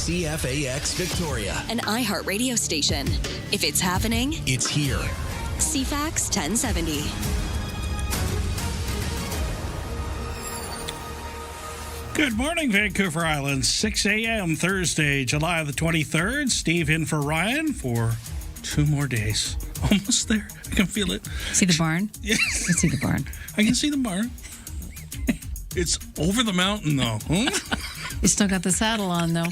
CFAX Victoria. An iHeart radio station. If it's happening, It's here. CFAX 1070. Good morning, Vancouver Island. 6 a.m. Thursday, July the 23rd. Steve in for Ryan for 2 more days. Almost there. I can feel it. See the barn? Yes. I see the barn. I can see the barn. It's over the mountain, though. You still got the saddle on, though.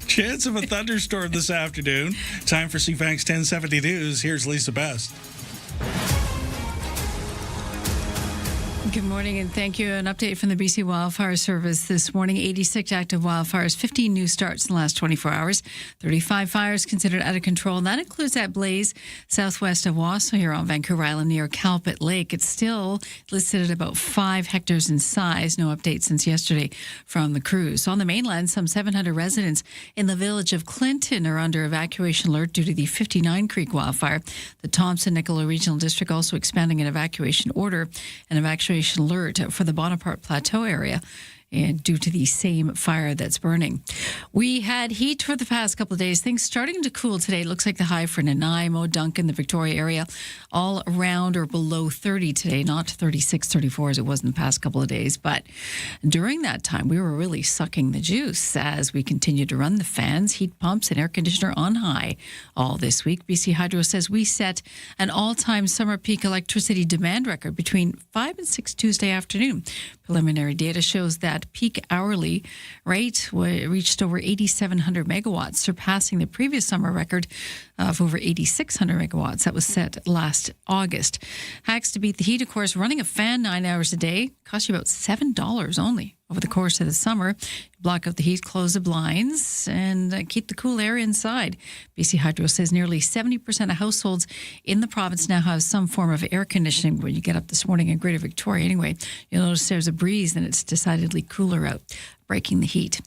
Chance of a thunderstorm this afternoon. Time for CFAX 1070 News. Here's Lisa Best. Good morning and thank you. An update from the BC Wildfire Service this morning. 86 active wildfires, 15 new starts in the last 24 hours, 35 fires considered out of control. And that includes that blaze southwest of Wausau here on Vancouver Island near Calpit Lake. It's still listed at about 5 hectares in size. No update since yesterday from the crews. On the mainland, some 700 residents in the village of Clinton are under evacuation alert due to the 59 Creek wildfire. The Thompson-Nicola Regional District also expanding an evacuation order and evacuation alert for the Bonaparte Plateau area and due to the same fire that's burning. We had heat for the past couple of days. Things starting to cool today. It looks like the high for Nanaimo, Duncan, the Victoria area, all around or below 30 today, not 36, 34 as it was in the past couple of days. But during that time, we were really sucking the juice as we continued to run the fans, heat pumps, and air conditioner on high all this week. BC Hydro says we set an all-time summer peak electricity demand record between 5 and 6 Tuesday afternoon. Preliminary data shows that peak hourly rate reached over 8,700 megawatts, surpassing the previous summer record of over 8,600 megawatts that was set last August. Hacks to beat the heat, of course, running a fan 9 hours a day costs you about $7 only over the course of the summer. Block out the heat, close the blinds, and keep the cool air inside. BC Hydro says nearly 70% of households in the province now have some form of air conditioning. When you get up this morning in Greater Victoria, anyway, you'll notice there's a breeze and it's decidedly cooler out, breaking the heat.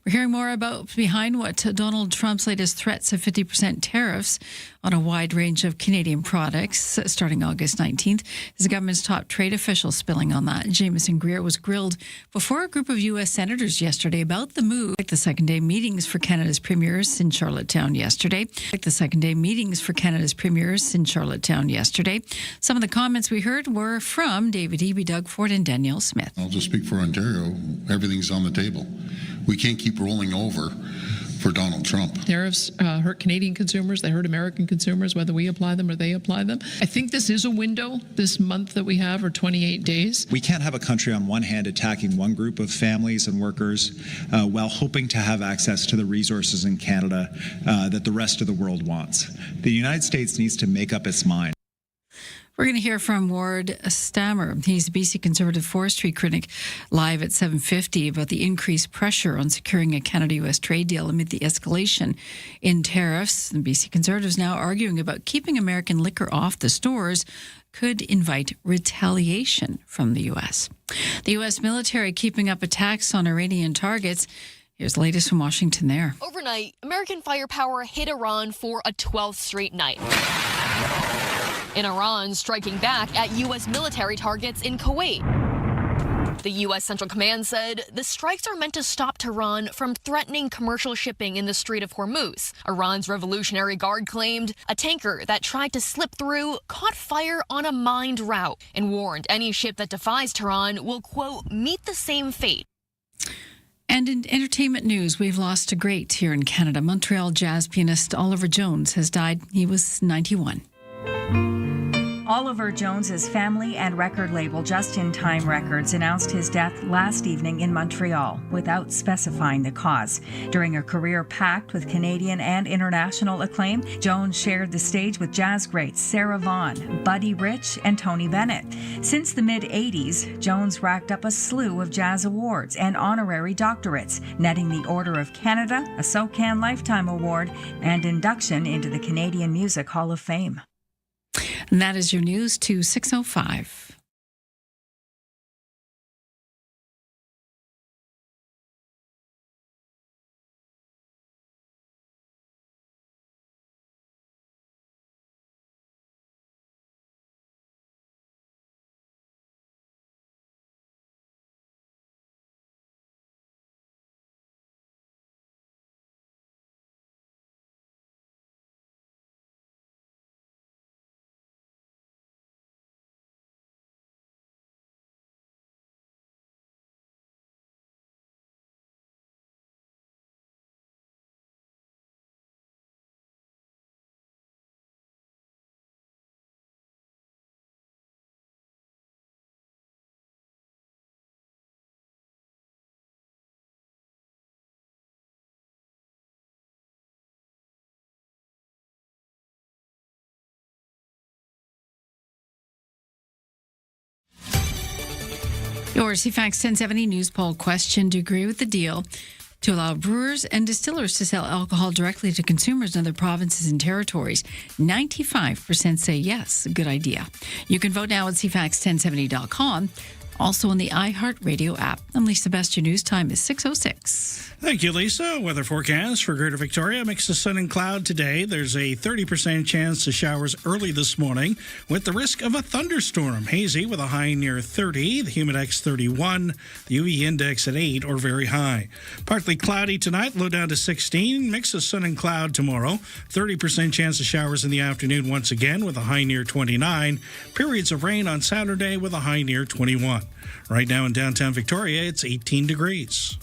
We're hearing more about behind what Donald Trump's latest threats of 50% tariffs on a wide range of Canadian products starting August 19th. As the government's top trade official spilling on that, Jameson Greer was grilled before a group of U.S. senators yesterday about the move. Like the second-day meetings for Canada's premiers in Charlottetown yesterday. Some of the comments we heard were from David Eby, Doug Ford, and Danielle Smith. I'll just speak for Ontario. Everything's on the table. We can't keep rolling over for Donald Trump. Tariffs hurt Canadian consumers. They hurt American consumers, whether we apply them or they apply them. I think this is a window, this month that we have, or 28 days. We can't have a country on one hand attacking one group of families and workers while hoping to have access to the resources in Canada that the rest of the world wants. The United States needs to make up its mind. We're going to hear from Ward Stammer. He's a BC Conservative forestry critic, live at 7:50 about the increased pressure on securing a Canada-U.S. trade deal amid the escalation in tariffs. And BC Conservatives now arguing about keeping American liquor off the stores could invite retaliation from the U.S. The U.S. military keeping up attacks on Iranian targets. Here's the latest from Washington there. Overnight, American firepower hit Iran for a 12th straight night. In Iran, striking back at U.S. military targets in Kuwait. The U.S. Central Command said the strikes are meant to stop Tehran from threatening commercial shipping in the Strait of Hormuz. Iran's Revolutionary Guard claimed a tanker that tried to slip through caught fire on a mined route and warned any ship that defies Tehran will, quote, meet the same fate. And in entertainment news, we've lost a great here in Canada. Montreal jazz pianist Oliver Jones has died. He was 91. Oliver Jones's family and record label Just in Time Records announced his death last evening in Montreal without specifying the cause. During a career packed with Canadian and international acclaim, Jones shared the stage with jazz greats Sarah Vaughan, Buddy Rich, and Tony Bennett. Since the mid-'80s, Jones racked up a slew of jazz awards and honorary doctorates, netting the Order of Canada, a SOCAN Lifetime Award, and induction into the Canadian Music Hall of Fame. And that is your news to 6:05. Your CFAX 1070 news poll question: do you agree with the deal to allow brewers and distillers to sell alcohol directly to consumers in other provinces and territories? 95% say yes, good idea. You can vote now at CFAX1070.com. Also on the iHeartRadio app. I'm Lisa Best. Your news time is 6:06. Thank you, Lisa. Weather forecast for Greater Victoria. Mix of sun and cloud today. There's a 30% chance of showers early this morning with the risk of a thunderstorm. Hazy with a high near 30, the humidex 31, the UV index at 8 or very high. Partly cloudy tonight, low down to 16. Mix of sun and cloud tomorrow. 30% chance of showers in the afternoon once again with a high near 29. Periods of rain on Saturday with a high near 21. Right now in downtown Victoria, it's 18 degrees.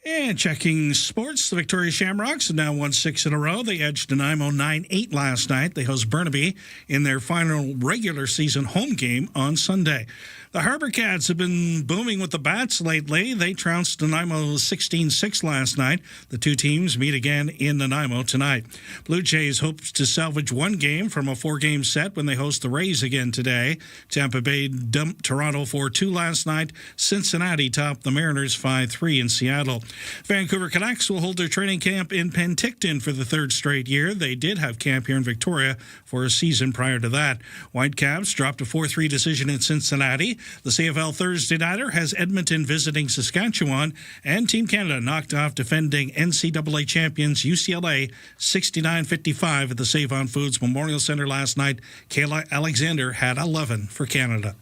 And checking sports, the Victoria Shamrocks have now won 6 in a row. They edged Nanaimo 9-8 last night. They host Burnaby in their final regular season home game on Sunday. The Harbour Cats have been booming with the bats lately. They trounced Nanaimo 16-6 last night. The two teams meet again in Nanaimo tonight. Blue Jays hopes to salvage one game from a 4-game set when they host the Rays again today. Tampa Bay dumped Toronto 4-2 last night. Cincinnati topped the Mariners 5-3 in Seattle. Vancouver Canucks will hold their training camp in Penticton for the third straight year. They did have camp here in Victoria for a season prior to that. Whitecaps dropped a 4-3 decision in Cincinnati. The CFL Thursday Nighter has Edmonton visiting Saskatchewan, and Team Canada knocked off defending NCAA champions UCLA 69-55 at the Save-On Foods Memorial Centre last night. Kayla Alexander had 11 for Canada.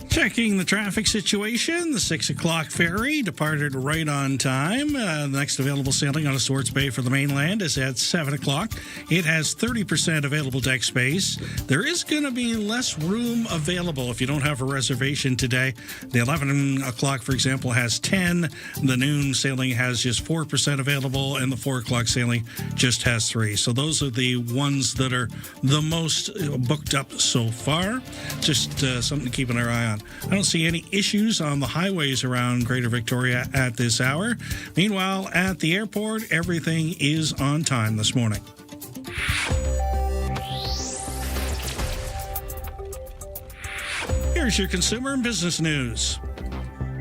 Checking the traffic situation, the 6 o'clock ferry departed right on time. The next available sailing on Swartz Bay for the mainland is at 7 o'clock. It has 30% available deck space. There is going to be less room available if you don't have a reservation today. The 11 o'clock, for example, has 10. The noon sailing has just 4% available, and the 4 o'clock sailing just has 3. So those are the ones that are the most booked up so far. Just something to keep an eye on. I don't see any issues on the highways around Greater Victoria at this hour. Meanwhile, at the airport, everything is on time this morning. Here's your consumer and business news.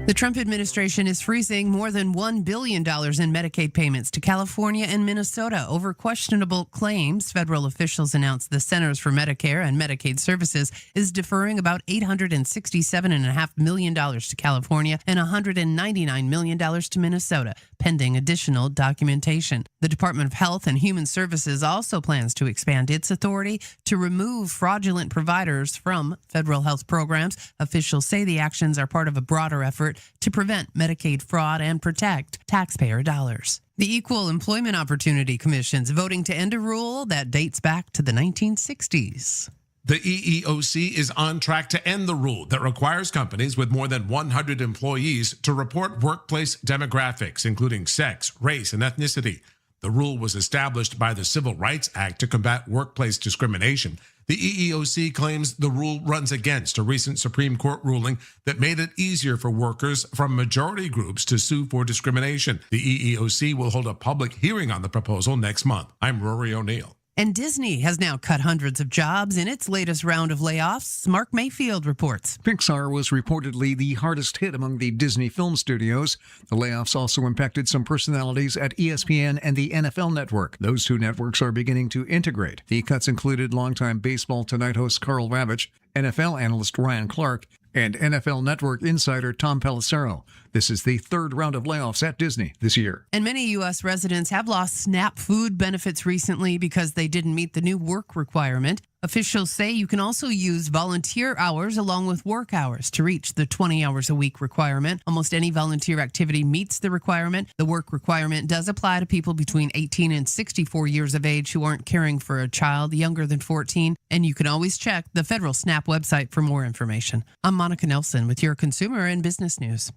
The Trump administration is freezing more than $1 billion in Medicaid payments to California and Minnesota over questionable claims. Federal officials announced the Centers for Medicare and Medicaid Services is deferring about $867.5 million to California and $199 million to Minnesota, pending additional documentation. The Department of Health and Human Services also plans to expand its authority to remove fraudulent providers from federal health programs. Officials say the actions are part of a broader effort to prevent Medicaid fraud and protect taxpayer dollars. The Equal Employment Opportunity Commission's voting to end a rule that dates back to the 1960s. The EEOC is on track to end the rule that requires companies with more than 100 employees to report workplace demographics, including sex, race, and ethnicity. The rule was established by the Civil Rights Act to combat workplace discrimination. The EEOC claims the rule runs against a recent Supreme Court ruling that made it easier for workers from majority groups to sue for discrimination. The EEOC will hold a public hearing on the proposal next month. I'm Rory O'Neill. And Disney has now cut hundreds of jobs in its latest round of layoffs. Mark Mayfield reports. Pixar was reportedly the hardest hit among the Disney film studios. The layoffs also impacted some personalities at ESPN and the NFL Network. Those two networks are beginning to integrate. The cuts included longtime Baseball Tonight host Carl Ravitch, NFL analyst Ryan Clark, and NFL Network insider Tom Pelissero. This is the third round of layoffs at Disney this year. And many U.S. residents have lost SNAP food benefits recently because they didn't meet the new work requirement. Officials say you can also use volunteer hours along with work hours to reach the 20 hours a week requirement. Almost any volunteer activity meets the requirement. The work requirement does apply to people between 18 and 64 years of age who aren't caring for a child younger than 14. And you can always check the federal SNAP website for more information. I'm Monica Nelson with your Consumer and Business News.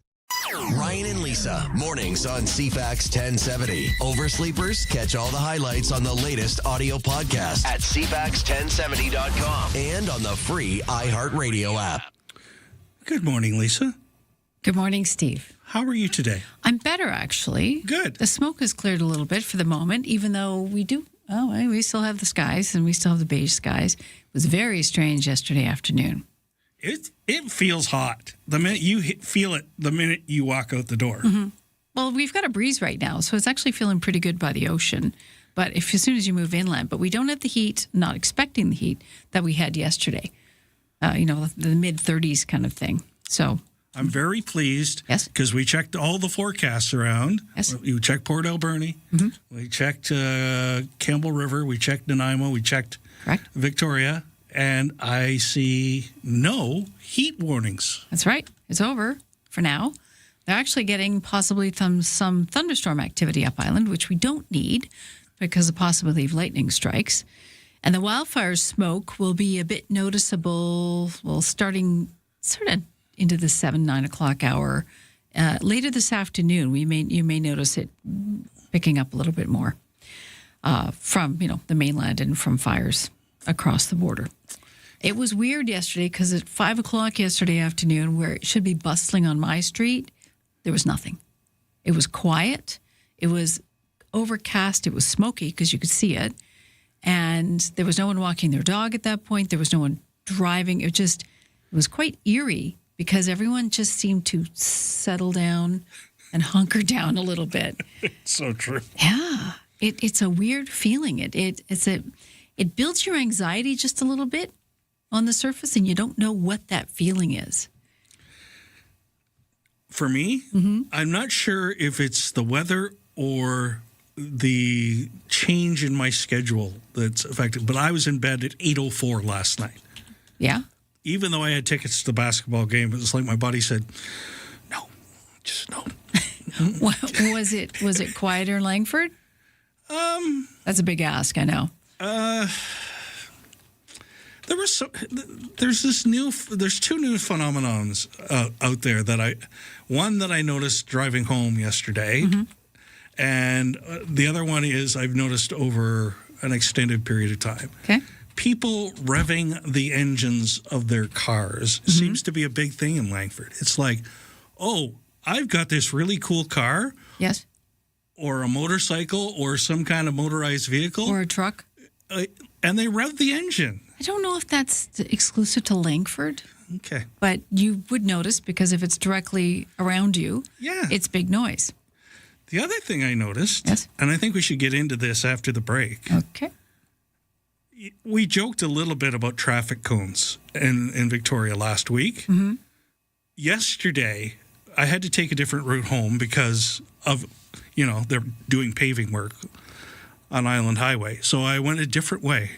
Ryan and Lisa, mornings on CFAX 1070. Oversleepers, catch all the highlights on the latest audio podcast at CFAX1070.com and on the free iHeartRadio app. Good morning, Lisa. Good morning, Steve. How are you today? I'm better, actually. Good. The smoke has cleared a little bit for the moment, even though we still have the skies and we still have the beige skies. It was very strange yesterday afternoon. It feels hot. The minute you feel it, the minute you walk out the door. Mm-hmm. Well, we've got a breeze right now, so it's actually feeling pretty good by the ocean. But as soon as you move inland, but we don't have the heat, not expecting the heat that we had yesterday. The mid 30s kind of thing. So I'm very pleased. Yes. Because we checked all the forecasts around. Yes. We checked Port Alberni. Mm-hmm. We checked Campbell River. We checked Nanaimo. We checked Correct. Victoria. And I see no heat warnings. That's right. It's over for now. They're actually getting possibly some thunderstorm activity up island, which we don't need because of the possibility of lightning strikes. And the wildfire smoke will be a bit noticeable, starting sort of into the 9 o'clock hour. Later this afternoon, you may notice it picking up a little bit more from the mainland and from fires across the border. It was weird yesterday because at 5 o'clock yesterday afternoon, where it should be bustling on my street, there was nothing. It was quiet. It was overcast. It was smoky because you could see it. And there was no one walking their dog at that point. There was no one driving. It was quite eerie because everyone just seemed to settle down and hunker down a little bit. So true. Yeah. It's a weird feeling. It builds your anxiety just a little bit on the surface, and you don't know what that feeling is. For me, I'm not sure if it's the weather or the change in my schedule that's affected, but I was in bed at 8:04 last night. Yeah? Even though I had tickets to the basketball game, it was like my body said, no, just no. Was it quieter in Langford? That's a big ask, I know. There's two new phenomenons out there that I noticed driving home yesterday, and the other one is I've noticed over an extended period of time. Okay. People revving the engines of their cars seems to be a big thing in Langford. It's like, oh, I've got this really cool car. Yes. Or a motorcycle or some kind of motorized vehicle. Or a truck. And they rev the engine. I don't know if that's exclusive to Langford. Okay. But you would notice because if it's directly around you, it's big noise. The other thing I noticed, yes, and I think we should get into this after the break. Okay. We joked a little bit about traffic cones in Victoria last week. Mm-hmm. Yesterday, I had to take a different route home because of, they're doing paving work on Island Highway. So I went a different way.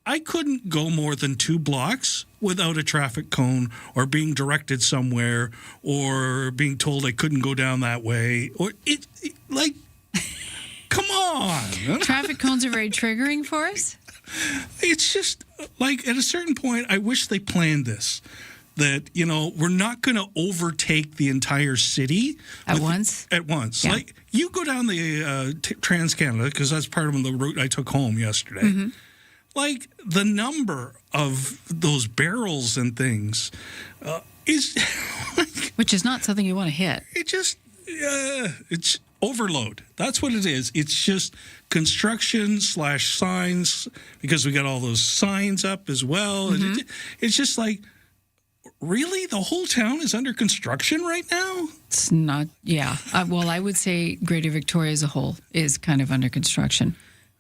I couldn't go more than 2 blocks without a traffic cone or being directed somewhere or being told I couldn't go down that way. Or come on. Traffic cones are very triggering for us. It's just like at a certain point, I wish they planned this. That, we're not going to overtake the entire city at once. Yeah. Like you go down the Trans-Canada, because that's part of the route I took home yesterday. Mm-hmm. Like the number of those barrels and things is... Which is not something you want to hit. It just... overload. That's what it is. It's just construction / signs, because we got all those signs up as well. Mm-hmm. And it's just like, really? The whole town is under construction right now? It's not, yeah. Well, I would say Greater Victoria as a whole is kind of under construction.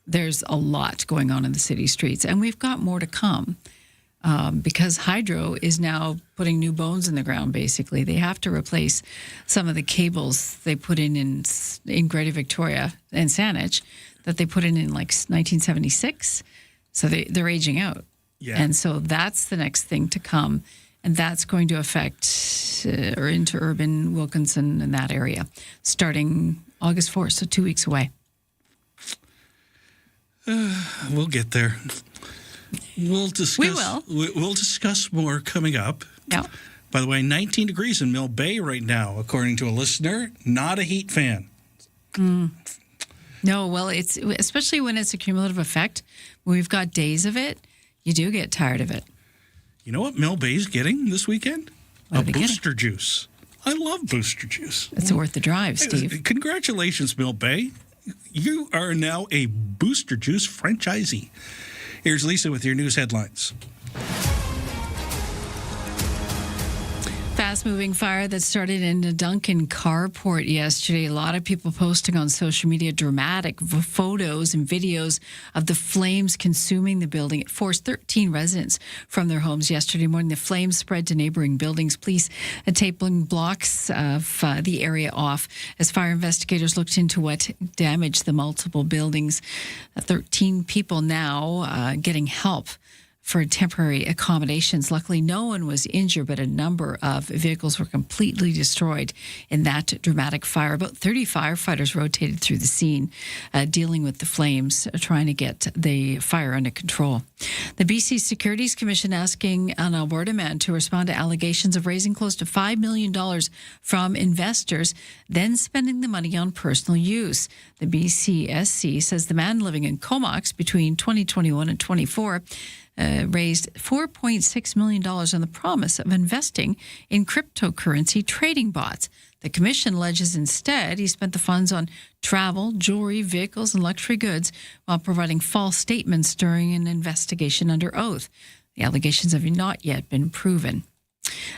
There's a lot going on in the city streets, and we've got more to come. Because Hydro is now putting new bones in the ground, basically. They have to replace some of the cables they put in Greater Victoria and Saanich that they put in like 1976. So they're aging out. Yeah. And so that's the next thing to come. And that's going to affect or into urban Wilkinson and that area starting August 4th, so 2 weeks away. We'll get there. We'll discuss. We will. We'll discuss more coming up. Yeah. By the way, 19 degrees in Mill Bay right now, according to a listener. Not a heat fan. No, well, it's especially when it's a cumulative effect. When we've got days of it, you do get tired of it. You know what Mill Bay's getting this weekend? What A are they booster juice. I love booster juice. It's worth the drive, Steve. Congratulations, Mill Bay. You are now a booster juice franchisee. Here's Lisa with your news headlines. Fast-moving fire that started in a Duncan carport yesterday. A lot of people posting on social media dramatic photos and videos of the flames consuming the building. It forced 13 residents from their homes yesterday morning. The flames spread to neighboring buildings. Police are taping blocks of the area off as fire investigators looked into what damaged the multiple buildings. 13 people now getting help for temporary accommodations. Luckily, no one was injured, but a number of vehicles were completely destroyed in that dramatic fire. About 30 firefighters rotated through the scene, dealing with the flames, trying to get the fire under control. The BC Securities Commission asking an Alberta man to respond to allegations of raising close to $5 million from investors, then spending the money on personal use. The BCSC says the man living in Comox between 2021 and 24 raised $4.6 million on the promise of investing in cryptocurrency trading bots. The commission alleges instead he spent the funds on travel, jewelry, vehicles, and luxury goods while providing false statements during an investigation under oath. The allegations have not yet been proven.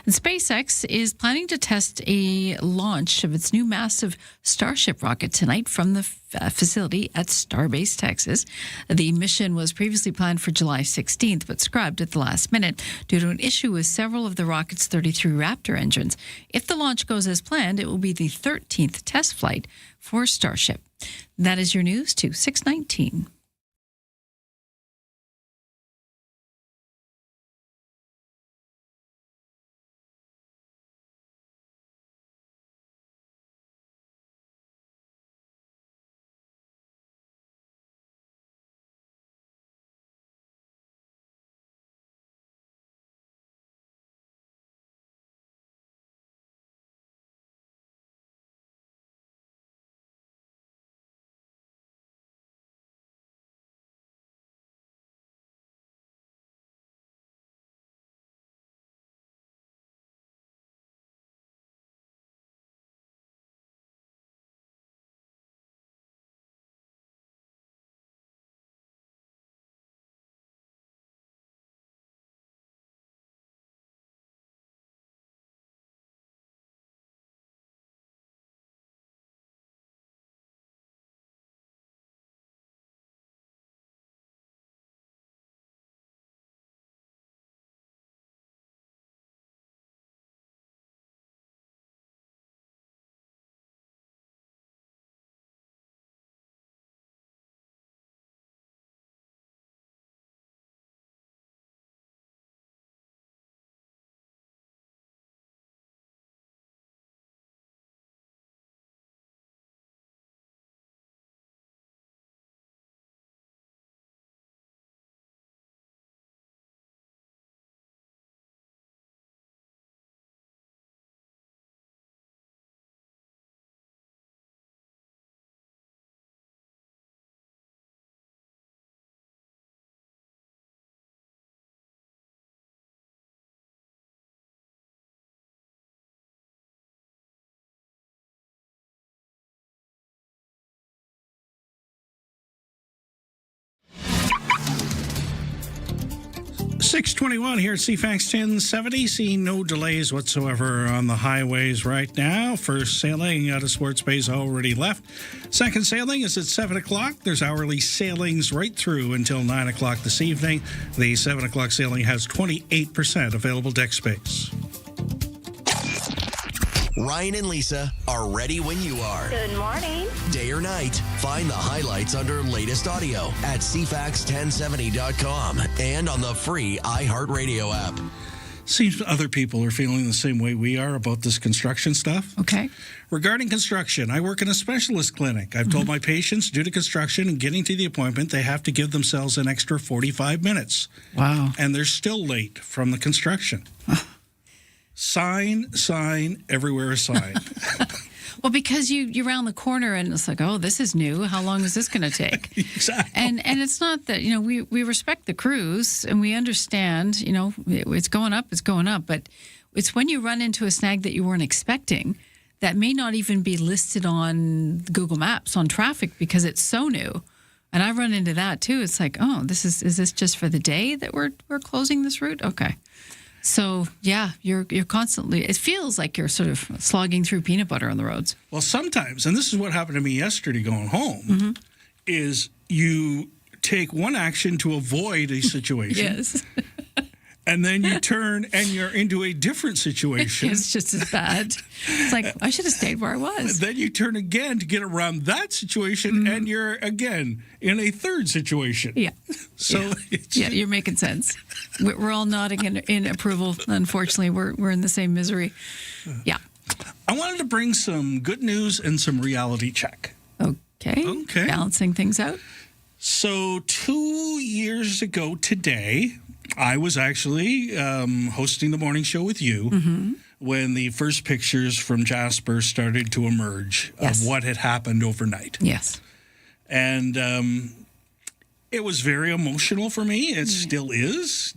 And SpaceX is planning to test a launch of its new massive Starship rocket tonight from the facility at Starbase, Texas. The mission was previously planned for July 16th, but scrapped at the last minute due to an issue with several of the rocket's 33 Raptor engines. If the launch goes as planned, it will be the 13th test flight for Starship. That is your news to 6:19. 621 here at CFAX 1070. Seeing no delays whatsoever on the highways right now. First sailing out of Sports Bay's already left. Second sailing is at 7 o'clock. There's hourly sailings right through until 9 o'clock this evening. The 7 o'clock sailing has 28% available deck space. Ryan and Lisa are ready when you are. Good morning. Day or night, find the highlights under latest audio at CFAX1070.com and on the free iHeartRadio app. Seems other people are feeling the same way we are about this construction stuff. Okay. Regarding construction, I work in a specialist clinic. I've told my patients, due to construction and getting to the appointment, they have to give themselves an extra 45 minutes. Wow. And they're still late from the construction. Sign, everywhere a sign. Well, because you round the corner and it's like, oh, this is new. How long is this going to take? Exactly. And it's not that, we respect the crews and we understand, it's going up, but it's when you run into a snag that you weren't expecting that may not even be listed on Google Maps on traffic because it's so new. And I run into that too. It's like, oh, is this just for the day that we're closing this route? Okay. So, yeah, you're constantly, it feels like you're sort of slogging through peanut butter on the roads. Well, sometimes, and this is what happened to me yesterday going home, is you take one action to avoid a situation. Yes. And then you turn and you're into a different situation. It's just as bad. It's like, I should have stayed where I was. Then you turn again to get around that situation, and you're again in a third situation. Yeah. So you're making sense. We're all nodding in approval. Unfortunately, we're in the same misery. Yeah. I wanted to bring some good news and some reality check. Okay. Balancing things out. So 2 years ago today, I was actually hosting the morning show with you when the first pictures from Jasper started to emerge of what had happened overnight. Yes. And it was very emotional for me. It still is.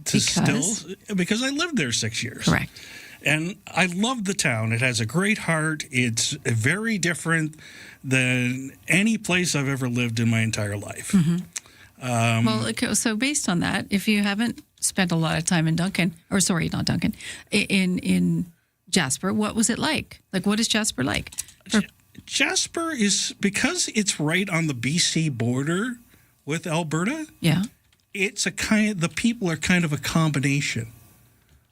Because I lived there 6 years. Correct. And I love the town. It has a great heart. It's very different than any place I've ever lived in my entire life. So based on that, if you haven't spent a lot of time in in Jasper, what was it like? Like, what is Jasper like? Jasper is, because it's right on the BC border with Alberta. Yeah. It's the people are kind of a combination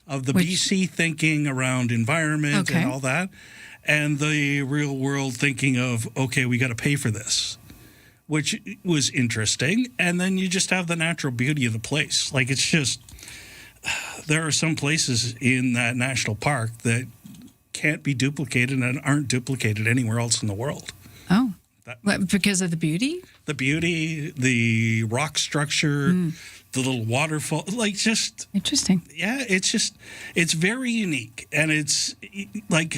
of the BC thinking around environment and all that, and the real world thinking of, okay, we got to pay for this, which was interesting. And then you just have the natural beauty of the place. Like, it's just, there are some places in that national park that can't be duplicated and aren't duplicated anywhere else in the world. Oh, because of the beauty? The beauty, the rock structure, the little waterfall, like, just... Interesting. Yeah, it's very unique. And it's, like,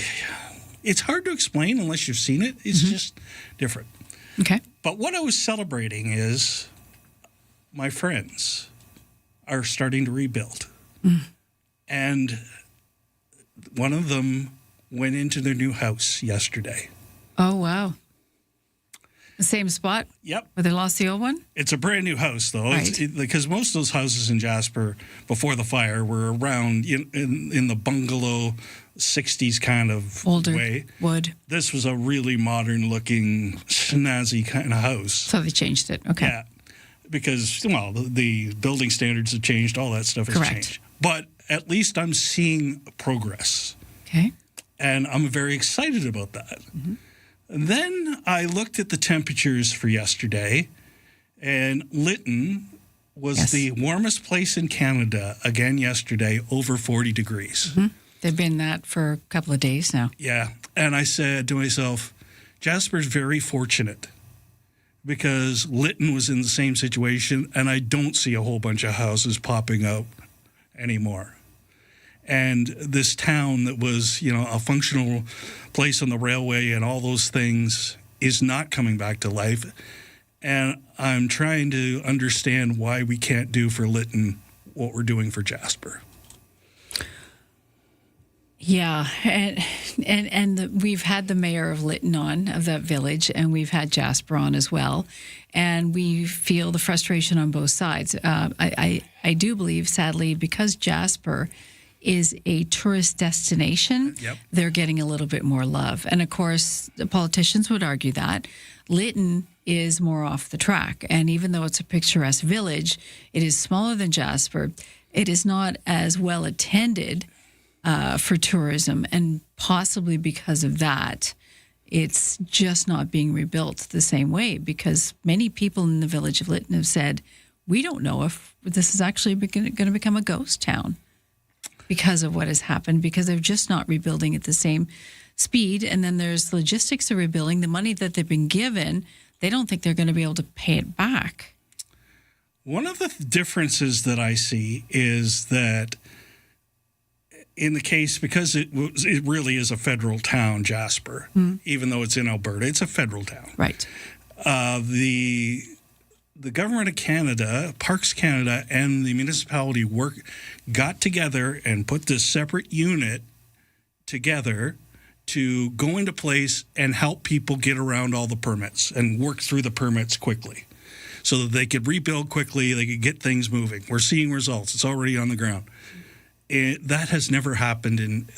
it's hard to explain unless you've seen it. It's just different. Okay. But what I was celebrating is my friends are starting to rebuild. And one of them went into their new house yesterday. Oh, wow. The same spot? Yep. Where they lost the old one? It's a brand new house, though. Right. Because most of those houses in Jasper before the fire were around in the bungalow 60s kind of older way. Wood. This was a really modern looking, snazzy kind of house. So they changed it. Okay. Yeah. Because, well, the building standards have changed. All that stuff has changed. But at least I'm seeing progress. Okay. And I'm very excited about that. And then I looked at the temperatures for yesterday, and Lytton was the warmest place in Canada again yesterday, over 40 degrees. They've been that for a couple of days now. Yeah. And I said to myself, Jasper's very fortunate because Lytton was in the same situation, and I don't see a whole bunch of houses popping up anymore. And this town that was, a functional place on the railway and all those things is not coming back to life. And I'm trying to understand why we can't do for Lytton what we're doing for Jasper. Yeah, we've had the mayor of Lytton on, of that village, and we've had Jasper on as well, and we feel the frustration on both sides. I do believe, sadly, because Jasper is a tourist destination, they're getting a little bit more love, and of course, the politicians would argue that Lytton is more off the track, and even though it's a picturesque village, it is smaller than Jasper. It is not as well attended for tourism, and possibly because of that, it's just not being rebuilt the same way, because many people in the village of Lytton have said, we don't know if this is actually going to become a ghost town because of what has happened, because they're just not rebuilding at the same speed. And then there's logistics of rebuilding. The money that they've been given, they don't think they're going to be able to pay it back. One of the differences that I see is that in the case, because it really is a federal town, Jasper, even though it's in Alberta, it's a federal town. Right. The government of Canada, Parks Canada, and the municipality got together and put this separate unit together to go into place and help people get around all the permits and work through the permits quickly so that they could rebuild quickly, they could get things moving. We're seeing results. It's already on the ground. That has never happened in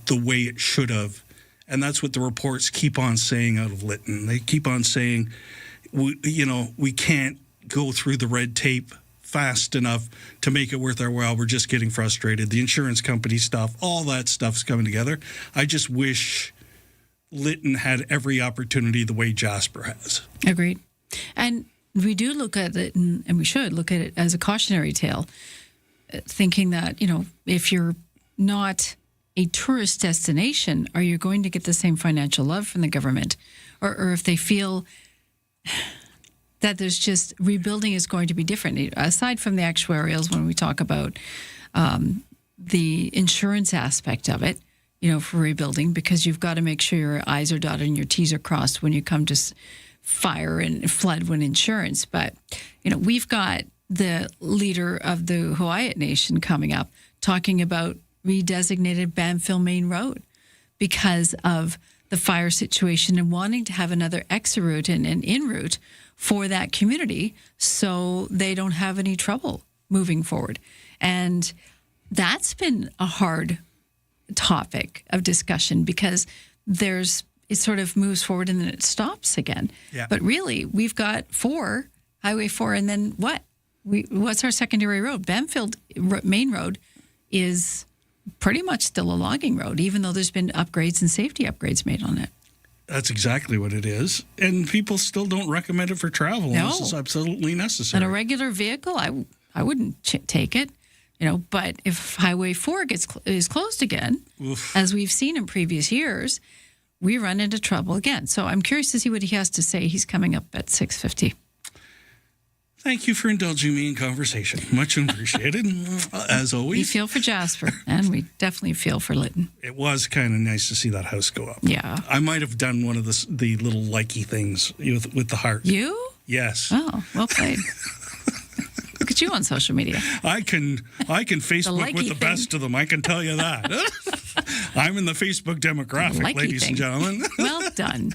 the way it should have. And that's what the reports keep on saying out of Lytton. They keep on saying, we can't go through the red tape fast enough to make it worth our while. We're just getting frustrated. The insurance company stuff, all that stuff's coming together. I just wish Lytton had every opportunity the way Jasper has. Agreed. And we do look at it, and we should look at it as a cautionary tale, thinking that, if you're not a tourist destination, are you going to get the same financial love from the government? Or if they feel that there's just rebuilding is going to be different. Aside from the actuarials, when we talk about the insurance aspect of it, for rebuilding, because you've got to make sure your I's are dotted and your T's are crossed when you come to fire and flood when insurance. But, we've got the leader of the Hawaiian Nation coming up talking about redesignated Banffil Main Road because of the fire situation and wanting to have another exit route and an in route for that community so they don't have any trouble moving forward. And that's been a hard topic of discussion because it sort of moves forward and then it stops again. Yeah. But really, we've got Highway 4, and then what? What's our secondary road? Banfield Main Road is pretty much still a logging road, even though there's been upgrades and safety upgrades made on it. That's exactly what it is. And people still don't recommend it for travel unless it's absolutely necessary. And a regular vehicle, I wouldn't take it. But if Highway 4 is closed again, as we've seen in previous years, we run into trouble again. So I'm curious to see what he has to say. He's coming up at 6:50. Thank you for indulging me in conversation. Much appreciated, as always. We feel for Jasper, and we definitely feel for Lytton. It was kind of nice to see that house go up. Yeah. I might have done one of the little likey things with the heart. You? Yes. Oh, well played. Look at you on social media. I can Facebook with the best of them. I can tell you that. I'm in the Facebook demographic, ladies and gentlemen. Well done.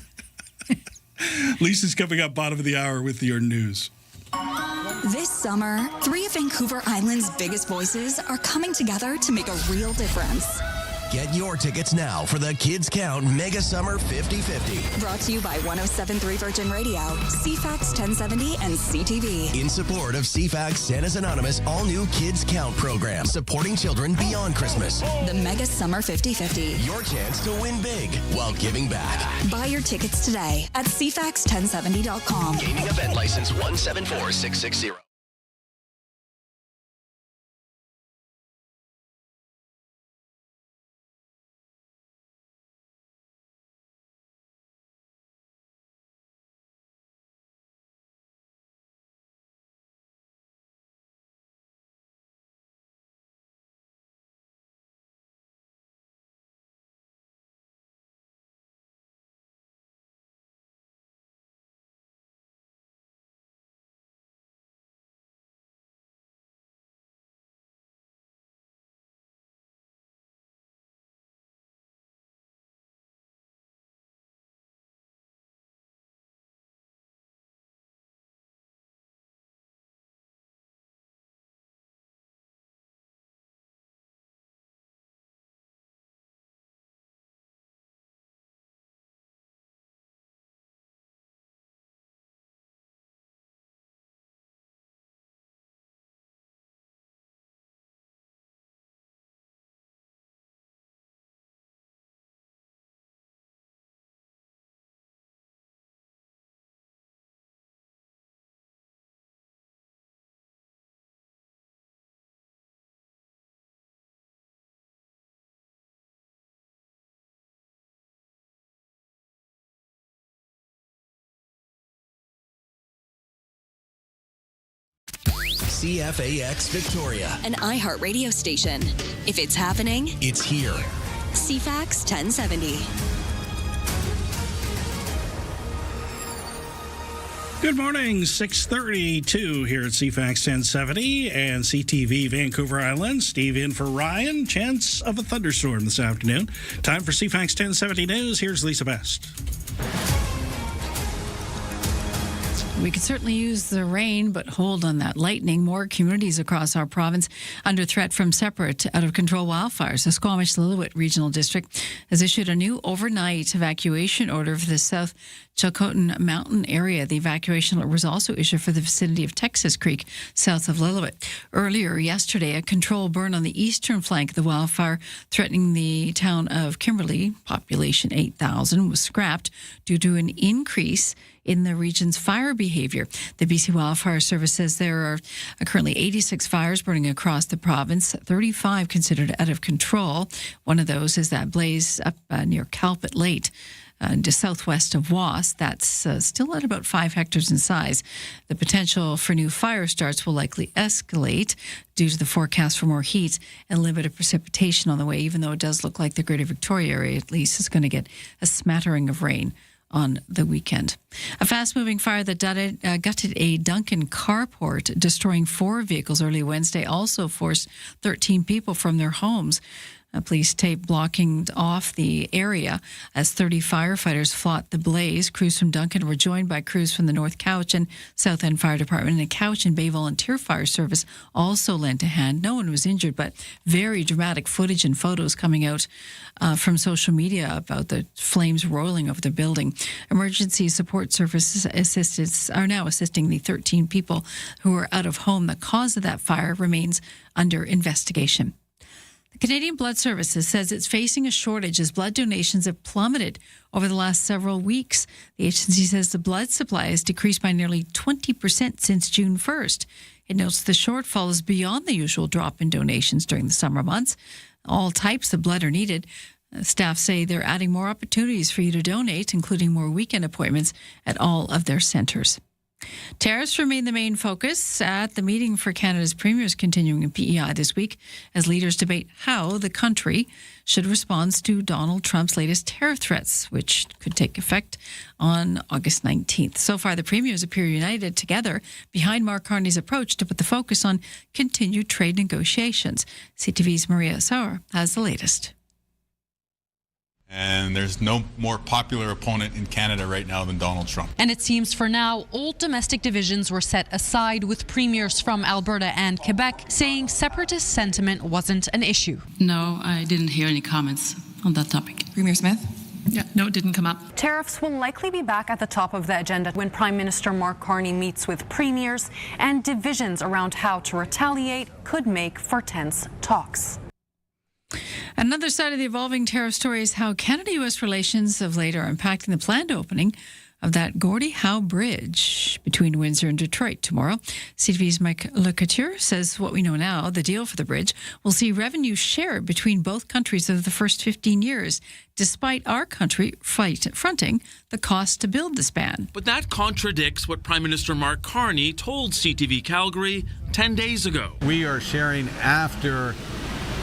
Lisa's coming up bottom of the hour with your news. This summer, 3 of Vancouver Island's biggest voices are coming together to make a real difference. Get your tickets now for the Kids Count Mega Summer 50-50. Brought to you by 107.3 Virgin Radio, CFAX 1070, and CTV. In support of CFAX Santa's Anonymous all-new Kids Count program, supporting children beyond Christmas. The Mega Summer 50-50. Your chance to win big while giving back. Buy your tickets today at CFAX1070.com. Gaming event license 174660. CFAX Victoria. An iHeart radio station. If it's happening, It's here. CFAX 1070. Good morning, 6:32 here at CFAX 1070 and CTV Vancouver Island. Steve in for Ryan. Chance of a thunderstorm this afternoon. Time for CFAX 1070 News. Here's Lisa Best. We could certainly use the rain, but hold on that lightning. More communities across our province under threat from separate, out-of-control wildfires. The Squamish-Lillooet Regional District has issued a new overnight evacuation order for the South Chilcotin Mountain area. The evacuation order was also issued for the vicinity of Texas Creek, south of Lillooet. Earlier yesterday, a controlled burn on the eastern flank of the wildfire, threatening the town of Kimberley, population 8,000, was scrapped due to an increase in the region's fire behavior. The BC Wildfire Service says there are currently 86 fires burning across the province, 35 considered out of control. One of those is that blaze up near Calpit Lake, to southwest of Was. That's still at about 5 hectares in size. The potential for new fire starts will likely escalate due to the forecast for more heat and limited precipitation on the way, even though it does look like the Greater Victoria area at least is going to get a smattering of rain on the weekend. A fast-moving fire that gutted a Duncan carport, destroying 4 vehicles early Wednesday, also forced 13 people from their homes. Police tape blocking off the area as 30 firefighters fought the blaze. Crews from Duncan were joined by crews from the North Couch and South End Fire Department, and a Couch and Bay Volunteer Fire Service also lent a hand. No one was injured, but very dramatic footage and photos coming out from social media about the flames rolling over the building. Emergency support services assistants are now assisting the 13 people who were out of home. The cause of that fire remains under investigation. The Canadian Blood Services says it's facing a shortage as blood donations have plummeted over the last several weeks. The agency says the blood supply has decreased by nearly 20% since June 1st. It notes the shortfall is beyond the usual drop in donations during the summer months. All types of blood are needed. Staff say they're adding more opportunities for you to donate, including more weekend appointments at all of their centres. Tariffs remain the main focus at the meeting for Canada's premiers continuing in PEI this week as leaders debate how the country should respond to Donald Trump's latest tariff threats, which could take effect on August 19th. So far, the premiers appear united together behind Mark Carney's approach to put the focus on continued trade negotiations. CTV's Maria Sauer has the latest. And there's no more popular opponent in Canada right now than Donald Trump. And it seems for now, old domestic divisions were set aside, with premiers from Alberta and Quebec saying separatist sentiment wasn't an issue. No, I didn't hear any comments on that topic. Premier Smith? Yeah, no, it didn't come up. Tariffs will likely be back at the top of the agenda when Prime Minister Mark Carney meets with premiers, and divisions around how to retaliate could make for tense talks. Another side of the evolving tariff story is how Canada-U.S. relations of late are impacting the planned opening of that Gordie Howe Bridge between Windsor and Detroit tomorrow. CTV's Mike Lecouture says what we know now, the deal for the bridge, will see revenue shared between both countries over the first 15 years, despite our country fronting the cost to build the span. But that contradicts what Prime Minister Mark Carney told CTV Calgary 10 days ago. We are sharing after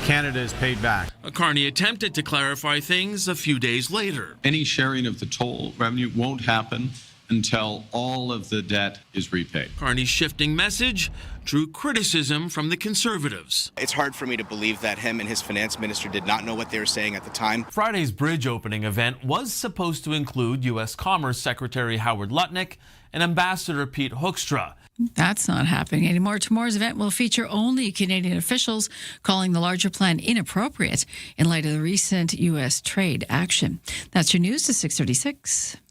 Canada is paid back. Carney attempted to clarify things a few days later. Any sharing of the toll revenue won't happen until all of the debt is repaid. Carney's shifting message drew criticism from the Conservatives. It's hard for me to believe that him and his finance minister did not know what they were saying at the time. Friday's bridge opening event was supposed to include U.S. Commerce Secretary Howard Lutnick and Ambassador Pete Hoekstra. That's not happening anymore. Tomorrow's event will feature only Canadian officials, calling the larger plan inappropriate in light of the recent U.S. trade action. That's your news to 6:36.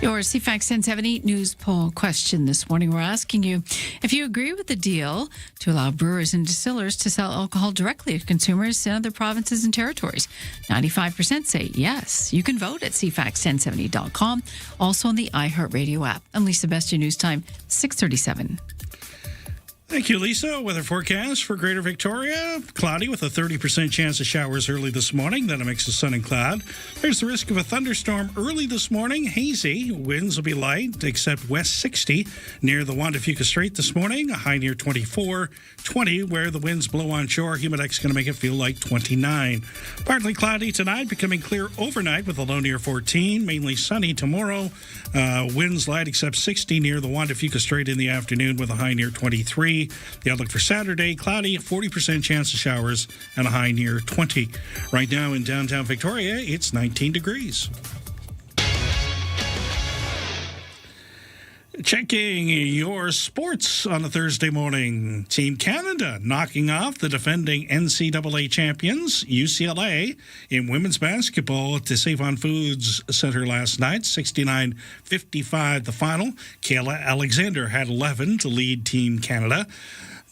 Your CFAX 1070 news poll question this morning. We're asking you if you agree with the deal to allow brewers and distillers to sell alcohol directly to consumers in other provinces and territories. 95% say yes. You can vote at CFAX1070.com, also on the iHeartRadio app. I'm Lisa Best, your news time, 6:37. Thank you, Lisa. Weather forecast for Greater Victoria. Cloudy with a 30% chance of showers early this morning. Then a mix of sun and cloud. There's the risk of a thunderstorm early this morning. Hazy. Winds will be light, except west 60 near the Juan de Fuca Strait this morning. A high near 24. 20 where the winds blow on shore. Humidex going to make it feel like 29. Partly cloudy tonight, becoming clear overnight with a low near 14. Mainly sunny tomorrow. Winds light, except 60 near the Juan de Fuca Strait in the afternoon with a high near 23. The outlook for Saturday, cloudy, 40% chance of showers, and a high near 20. Right now in downtown Victoria, it's 19 degrees. Checking your sports on a Thursday morning. Team Canada knocking off the defending NCAA champions, UCLA, in women's basketball at the Save-On Foods Center last night. 69-55 the final. Kayla Alexander had 11 to lead Team Canada.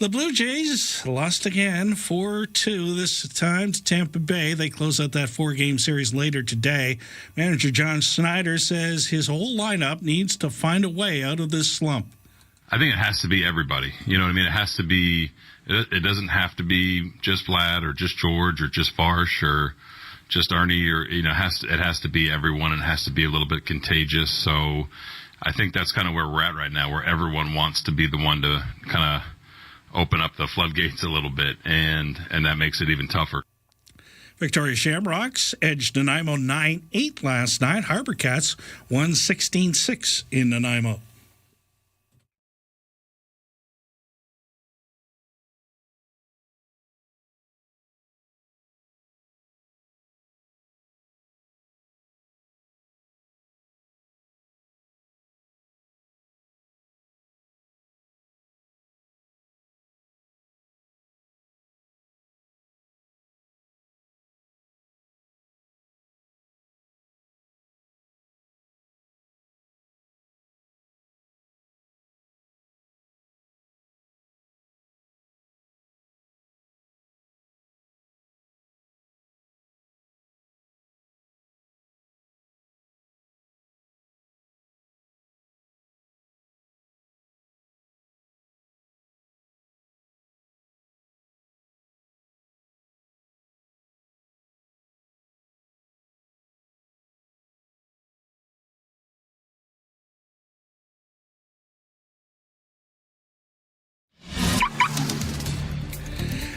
The Blue Jays lost again, 4-2 this time to Tampa Bay. They close out that four-game series later today. Manager John Snyder says his whole lineup needs to find a way out of this slump. I think it has to be everybody. You know what I mean? It has to be, it doesn't have to be just Vlad or just George or just Farsh or just Arnie or, you know, it has to be everyone, and it has to be a little bit contagious. So I think that's kind of where we're at right now, where everyone wants to be the one to kind of open up the floodgates a little bit, and that makes it even tougher. Victoria Shamrocks edged Nanaimo 9-8 last night. Harbor Cats won 16-6 in Nanaimo.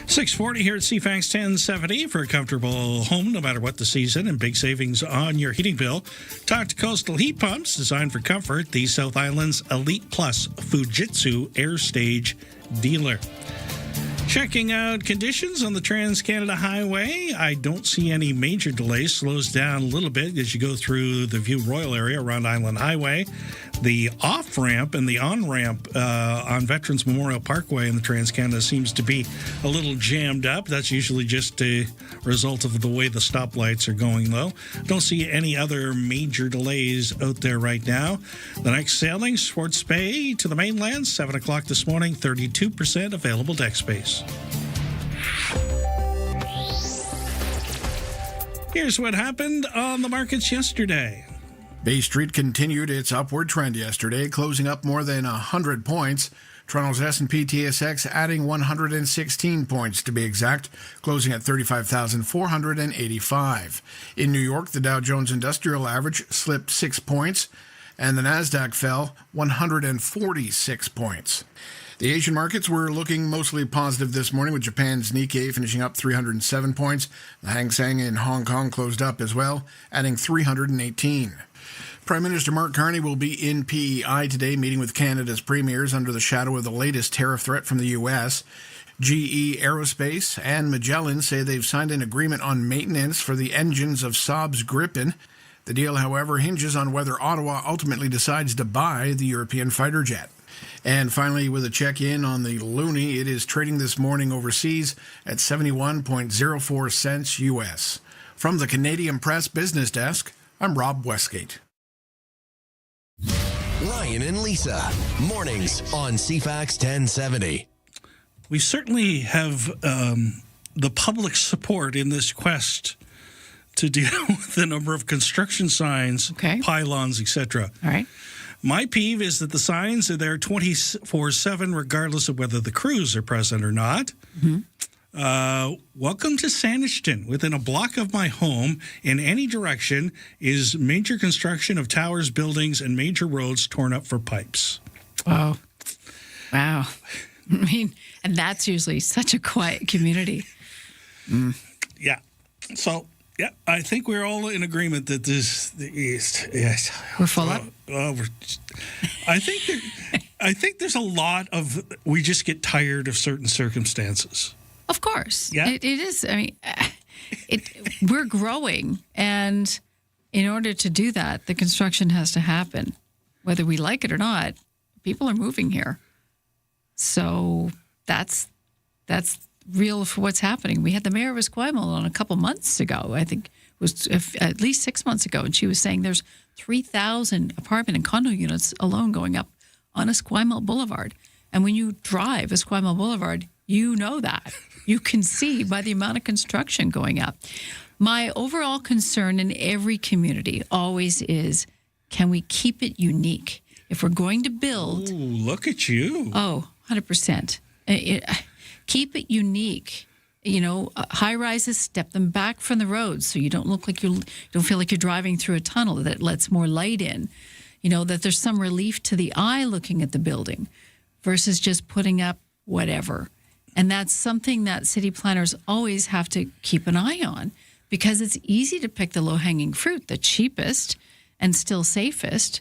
$6.40 here at CFAX 1070 for a comfortable home, no matter what the season, and big savings on your heating bill. Talk to Coastal Heat Pumps, designed for comfort, the South Island's Elite Plus Fujitsu Air Stage dealer. Checking out conditions on the Trans-Canada Highway. I don't see any major delays. Slows down a little bit as you go through the View Royal area around Island Highway. The off-ramp and the on-ramp on Veterans Memorial Parkway in the Trans-Canada seems to be a little jammed up. That's usually just a result of the way the stoplights are going, though. Don't see any other major delays out there right now. The next sailing, Swartz Bay to the mainland, 7 o'clock this morning, 32% available deck space. Here's what happened on the markets yesterday. Bay Street continued its upward trend yesterday, closing up more than 100 points. Toronto's S&P TSX adding 116 points to be exact, closing at 35,485. In New York, the Dow Jones Industrial Average slipped 6 points, and the Nasdaq fell 146 points. The Asian markets were looking mostly positive this morning, with Japan's Nikkei finishing up 307 points. The Hang Seng in Hong Kong closed up as well, adding 318. Prime Minister Mark Carney will be in PEI today, meeting with Canada's premiers under the shadow of the latest tariff threat from the U.S. GE Aerospace and Magellan say they've signed an agreement on maintenance for the engines of Saab's Gripen. The deal, however, hinges on whether Ottawa ultimately decides to buy the European fighter jet. And finally, with a check-in on the loonie, it is trading this morning overseas at 71.04 cents U.S. From the Canadian Press Business Desk, I'm Rob Westgate. Ryan and Lisa, mornings on CFAX 1070. We certainly have the public support in this quest to deal with the number of construction signs, pylons, etc. All right. My peeve is that the signs are there 24/7, regardless of whether the crews are present or not. Welcome to Saanishton. Within a block of my home, in any direction, is major construction of towers, buildings, and major roads torn up for pipes. Wow. I mean, and that's usually such a quiet community. Yeah. So, yeah, I think we're all in agreement that this is, yes. We're full up? I think there's a lot of, we just get tired of certain circumstances. Of course. Yeah. It is. I mean, we're growing. And in order to do that, the construction has to happen. Whether we like it or not, people are moving here. So that's real for what's happening. We had the mayor of Esquimalt on a couple months ago. I think it was at least 6 months ago. And she was saying there's 3,000 apartment and condo units alone going up on Esquimalt Boulevard. And when you drive Esquimalt Boulevard, you know that. You can see by the amount of construction going up. My overall concern in every community always is, can we keep it unique? If we're going to build... Ooh, look at you. Oh, 100%. Keep it unique. You know, high rises, step them back from the road so you don't look like you don't feel like you're driving through a tunnel, that lets more light in. You know, that there's some relief to the eye looking at the building versus just putting up whatever. And that's something that city planners always have to keep an eye on, because it's easy to pick the low-hanging fruit. The cheapest and still safest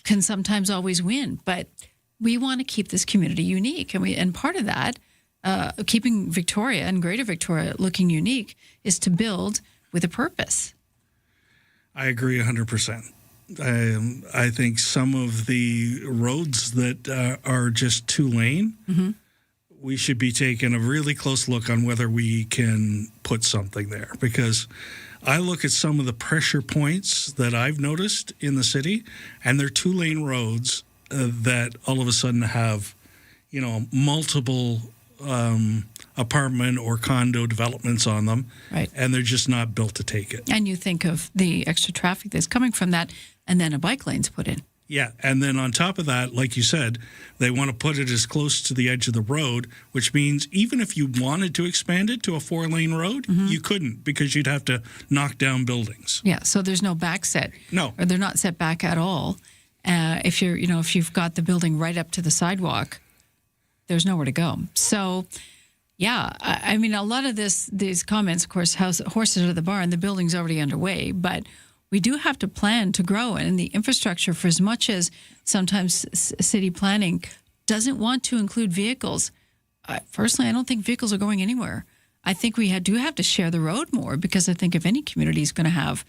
can sometimes always win. But we want to keep this community unique. And part of that, keeping Victoria and Greater Victoria looking unique, is to build with a purpose. I agree 100%. I think some of the roads that are just two-lane, we should be taking a really close look on whether we can put something there. Because I look at some of the pressure points that I've noticed in the city, and they're two-lane roads that all of a sudden have, you know, multiple apartment or condo developments on them. Right. And they're just not built to take it. And you think of the extra traffic that's coming from that, and then a bike lane's put in. Yeah, and then on top of that, like you said, they want to put it as close to the edge of the road, which means even if you wanted to expand it to a 4-lane road, you couldn't, because you'd have to knock down buildings. Yeah, so there's no back set. No. Or they're not set back at all. If you've got the building right up to the sidewalk, there's nowhere to go. So, yeah, I mean, a lot of these comments, of course, horses are at the barn, the building's already underway, but we do have to plan to grow, and the infrastructure, for as much as sometimes city planning doesn't want to include vehicles. Personally, I don't think vehicles are going anywhere. I think we do have to share the road more, because I think if any community is going to have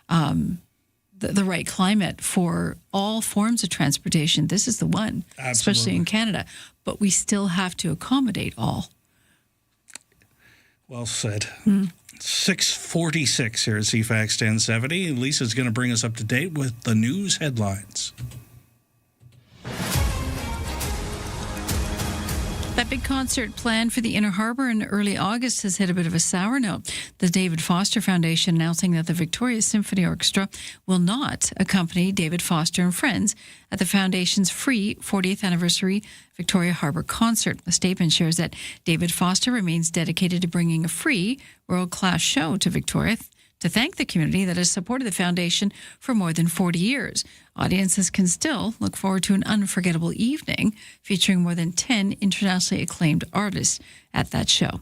the right climate for all forms of transportation, this is the one, especially in Canada. But we still have to accommodate all. Well said. 6:46 here at CFAX 1070. Lisa's going to bring us up to date with the news headlines. That big concert planned for the Inner Harbour in early August has hit a bit of a sour note. The David Foster Foundation announcing that the Victoria Symphony Orchestra will not accompany David Foster and friends at the Foundation's free 40th anniversary Victoria Harbour concert. The statement shares that David Foster remains dedicated to bringing a free, world-class show to Victoria to thank the community that has supported the foundation for more than 40 years. Audiences can still look forward to an unforgettable evening featuring more than 10 internationally acclaimed artists at that show.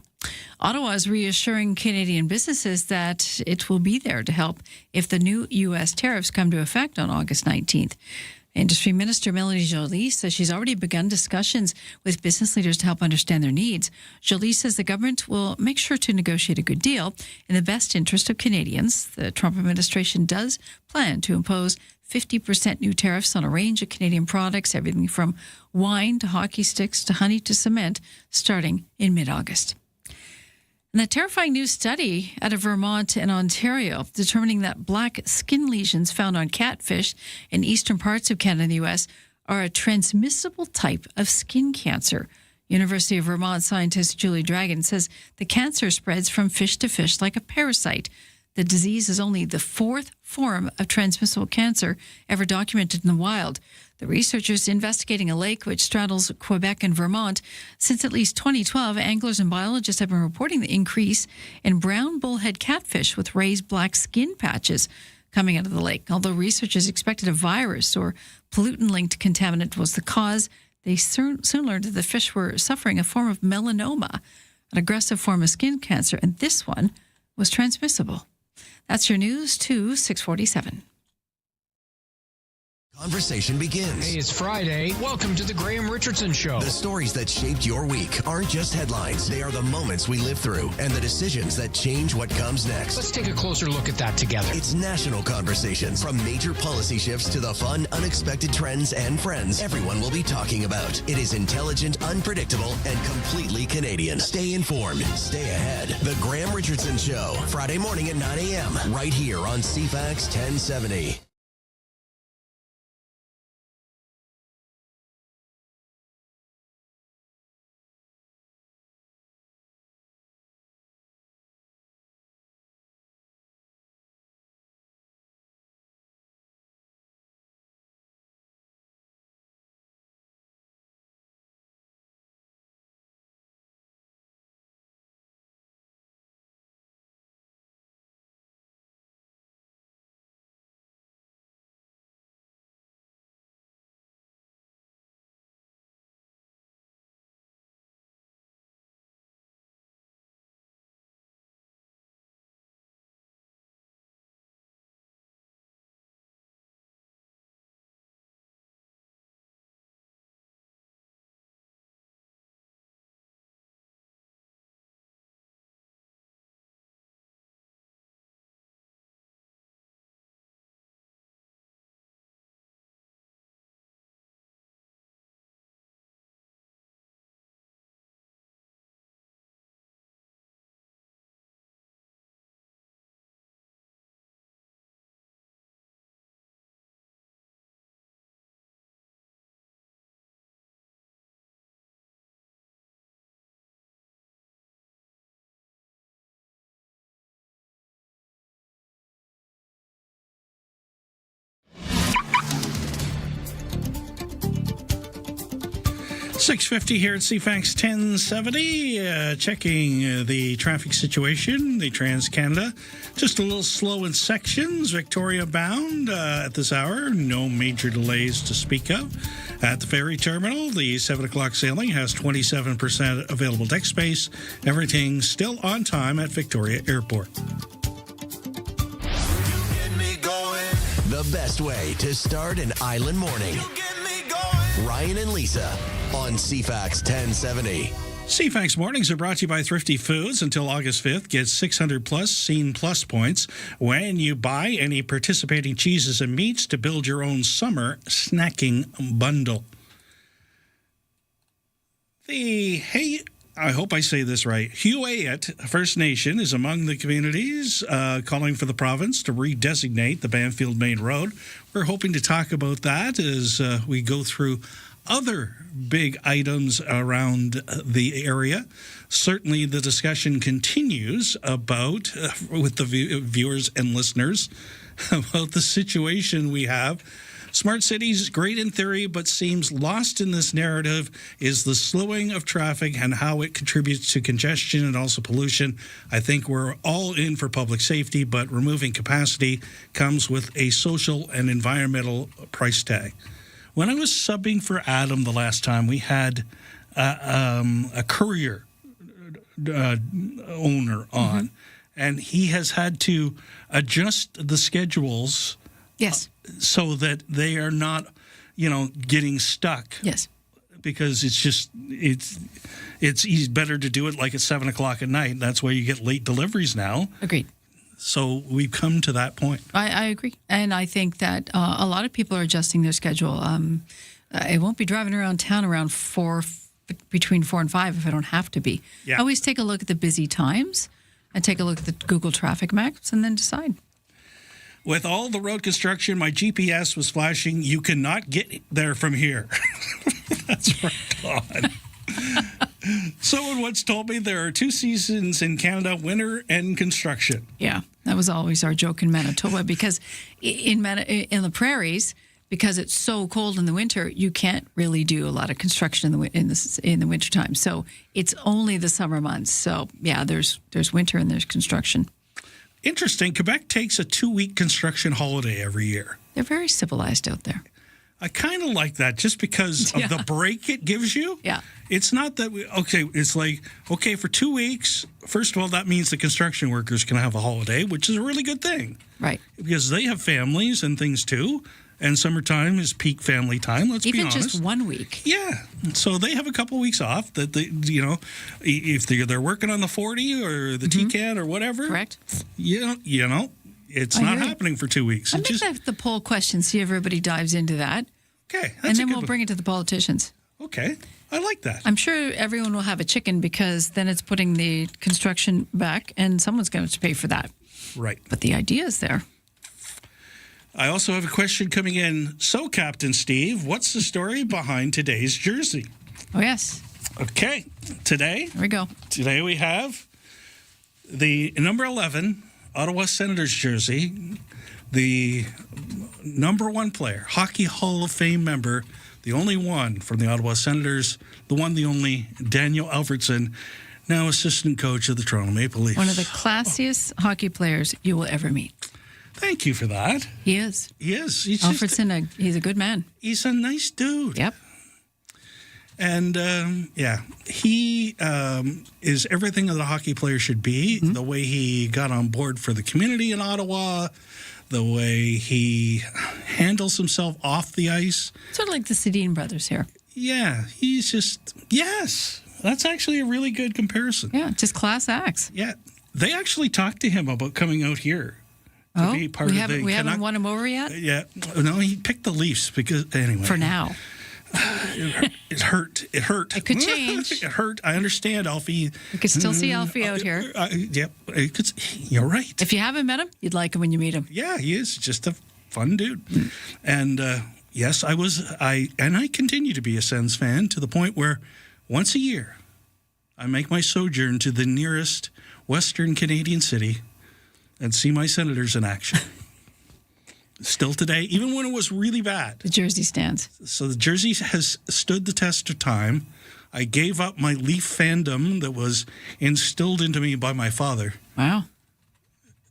Ottawa is reassuring Canadian businesses that it will be there to help if the new U.S. tariffs come to effect on August 19th. Industry Minister Melanie Joly says she's already begun discussions with business leaders to help understand their needs. Joly says the government will make sure to negotiate a good deal in the best interest of Canadians. The Trump administration does plan to impose 50% new tariffs on a range of Canadian products, everything from wine to hockey sticks to honey to cement, starting in mid-August. And a terrifying new study out of Vermont and Ontario determining that black skin lesions found on catfish in eastern parts of Canada and the U.S. are a transmissible type of skin cancer. University of Vermont scientist Julie Dragon says the cancer spreads from fish to fish like a parasite. The disease is only the fourth form of transmissible cancer ever documented in the wild. The researchers investigating a lake which straddles Quebec and Vermont. Since at least 2012, anglers and biologists have been reporting the increase in brown bullhead catfish with raised black skin patches coming out of the lake. Although researchers expected a virus or pollutant-linked contaminant was the cause, they soon learned that the fish were suffering a form of melanoma, an aggressive form of skin cancer, and this one was transmissible. That's your news to 647. Conversation begins. Hey, it's Friday. Welcome to the Graham Richardson Show. The stories that shaped your week aren't just headlines. They are the moments we live through and the decisions that change what comes next. Let's take a closer look at that together. It's national conversations. From major policy shifts to the fun, unexpected trends and friends everyone will be talking about. It is intelligent, unpredictable, and completely Canadian. Stay informed. Stay ahead. The Graham Richardson Show. Friday morning at 9 a.m. Right here on CFAX 1070. .650 here at CFAX 1070, checking the traffic situation, the Trans-Canada. Just a little slow in sections, Victoria bound at this hour. No major delays to speak of. At the ferry terminal, the 7 o'clock sailing has 27% available deck space. Everything still on time at Victoria Airport. The best way to start an island morning. Ryan and Lisa on CFAX 1070. CFAX mornings are brought to you by Thrifty Foods. Until August 5th, get 600 plus Scene Plus points when you buy any participating cheeses and meats to build your own summer snacking bundle. I hope I say this right. Huayet First Nation is among the communities calling for the province to redesignate the Banfield Main Road. We're hoping to talk about that as we go through other big items around the area. Certainly the discussion continues about, with the viewers and listeners, about the situation we have. Smart cities, great in theory, but seems lost in this narrative is the slowing of traffic and how it contributes to congestion and also pollution. I think we're all in for public safety, but removing capacity comes with a social and environmental price tag. When I was subbing for Adam the last time, we had a courier owner on, and he has had to adjust the schedules. Yes. So that they are not, getting stuck. Yes. Because it's better to do it like at 7 o'clock at night. That's why you get late deliveries now. Agreed. So we've come to that point. I agree. And I think that a lot of people are adjusting their schedule. I won't be driving around town around 4 between 4 and 5 if I don't have to be. Yeah. I always take a look at the busy times and take a look at the Google traffic maps and then decide. With all the road construction, my GPS was flashing, you cannot get there from here. That's right on. Someone once told me there are 2 seasons in Canada, winter and construction. Yeah, that was always our joke in Manitoba because in the prairies, because it's so cold in the winter, you can't really do a lot of construction in the wintertime. So it's only the summer months. So yeah, there's winter and there's construction. Interesting. Quebec takes a 2-week construction holiday every year. They're very civilized out there. I kind of like that just because of the break it gives you. Yeah. It's not that it's like, okay, for 2 weeks, first of all, that means the construction workers can have a holiday, which is a really good thing. Right. Because they have families and things too. And summertime is peak family time, let's be honest. Even just 1 week. Yeah. So they have a couple of weeks off that they, if they're working on the 40 or the TCAT or whatever. Correct. It's not happening for 2 weeks. I'll make that the poll question, see if everybody dives into that. Okay. And then we'll bring it to the politicians. Okay. I like that. I'm sure everyone will have a chicken because then it's putting the construction back and someone's going to have to pay for that. Right. But the idea is there. I also have a question coming in. So, Captain Steve, what's the story behind today's jersey? Oh, yes. Okay. Today. Here we go. Today we have the number 11 Ottawa Senators jersey, the number 1 player, Hockey Hall of Fame member, the only one from the Ottawa Senators, the only Daniel Alfredson, now assistant coach of the Toronto Maple Leafs. One of the classiest hockey players you will ever meet. Thank you for that. He is. He is. Alfredson, he's a good man. He's a nice dude. Yep. And, he is everything that a hockey player should be. The way he got on board for the community in Ottawa, the way he handles himself off the ice. Sort of like the Sedin brothers here. Yeah, he's just, yes. That's actually a really good comparison. Yeah, just class acts. Yeah. They actually talked to him about coming out here. To be part of we haven't won him over yet? Yeah. No, he picked the Leafs because, anyway. For now. It hurt. It hurt. It could change. It hurt. I understand, Alfie. You could still see Alfie out here. Yep. You're right. If you haven't met him, you'd like him when you meet him. Yeah, he is just a fun dude. And yes, I continue to be a Sens fan to the point where once a year I make my sojourn to the nearest Western Canadian city and see my Senators in action. Still today, even when it was really bad. The jersey stands. So the jersey has stood the test of time. I gave up my Leaf fandom that was instilled into me by my father. Wow.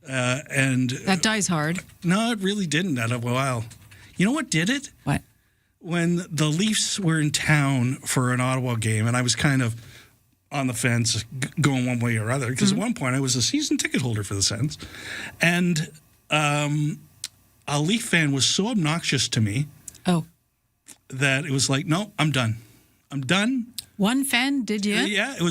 And that dies hard. No, it really didn't out of a while. You know what did it? What? When the Leafs were in town for an Ottawa game, and I was kind of on the fence, going one way or other, because at one point I was a season ticket holder for the Sens, and a Leaf fan was so obnoxious to me that it was like, no, I'm done. I'm done. One fan, did you? Yeah, it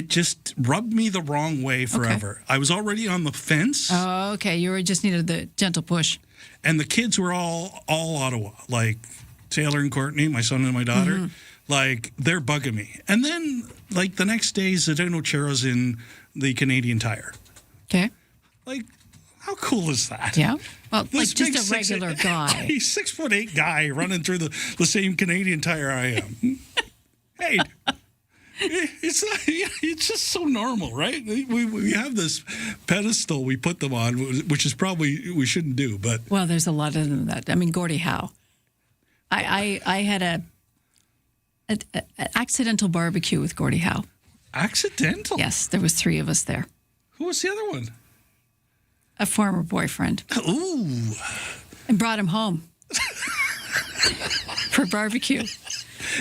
just rubbed me the wrong way forever. Okay. I was already on the fence. Oh, okay. You just needed the gentle push. And the kids were all Ottawa, like Taylor and Courtney, my son and my daughter. Like, they're bugging me. And then, like, the next day, Zdeno Chara's in the Canadian Tire. Okay. Like, how cool is that? Yeah. Well, like just a regular guy. He's 6'8" guy running through the same Canadian Tire I am. Hey, it's just so normal, right? We have this pedestal we put them on, which is probably we shouldn't do. But well, there's a lot of that. I mean, Gordie Howe. I had an accidental barbecue with Gordie Howe. Accidental? Yes, there was 3 of us there. Who was the other one? A former boyfriend. Ooh. And brought him home for barbecue.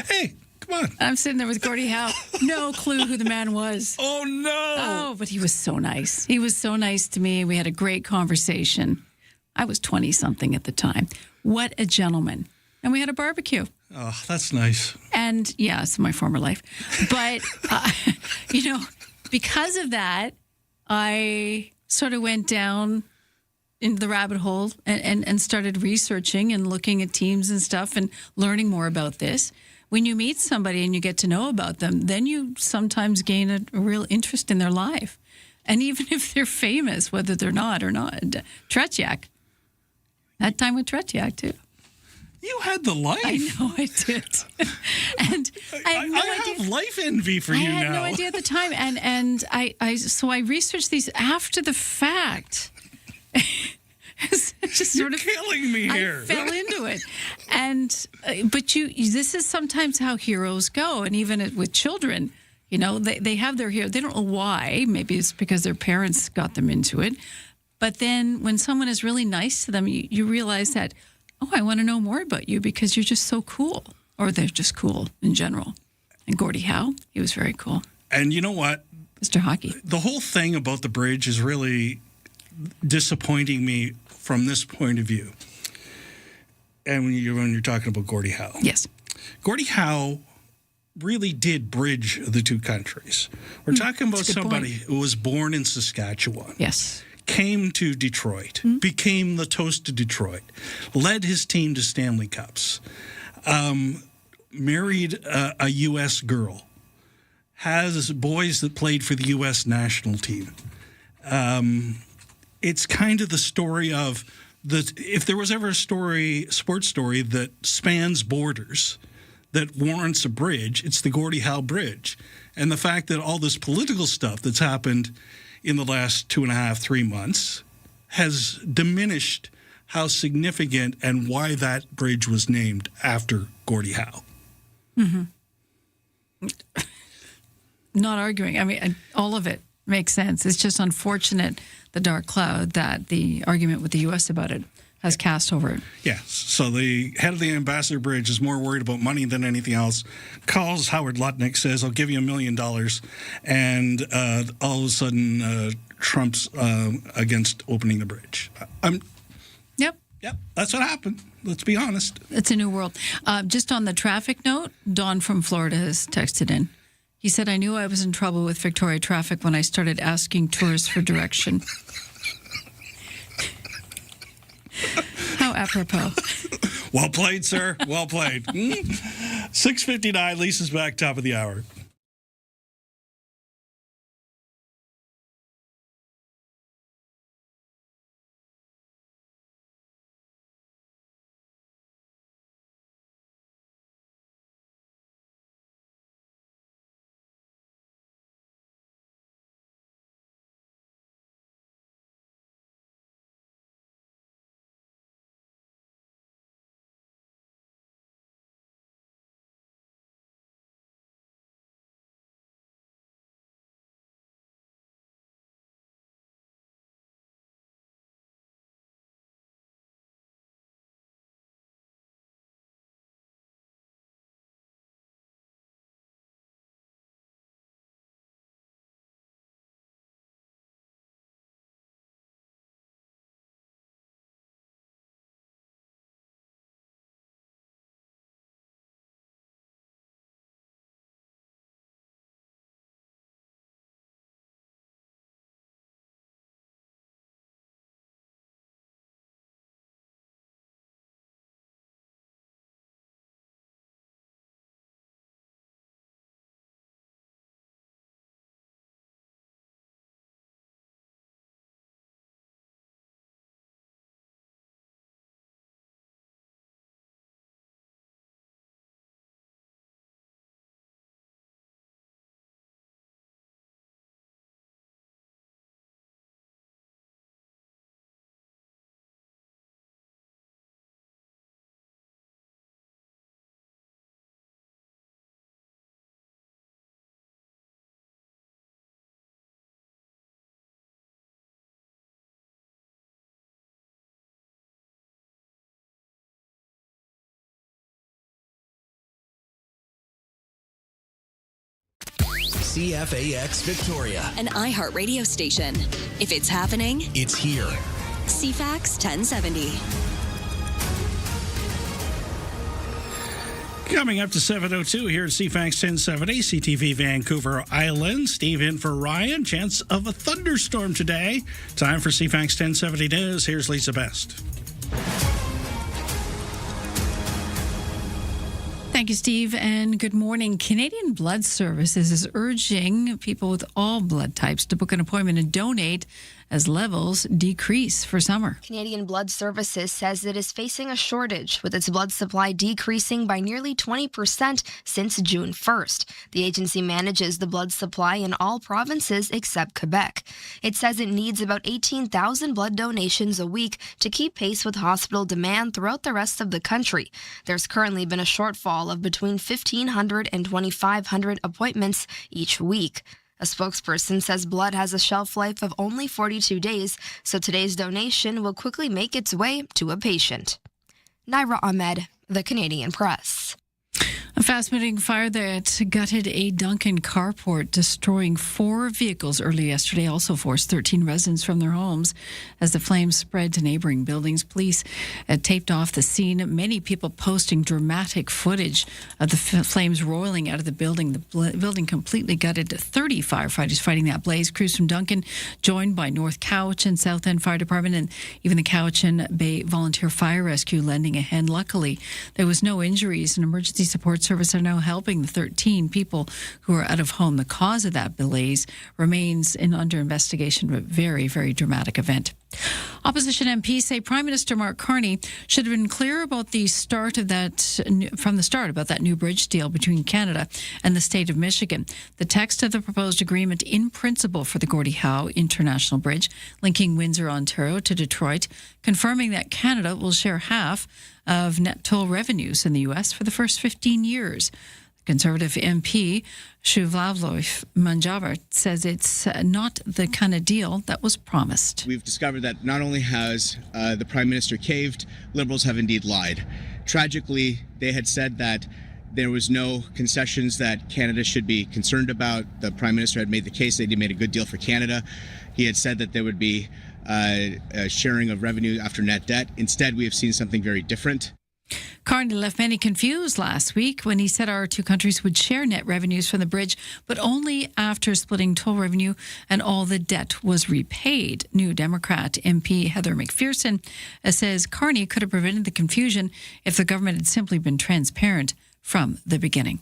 Hey, come on. I'm sitting there with Gordie Howe. No clue who the man was. Oh, no. Oh, but he was so nice. He was so nice to me. We had a great conversation. I was 20-something at the time. What a gentleman. And we had a barbecue. Oh, that's nice. And, yeah, it's my former life. But, because of that, I sort of went down into the rabbit hole and started researching and looking at teams and stuff and learning more about this. When you meet somebody and you get to know about them, then you sometimes gain a real interest in their life. And even if they're famous, whether they're not or not. Tretiak. That time with Tretiak, too. You had the life. I know I did. And I have no idea. Have life envy for you now. I had no idea at the time. And so I researched these after the fact. Just You're killing me here. I fell into it. And but this is sometimes how heroes go. And even with children, you know, they have their hero. They don't know why. Maybe it's because their parents got them into it. But then when someone is really nice to them, you realize that, oh, I want to know more about you because you're just so cool. Or they're just cool in general. And Gordie Howe, he was very cool. And you know what? Mr. Hockey. The whole thing about the bridge is really disappointing me from this point of view. And when you're talking about Gordie Howe. Yes. Gordie Howe really did bridge the two countries. We're talking about somebody who was born in Saskatchewan. Yes. Came to Detroit, became the toast to Detroit, led his team to Stanley Cups, married a U.S. girl, has boys that played for the U.S. national team. It's kind of the story of if there was ever a sports story that spans borders, that warrants a bridge, it's the Gordie Howe Bridge. And the fact that all this political stuff that's happened in the last 2.5, 3 months has diminished how significant and why that bridge was named after Gordie Howe. Mm-hmm. Not arguing. I mean, all of it makes sense. It's just unfortunate, the dark cloud that the argument with the U.S. about it has cast over it. Yeah. So the head of the Ambassador Bridge is more worried about money than anything else. Calls Howard Lutnick, says, I'll give you $1 million. And all of a sudden, Trump's against opening the bridge. Yep. That's what happened. Let's be honest. It's a new world. Just on the traffic note, Don from Florida has texted in. He said, I knew I was in trouble with Victoria traffic when I started asking tourists for direction. How apropos. Well played, sir. Well played. 6:59, Lisa's back, top of the hour. CFAX Victoria, an iHeartRadio station. If it's happening, it's here. CFAX 1070. Coming up to 7:02 here at CFAX 1070, CTV Vancouver Island. Steve in for Ryan. Chance of a thunderstorm today. Time for CFAX 1070 News. Here's Lisa Best. Thank you, Steve, and good morning. Canadian Blood Services is urging people with all blood types to book an appointment and donate as levels decrease for summer. Canadian Blood Services says it is facing a shortage, with its blood supply decreasing by nearly 20% since June 1st. The agency manages the blood supply in all provinces except Quebec. It says it needs about 18,000 blood donations a week to keep pace with hospital demand throughout the rest of the country. There's currently been a shortfall of between 1,500 and 2,500 appointments each week. A spokesperson says blood has a shelf life of only 42 days, so today's donation will quickly make its way to a patient. Naira Ahmed, The Canadian Press. A fast-moving fire that gutted a Duncan carport, destroying 4 vehicles early yesterday, also forced 13 residents from their homes as the flames spread to neighboring buildings. Police taped off the scene, many people posting dramatic footage of the flames roiling out of the building. The building completely gutted. 30 firefighters fighting that blaze. Crews from Duncan joined by North Cowichan, South End Fire Department, and even the Cowichan Bay Volunteer Fire Rescue lending a hand. Luckily, there was no injuries, and emergency support service are now helping the 13 people who are out of home. The cause of that blaze remains under investigation, but very, very dramatic event. Opposition MPs say Prime Minister Mark Carney should have been clear about the start of that from the start about that new bridge deal between Canada and the state of Michigan. The text of the proposed agreement in principle for the Gordie Howe International Bridge linking Windsor, Ontario to Detroit, confirming that Canada will share half of net toll revenues in the U.S. for the first 15 years. Conservative MP Shuvlavlov Manjavar says it's not the kind of deal that was promised. We've discovered that not only has the Prime Minister caved, Liberals have indeed lied. Tragically, they had said that there was no concessions that Canada should be concerned about. The Prime Minister had made the case that he made a good deal for Canada. He had said that there would be a sharing of revenue after net debt. Instead, we have seen something very different. Carney left many confused last week when he said our two countries would share net revenues from the bridge, but only after splitting toll revenue and all the debt was repaid. New Democrat MP Heather McPherson says Carney could have prevented the confusion if the government had simply been transparent from the beginning.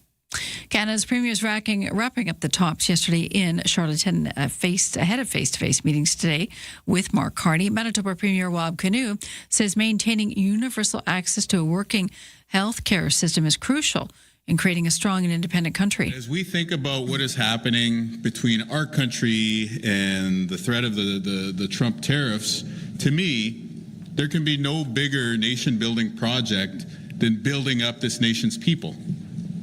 Canada's premier is wrapping up the talks yesterday in Charlottetown ahead of face-to-face meetings today with Mark Carney. Manitoba Premier Wab Kinew says maintaining universal access to a working health care system is crucial in creating a strong and independent country. As we think about what is happening between our country and the threat of the Trump tariffs, to me, there can be no bigger nation-building project than building up this nation's people.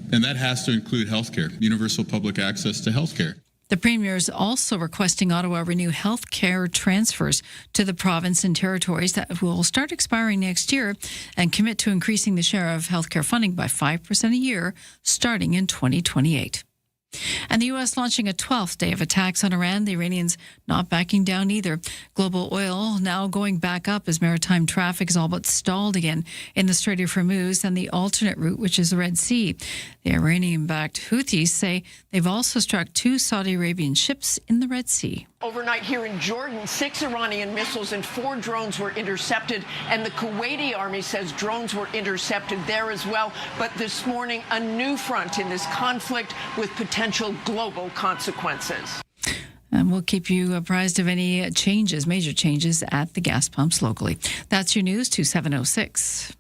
And that has to include healthcare, universal public access to healthcare. The Premier is also requesting Ottawa renew health care transfers to the province and territories that will start expiring next year and commit to increasing the share of health care funding by 5% a year starting in 2028. And the U.S. launching a 12th day of attacks on Iran, the Iranians not backing down either. Global oil now going back up as maritime traffic is all but stalled again in the Strait of Hormuz and the alternate route, which is the Red Sea. The Iranian-backed Houthis say they've also struck 2 Saudi Arabian ships in the Red Sea. Overnight here in Jordan, 6 Iranian missiles and 4 drones were intercepted, and the Kuwaiti army says drones were intercepted there as well. But this morning, a new front in this conflict with potential global consequences. And we'll keep you apprised of any major changes at the gas pumps locally. That's your news to 7:06.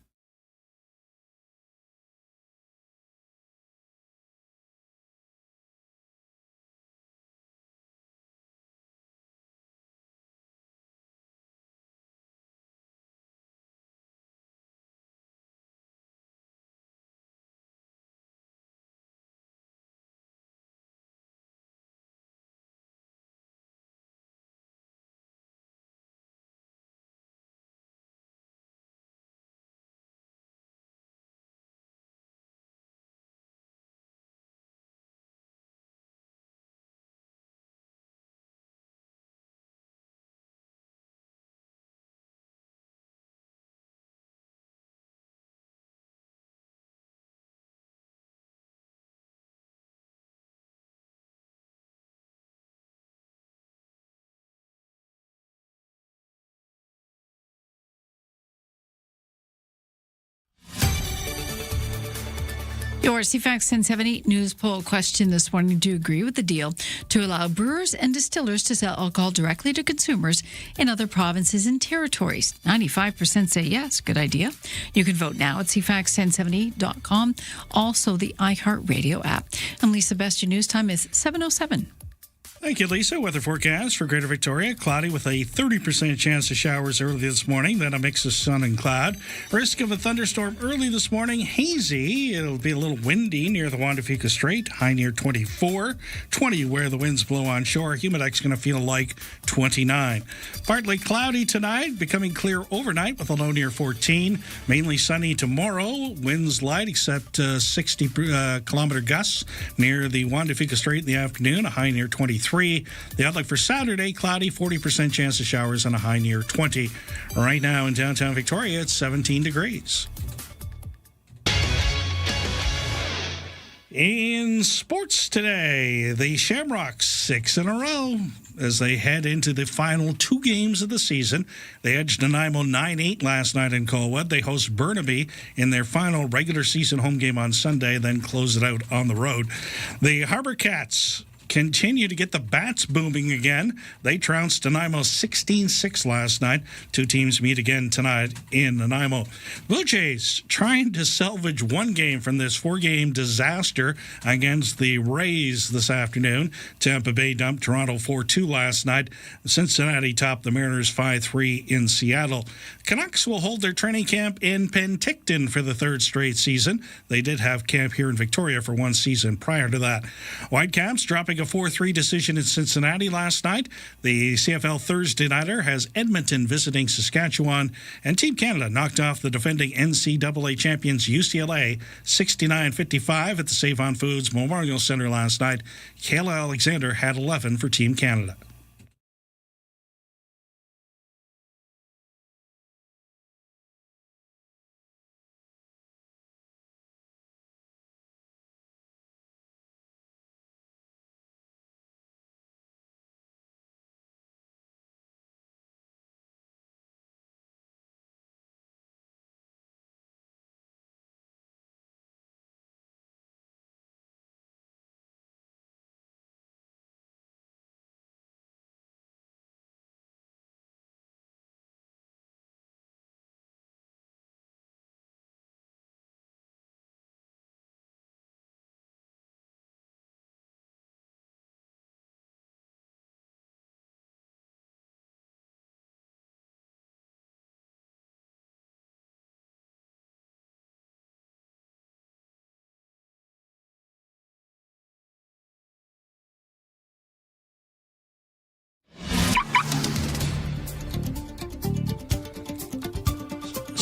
Your CFAX 1070 news poll question this morning: do you agree with the deal to allow brewers and distillers to sell alcohol directly to consumers in other provinces and territories? 95% say yes, good idea. You can vote now at CFAX1070.com, also the iHeartRadio app. And Lisa, best your news time is 7:07. Thank you, Lisa. Weather forecast for Greater Victoria. Cloudy with a 30% chance of showers early this morning, then a mix of sun and cloud. Risk of a thunderstorm early this morning. Hazy. It'll be a little windy near the Juan de Fuca Strait. High near 24. 20 where the winds blow on shore. Humidex's going to feel like 29. Partly cloudy tonight, becoming clear overnight with a low near 14. Mainly sunny tomorrow. Winds light except 60-kilometer gusts near the Juan de Fuca Strait in the afternoon. A high near 23. The outlook for Saturday, cloudy, 40% chance of showers and a high near 20. Right now in downtown Victoria, it's 17 degrees. In sports today, the Shamrocks 6 in a row as they head into the final 2 games of the season. They edged Nanaimo 9-8 last night in Colwood. They host Burnaby in their final regular season home game on Sunday, then close it out on the road. The Harbour Cats continue to get the bats booming again. They trounced Nanaimo 16-6 last night. 2 teams meet again tonight in Nanaimo. Blue Jays trying to salvage 1 game from this 4-game disaster against the Rays this afternoon. Tampa Bay dumped Toronto 4-2 last night. Cincinnati topped the Mariners 5-3 in Seattle. Canucks will hold their training camp in Penticton for the 3rd straight season. They did have camp here in Victoria for 1 season prior to that. Whitecaps dropping a 4-3 decision in Cincinnati last night. The CFL Thursday Nighter has Edmonton visiting Saskatchewan, and Team Canada knocked off the defending NCAA champions UCLA 69-55 at the Save-On Foods Memorial Centre last night. Kayla Alexander had 11 for Team Canada.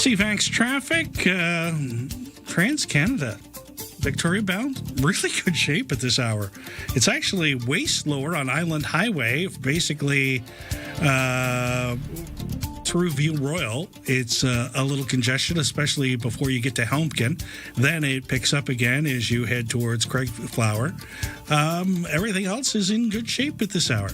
CFAX traffic, Trans-Canada, Victoria bound, really good shape at this hour. It's actually way slower on Island Highway, basically through View Royal. It's a little congestion, especially before you get to Helmken. Then it picks up again as you head towards Craigflower. Everything else is in good shape at this hour.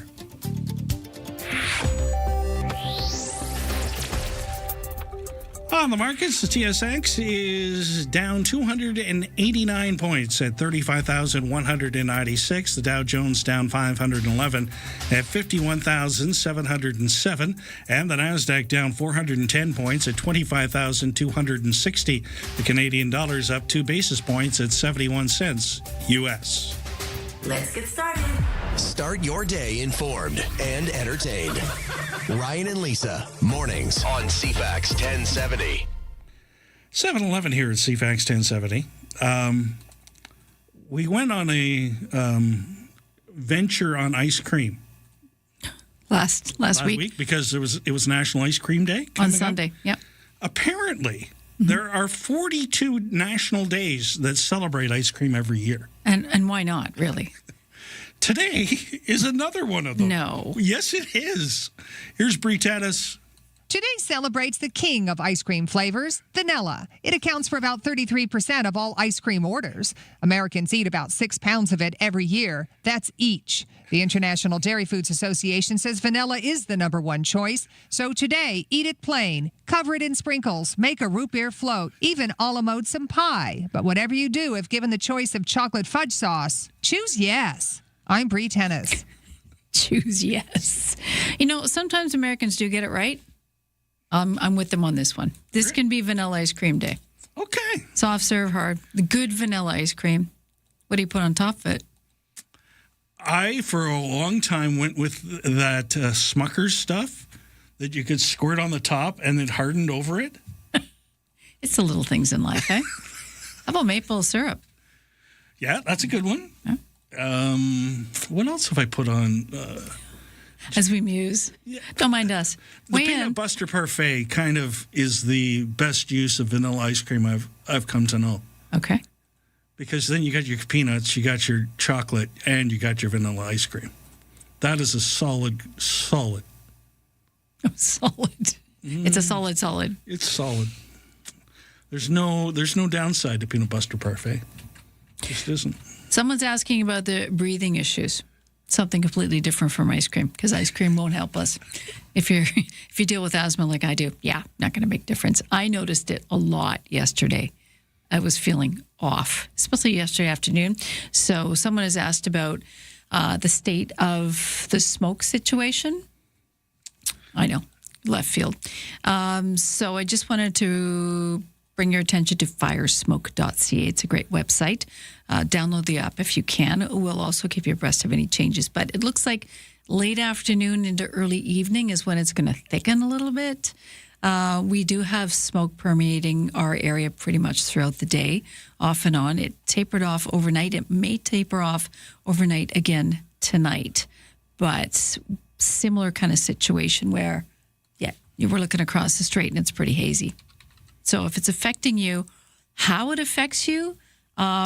On the markets, the TSX is down 289 points at 35,196. The Dow Jones down 511 at 51,707. And the NASDAQ down 410 points at 25,260. The Canadian dollar's up 2 basis points at 71 cents U.S. Let's get started. Start your day informed and entertained. Ryan and Lisa, mornings on CFAX 1070. 7-11 here at CFAX 1070. We went on a venture on ice cream. Last week because it was National Ice Cream Day on Sunday. Yep. Apparently, there are 42 national days that celebrate ice cream every year. And why not, really? Today is another one of them. No. Yes, it is. Here's Bree Tatis Today celebrates the king of ice cream flavors, vanilla. It accounts for about 33% of all ice cream orders. Americans eat about 6 pounds of it every year. That's each. The International Dairy Foods Association says vanilla is the #1 choice. So today, eat it plain, cover it in sprinkles, make a root beer float, even a la mode some pie. But whatever you do, if given the choice of chocolate fudge sauce, choose yes. I'm Bree Tennis. Choose yes. Sometimes Americans do get it right. I'm with them on this one. This can be vanilla ice cream day. Okay. Soft serve, hard. The good vanilla ice cream. What do you put on top of it? I, for a long time, went with that Smucker's stuff that you could squirt on the top and it hardened over it. It's the little things in life, eh? How about maple syrup? Yeah, that's a good one. Yeah. What else have I put on? As we muse. Don't mind us. The peanut butter parfait kind of is the best use of vanilla ice cream I've come to know. Okay. Because then you got your peanuts, you got your chocolate, and you got your vanilla ice cream. That is a solid. Solid. It's a solid. It's solid. There's no downside to peanut butter parfait. Just isn't. Someone's asking about the breathing issues. Something completely different from ice cream, because ice cream won't help us. If you deal with asthma like I do, not going to make a difference. I noticed it a lot yesterday. I was feeling off, especially yesterday afternoon. So someone has asked about the state of the smoke situation. I know, left field. So I just wanted to bring your attention to firesmoke.ca. It's a great website. Download the app if you can. We'll also keep you abreast of any changes. But it looks like late afternoon into early evening is when it's going to thicken a little bit. We do have smoke permeating our area pretty much throughout the day, off and on. It tapered off overnight. It may taper off overnight again tonight. But similar kind of situation where, we're looking across the strait and it's pretty hazy. So if it's affecting you, how it affects you,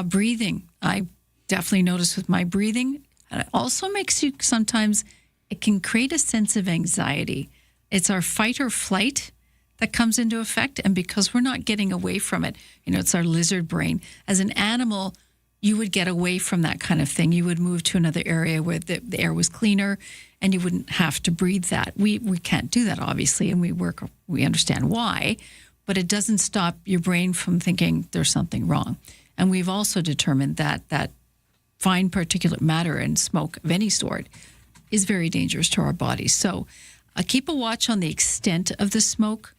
breathing. I definitely notice with my breathing. It also makes you sometimes, it can create a sense of anxiety. It's our fight or flight that comes into effect. And because we're not getting away from it, it's our lizard brain. As an animal, you would get away from that kind of thing. You would move to another area where the air was cleaner and you wouldn't have to breathe that. We can't do that, obviously, and we understand why. But it doesn't stop your brain from thinking there's something wrong. And we've also determined that fine particulate matter in smoke of any sort is very dangerous to our bodies. So keep a watch on the extent of the smoke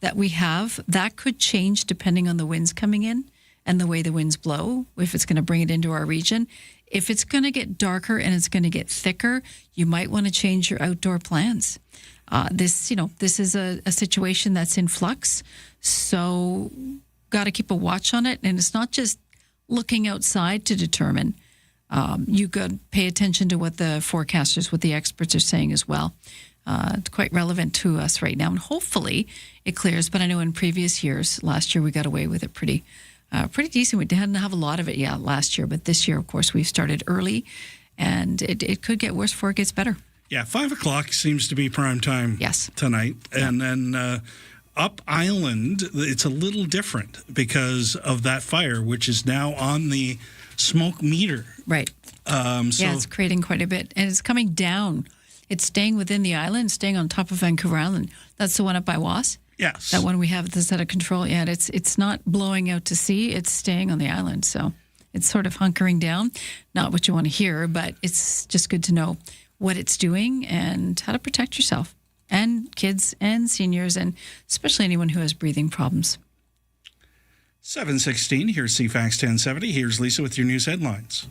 that we have. That could change depending on the winds coming in and the way the winds blow, if it's going to bring it into our region. If it's going to get darker and it's going to get thicker, you might want to change your outdoor plans. This is a situation that's in flux. So got to keep a watch on it. And it's not just looking outside to determine. You got to pay attention to what the forecasters, what the experts are saying as well. It's quite relevant to us right now. And hopefully it clears. But I know in previous years, last year we got away with it pretty decent. We didn't have a lot of it last year. But this year, of course, we've started early. And it could get worse before it gets better. Yeah, 5 o'clock seems to be prime time tonight. And then up island, it's a little different because of that fire, which is now on the smoke meter. Right. It's creating quite a bit. And it's coming down. It's staying within the island, staying on top of Vancouver Island. That's the one up by Was? Yes. That one we have that's out of control. Yeah, it's not blowing out to sea. It's staying on the island. So it's sort of hunkering down. Not what you want to hear, but it's just good to know what it's doing and how to protect yourself and kids and seniors and especially anyone who has breathing problems. 7:16, here's CFAX 1070. Here's Lisa with your news headlines.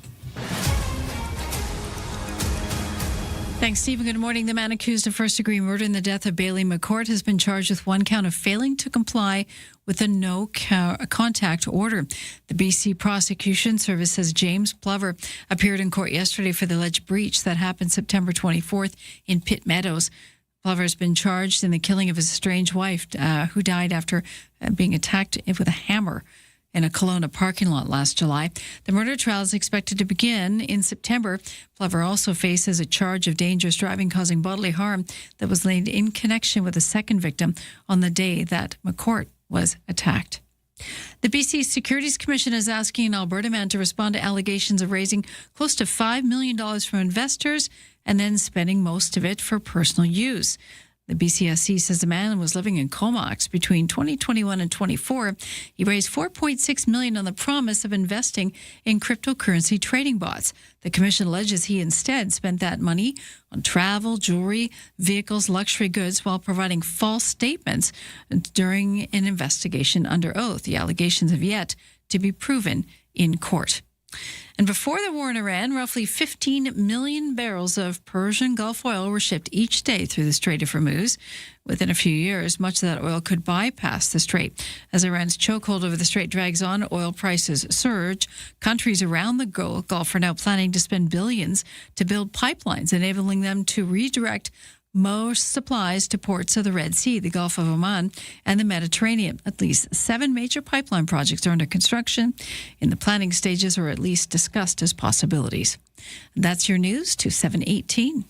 Thanks, Stephen. Good morning. The man accused of first-degree murder in the death of Bailey McCourt has been charged with one count of failing to comply with a no-contact order. The BC Prosecution Service says James Plover appeared in court yesterday for the alleged breach that happened September 24th in Pitt Meadows. Plover has been charged in the killing of his estranged wife, who died after being attacked with a hammer in a Kelowna parking lot last July. The murder trial is expected to begin in September. Plover also faces a charge of dangerous driving causing bodily harm that was laid in connection with a second victim on the day that McCourt was attacked. The BC Securities Commission is asking an Alberta man to respond to allegations of raising close to $5 million from investors and then spending most of it for personal use. The BCSC says the man was living in Comox between 2021 and 24. He raised $4.6 million on the promise of investing in cryptocurrency trading bots. The commission alleges he instead spent that money on travel, jewelry, vehicles, luxury goods while providing false statements during an investigation under oath. The allegations have yet to be proven in court. And before the war in Iran, roughly 15 million barrels of Persian Gulf oil were shipped each day through the Strait of Hormuz. Within a few years, much of that oil could bypass the strait. As Iran's chokehold over the strait drags on, oil prices surge. Countries around the Gulf are now planning to spend billions to build pipelines, enabling them to redirect most supplies to ports of the Red Sea, the Gulf of Oman, and the Mediterranean. At least 7 major pipeline projects are under construction, in the planning stages, or at least discussed as possibilities. That's your news to 7:18.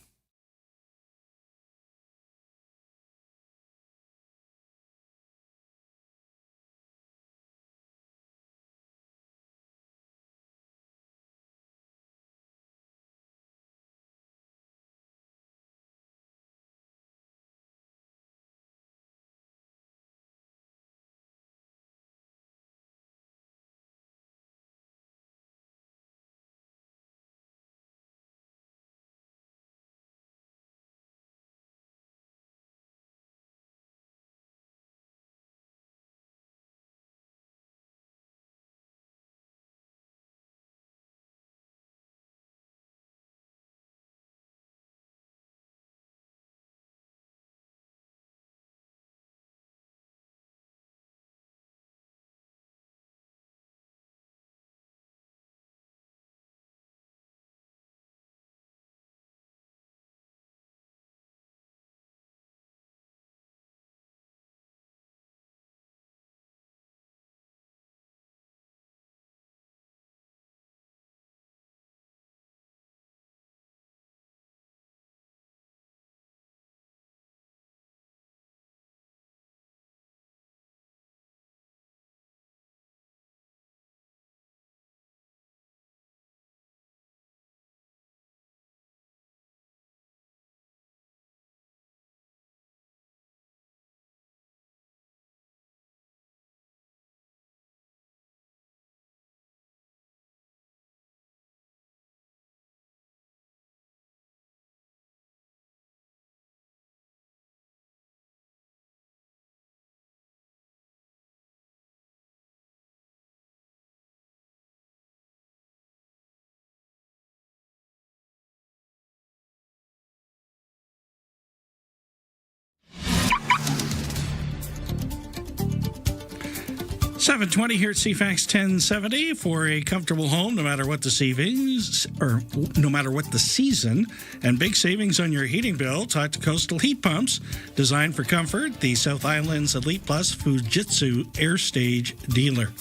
$7.20 here at CFAX 1070 for a comfortable home, no matter what the savings or no matter what the season, and big savings on your heating bill. Talk to Coastal Heat Pumps, designed for comfort. The South Island's Elite Plus Fujitsu Air Stage dealer.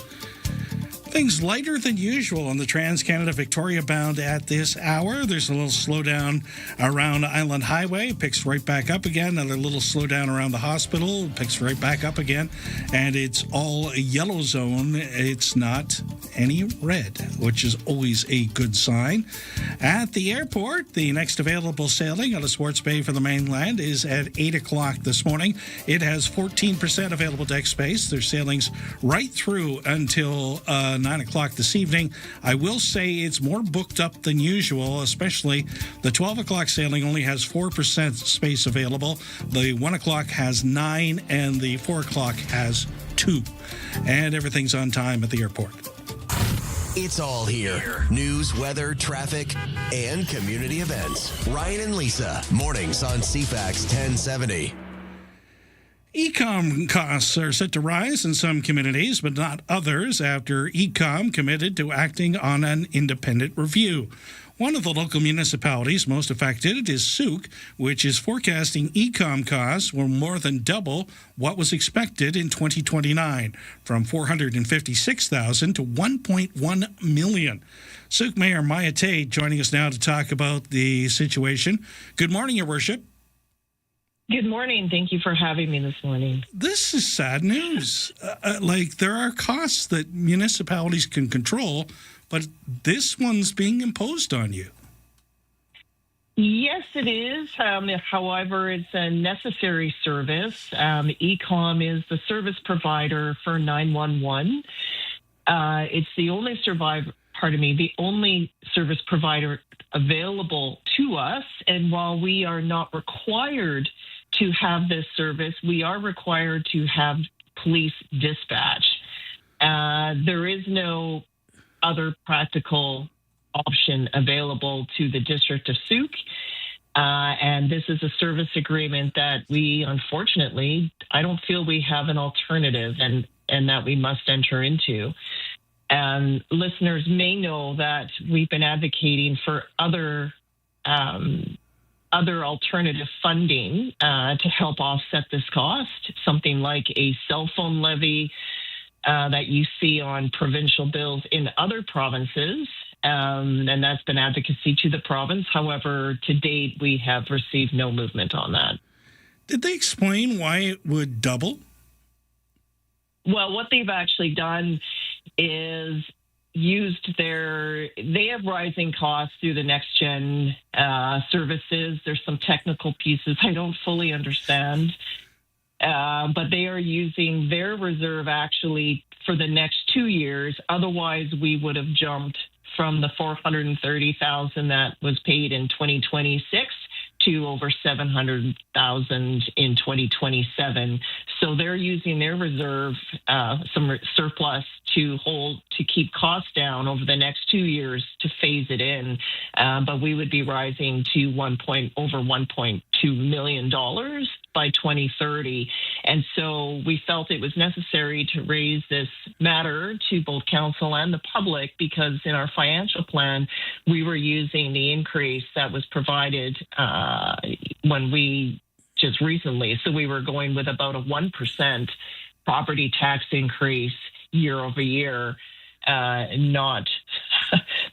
Things lighter than usual on the Trans-Canada Victoria bound at this hour. There's a little slowdown around Island Highway. Picks right back up again. Another little slowdown around the hospital. Picks right back up again. And it's all yellow zone. It's not any red, which is always a good sign. At the airport, the next available sailing out of Swartz Bay for the mainland is at 8 o'clock this morning. It has 14% available deck space. There's sailings right through until 9 o'clock this evening. I will say it's more booked up than usual, especially the 12 o'clock sailing only has 4% space available. The 1 o'clock has 9, and the 4 o'clock has 2. And everything's on time at the airport. It's all here. News, weather, traffic, and community events. Ryan and Lisa, mornings on CFAX 1070. E-com costs are set to rise in some communities, but not others, after E-com committed to acting on an independent review. One of the local municipalities most affected is Souk, which is forecasting e-com costs will more than double what was expected in 2029, from $456,000 to $1.1 million. Souk Mayor Maya Tate joining us now to talk about the situation. Good morning, Your Worship. Good morning. Thank you for having me this morning. This is sad news. There are costs that municipalities can control, but this one's being imposed on you. Yes, it is. However, it's a necessary service. ECOM is the service provider for 911. It's the only the only service provider available to us. And while we are not required to have this service, we are required to have police dispatch. There is no other practical option available to the District of Souk. And this is a service agreement that we, unfortunately, I don't feel we have an alternative and that we must enter into. And listeners may know that we've been advocating for other alternative funding to help offset this cost, something like a cell phone levy that you see on provincial bills in other provinces, and that's been advocacy to the province. However, to date, we have received no movement on that. Did they explain why it would double? Well, what they've actually done is they have rising costs through the next gen services. There's some technical pieces I don't fully understand, but they are using their reserve actually for the next 2 years. Otherwise, we would have jumped from the $430,000 that was paid in 2026 to over $700,000 in 2027. So they're using their reserve, some surplus to keep costs down over the next 2 years to phase it in. But we would be rising to over $1.2 million by 2030. And so we felt it was necessary to raise this matter to both council and the public, because in our financial plan, we were using the increase that was provided when we just recently. So we were going with about a 1% property tax increase year over year, not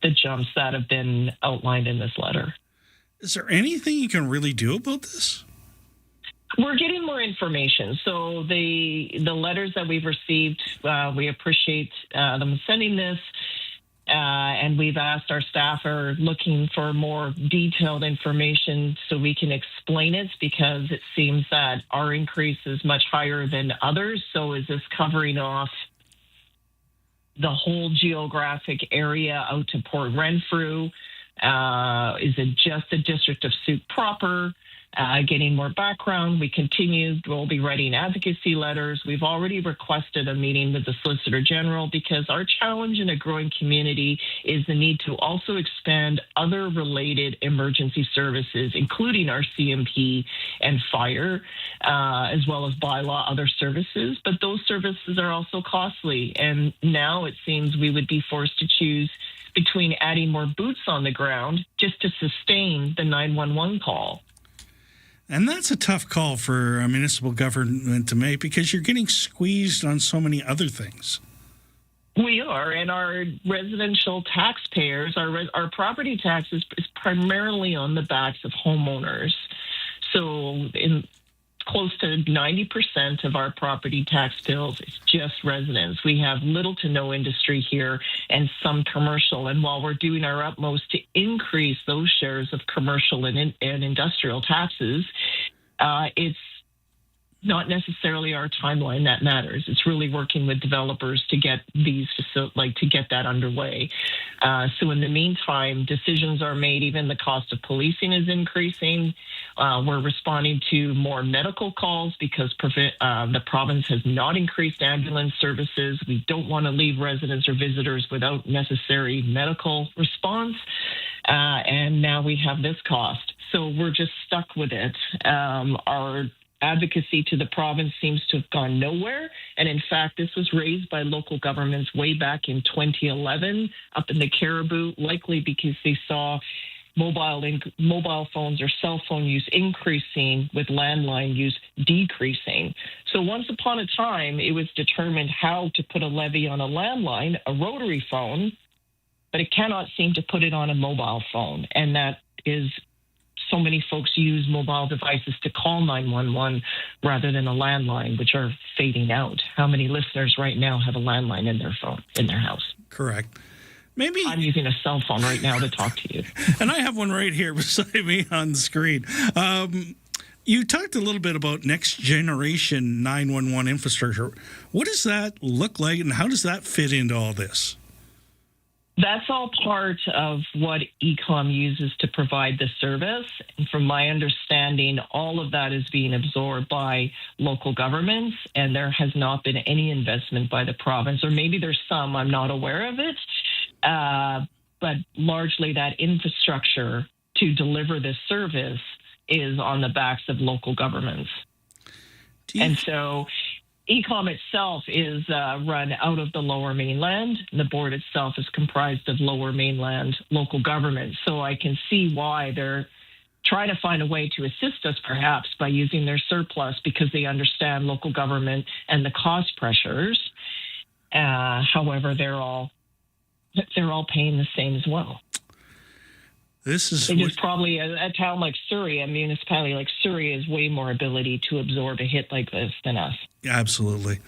the jumps that have been outlined in this letter. Is there anything you can really do about this? We're getting more information. So the letters that we've received, we appreciate them sending this. And we've asked our staff are looking for more detailed information so we can explain it, because it seems that our increase is much higher than others. So is this covering off the whole geographic area out to Port Renfrew? Is it just the District of Souk proper? Getting more background. We'll be writing advocacy letters. We've already requested a meeting with the Solicitor General, because our challenge in a growing community is the need to also expand other related emergency services, including our CMP and fire, as well as bylaw other services. But those services are also costly. And now it seems we would be forced to choose between adding more boots on the ground just to sustain the 911 call. And that's a tough call for a municipal government to make, because you're getting squeezed on so many other things. We are, and our residential taxpayers, our property taxes is primarily on the backs of homeowners. So close to 90% of our property tax bills is just residents. We have little to no industry here and some commercial. And while we're doing our utmost to increase those shares of commercial and industrial taxes, it's not necessarily our timeline that matters. It's really working with developers to get to get that underway. So in the meantime, decisions are made. Even the cost of policing is increasing. We're responding to more medical calls because the province has not increased ambulance services. We don't want to leave residents or visitors without necessary medical response. And now we have this cost. So we're just stuck with it. Our advocacy to the province seems to have gone nowhere. And in fact, this was raised by local governments way back in 2011 up in the Caribou, likely because they saw mobile phones or cell phone use increasing with landline use decreasing. So once upon a time, it was determined how to put a levy on a landline, a rotary phone, but it cannot seem to put it on a mobile phone. And that is, so many folks use mobile devices to call 911 rather than a landline, which are fading out. How many listeners right now have a landline in their phone, in their house? Correct. Maybe I'm using a cell phone right now to talk to you. And I have one right here beside me on the screen. You talked a little bit about next generation 911 infrastructure. What does that look like, and how does that fit into all this? That's all part of what ECOM uses to provide the service. And from my understanding, all of that is being absorbed by local governments, and there has not been any investment by the province, or maybe there's some, I'm not aware of it. But largely that infrastructure to deliver this service is on the backs of local governments. And so ECOM itself is run out of the Lower Mainland. The board itself is comprised of Lower Mainland local governments. So I can see why they're trying to find a way to assist us, perhaps, by using their surplus because they understand local government and the cost pressures. However, they're all paying the same as well. This is probably a town like Surrey, a municipality like Surrey, has way more ability to absorb a hit like this than us. Absolutely.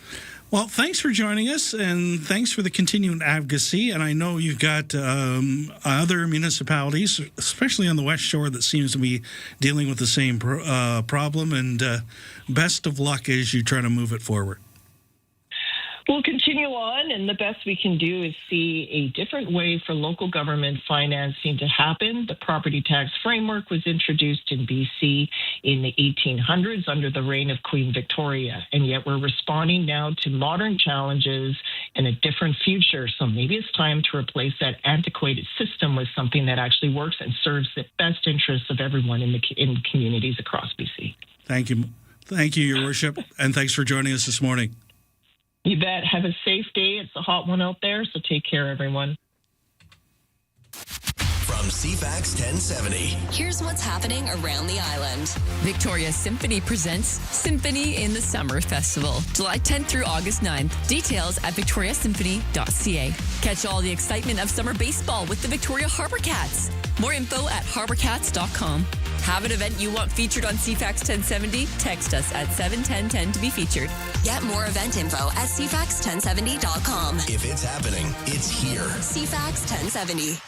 Well, thanks for joining us, and thanks for the continued advocacy. And I know you've got other municipalities, especially on the West Shore, that seems to be dealing with the same problem. And best of luck as you try to move it forward. We'll continue on, and the best we can do is see a different way for local government financing to happen. The property tax framework was introduced in BC in the 1800s under the reign of Queen Victoria, and yet we're responding now to modern challenges and a different future. So maybe it's time to replace that antiquated system with something that actually works and serves the best interests of everyone in communities across BC. Thank you. Thank you, Your Worship, and thanks for joining us this morning. You bet. Have a safe day. It's a hot one out there, so take care, everyone. From CFAX 1070. Here's what's happening around the island. Victoria Symphony presents Symphony in the Summer Festival, July 10th through August 9th. Details at victoriasymphony.ca. Catch all the excitement of summer baseball with the Victoria Harbour Cats. More info at harbourcats.com. Have an event you want featured on CFAX 1070? Text us at 71010 to be featured. Get more event info at CFAX1070.com. If it's happening, it's here. CFAX 1070.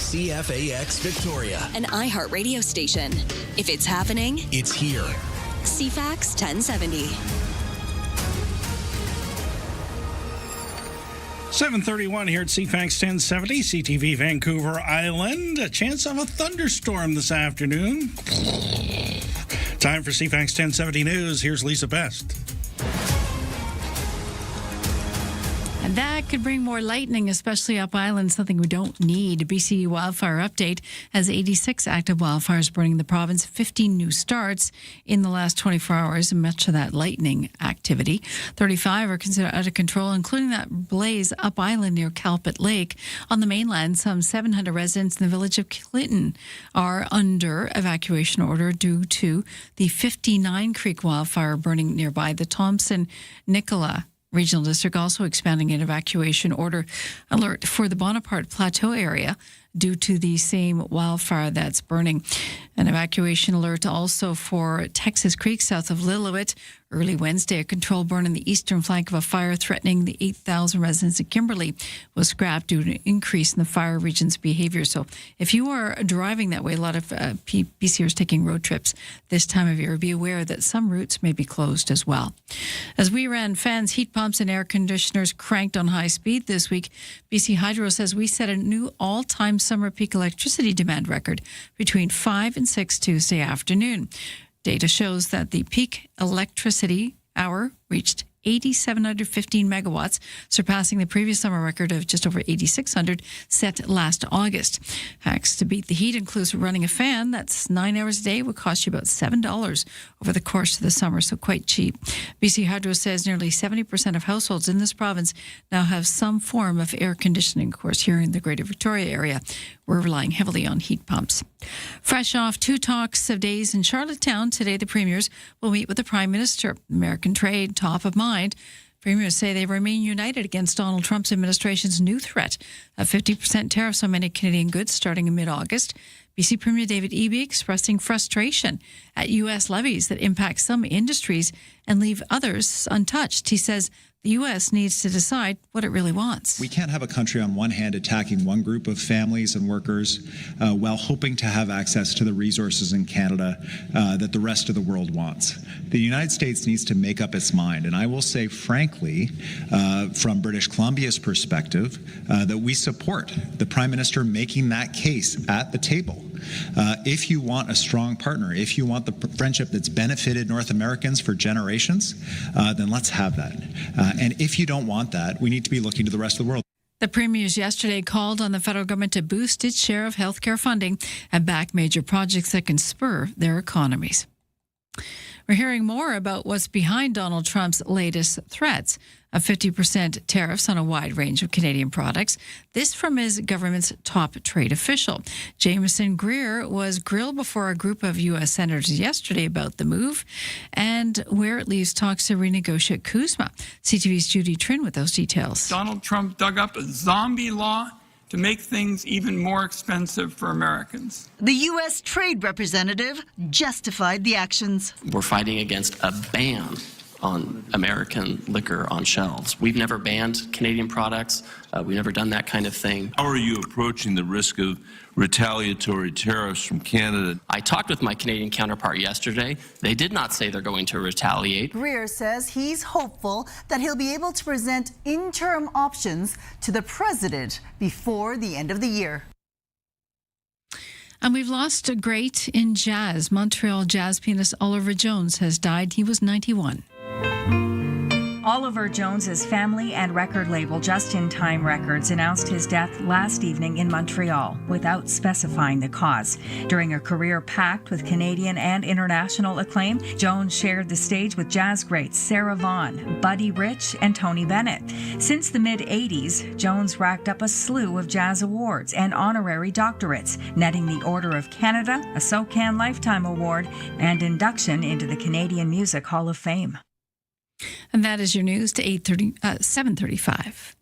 CFAX Victoria. An iHeart radio station. If it's happening, it's here. CFAX 1070. 7:31 here at CFAX 1070, CTV Vancouver Island. A chance of a thunderstorm this afternoon. Time for CFAX 1070 News. Here's Lisa Best. And that could bring more lightning, especially up island, something we don't need. BC wildfire update has 86 active wildfires burning the province, 15 new starts in the last 24 hours, and much of that lightning activity. 35 are considered out of control, including that blaze up island near Calpit Lake. On the mainland, some 700 residents in the village of Clinton are under evacuation order due to the 59 Creek wildfire burning nearby. The Thompson-Nicola Regional District also expanding an evacuation order alert for the Bonaparte Plateau area due to the same wildfire that's burning. An evacuation alert also for Texas Creek south of Lillooet. Early Wednesday, a controlled burn in the eastern flank of a fire threatening the 8,000 residents of Kimberley was scrapped due to an increase in the fire region's behavior. So if you are driving that way, a lot of BCers taking road trips this time of year, be aware that some routes may be closed as well. As we ran fans, heat pumps and air conditioners cranked on high speed this week, BC Hydro says we set a new all-time summer peak electricity demand record between 5 and 6 Tuesday afternoon. Data shows that the peak electricity hour reached 8,715 megawatts, surpassing the previous summer record of just over 8,600 set last August. Hacks to beat the heat includes running a fan that's 9 hours a day would cost you about $7 over the course of the summer, so quite cheap. BC Hydro says nearly 70% of households in this province now have some form of air conditioning. Of course, here in the Greater Victoria area, we're relying heavily on heat pumps. Fresh off 2 talks of days in Charlottetown, today the premiers will meet with the Prime Minister. American trade top of mind. Premiers say they remain united against Donald Trump's administration's new threat of 50% tariffs on many Canadian goods starting in mid-August. BC Premier David Eby expressing frustration at U.S. levies that impact some industries and leave others untouched. He says the U.S. needs to decide what it really wants. We can't have a country on one hand attacking one group of families and workers while hoping to have access to the resources in Canada that the rest of the world wants. The United States needs to make up its mind. And I will say, frankly, from British Columbia's perspective, that we support the Prime Minister making that case at the table. If you want a strong partner, if you want the friendship that's benefited North Americans for generations, then let's have that. And if you don't want that, we need to be looking to the rest of the world. The premiers yesterday called on the federal government to boost its share of healthcare funding and back major projects that can spur their economies. We're hearing more about what's behind Donald Trump's latest threats of 50% tariffs on a wide range of Canadian products. This from his government's top trade official. Jameson Greer was grilled before a group of U.S. senators yesterday about the move and where it leaves talks to renegotiate CUSMA. CTV's Judy Trin with those details. Donald Trump dug up a zombie law to make things even more expensive for Americans. The U.S. trade representative justified the actions. We're fighting against a ban on American liquor on shelves. We've never banned Canadian products. We've never done that kind of thing. How are you approaching the risk of retaliatory tariffs from Canada? I talked with my Canadian counterpart yesterday. They did not say they're going to retaliate. Greer says he's hopeful that he'll be able to present interim options to the president before the end of the year. And we've lost a great in jazz. Montreal jazz pianist Oliver Jones has died. He was 91. Oliver Jones's family and record label Just in Time Records announced his death last evening in Montreal without specifying the cause. During a career packed with Canadian and international acclaim, Jones shared the stage with jazz greats Sarah Vaughan, Buddy Rich, and Tony Bennett. Since the mid-'80s, Jones racked up a slew of jazz awards and honorary doctorates, netting the Order of Canada, a SOCAN Lifetime Award, and induction into the Canadian Music Hall of Fame. And that is your news to 7:35.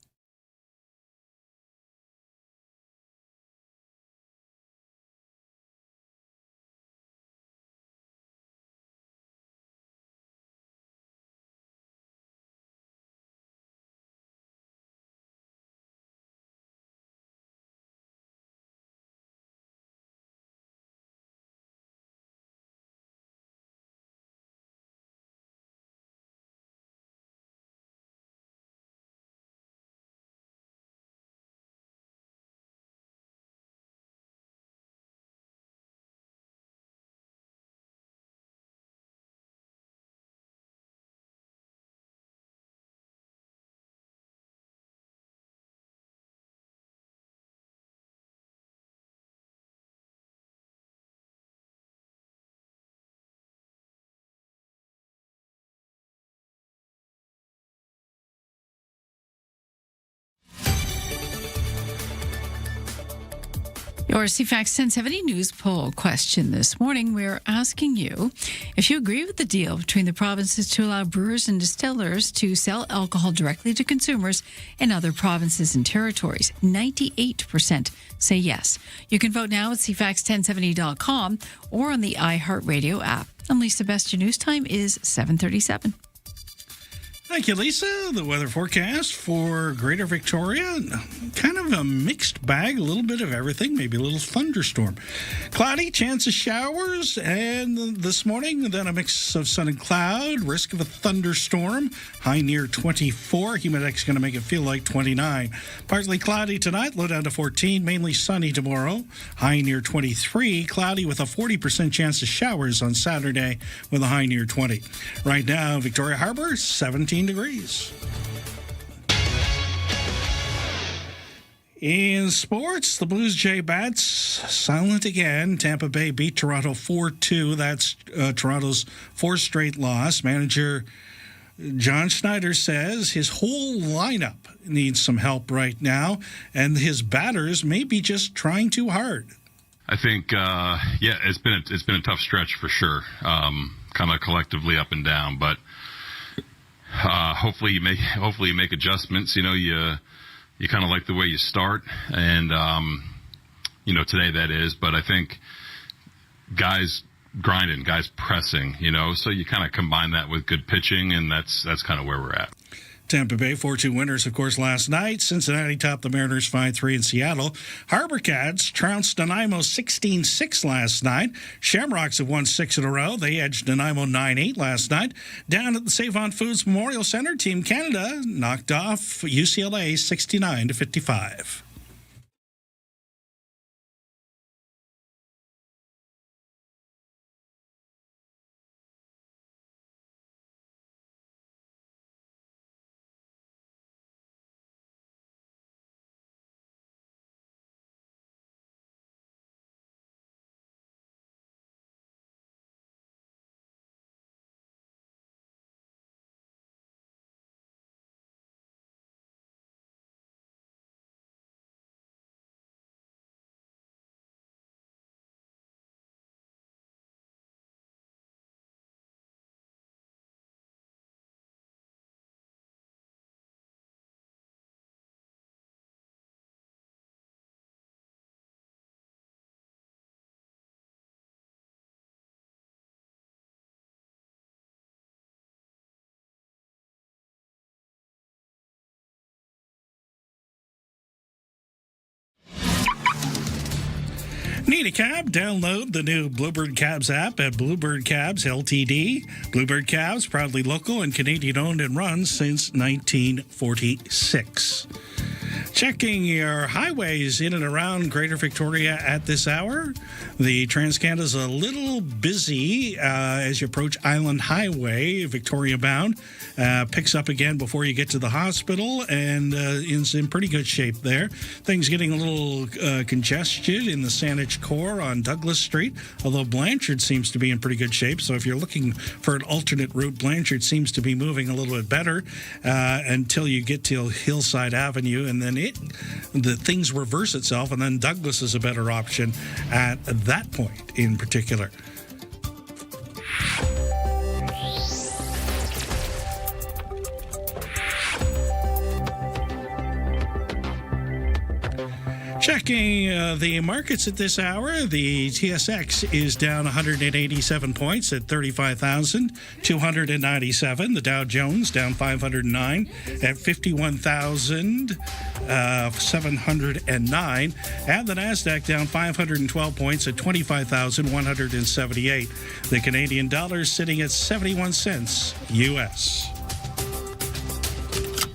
Your CFAX 1070 news poll question this morning. We're asking you if you agree with the deal between the provinces to allow brewers and distillers to sell alcohol directly to consumers in other provinces and territories. 98% say yes. You can vote now at CFAX1070.com or on the iHeartRadio app. And Lisa, best your news time is 7:37. Thank you, Lisa. The weather forecast for Greater Victoria, kind of a mixed bag, a little bit of everything, maybe a little thunderstorm. Cloudy, chance of showers, and this morning, then a mix of sun and cloud, risk of a thunderstorm, high near 24. Humidex going to make it feel like 29. Partly cloudy tonight, low down to 14, mainly sunny tomorrow, high near 23. Cloudy with a 40% chance of showers on Saturday with a high near 20. Right now, Victoria Harbour, 17 degrees. In sports, the Blues Jay Bats silent again. Tampa Bay beat Toronto 4-2. That's Toronto's fourth straight loss. Manager John Schneider says his whole lineup needs some help right now, and his batters may be just trying too hard. I think, it's been a tough stretch for sure. Kind of collectively up and down, but hopefully you make adjustments. You know, you kind of like the way you start, and today that is. But I think guys grinding, guys pressing. So you kind of combine that with good pitching, and that's kind of where we're at. Tampa Bay 4-2 winners, of course, last night. Cincinnati topped the Mariners 5-3 in Seattle. Harbor Cats trounced Nanaimo 16-6 last night. Shamrocks have won 6 in a row. They edged Nanaimo 9-8 last night. Down at the Save-On Foods Memorial Centre, Team Canada knocked off UCLA 69-55. Need a cab? Download the new Bluebird Cabs app at Bluebird Cabs Ltd. Bluebird Cabs, proudly local and Canadian owned and run since 1946. Checking your highways in and around Greater Victoria at this hour. The Trans-Canada's a little busy as you approach Island Highway, Victoria bound. Picks up again before you get to the hospital and is in pretty good shape there. Things getting a little congested in the Saanich Core on Douglas Street, although Blanchard seems to be in pretty good shape. So if you're looking for an alternate route, Blanchard seems to be moving a little bit better until you get to Hillside Avenue, and then the things reverse itself, and then Douglas is a better option at that point in particular. Checking the markets at this hour, the TSX is down 187 points at 35,297. The Dow Jones down 509 at 51,709. And the NASDAQ down 512 points at 25,178. The Canadian dollar sitting at 71 cents U.S.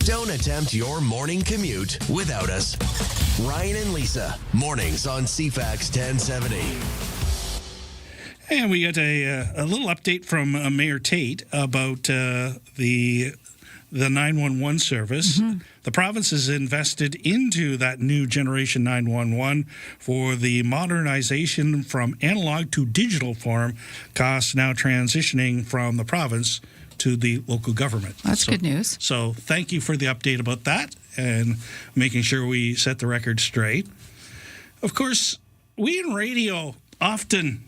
Don't attempt your morning commute without us. Ryan and Lisa, mornings on CFAX 1070. And we got a little update from Mayor Tate about the 911 service. Mm-hmm. The province has invested into that new generation 911 for the modernization from analog to digital form, costs now transitioning from the province to the local government. That's good news. So thank you for the update about that and making sure we set the record straight. Of course, we in radio often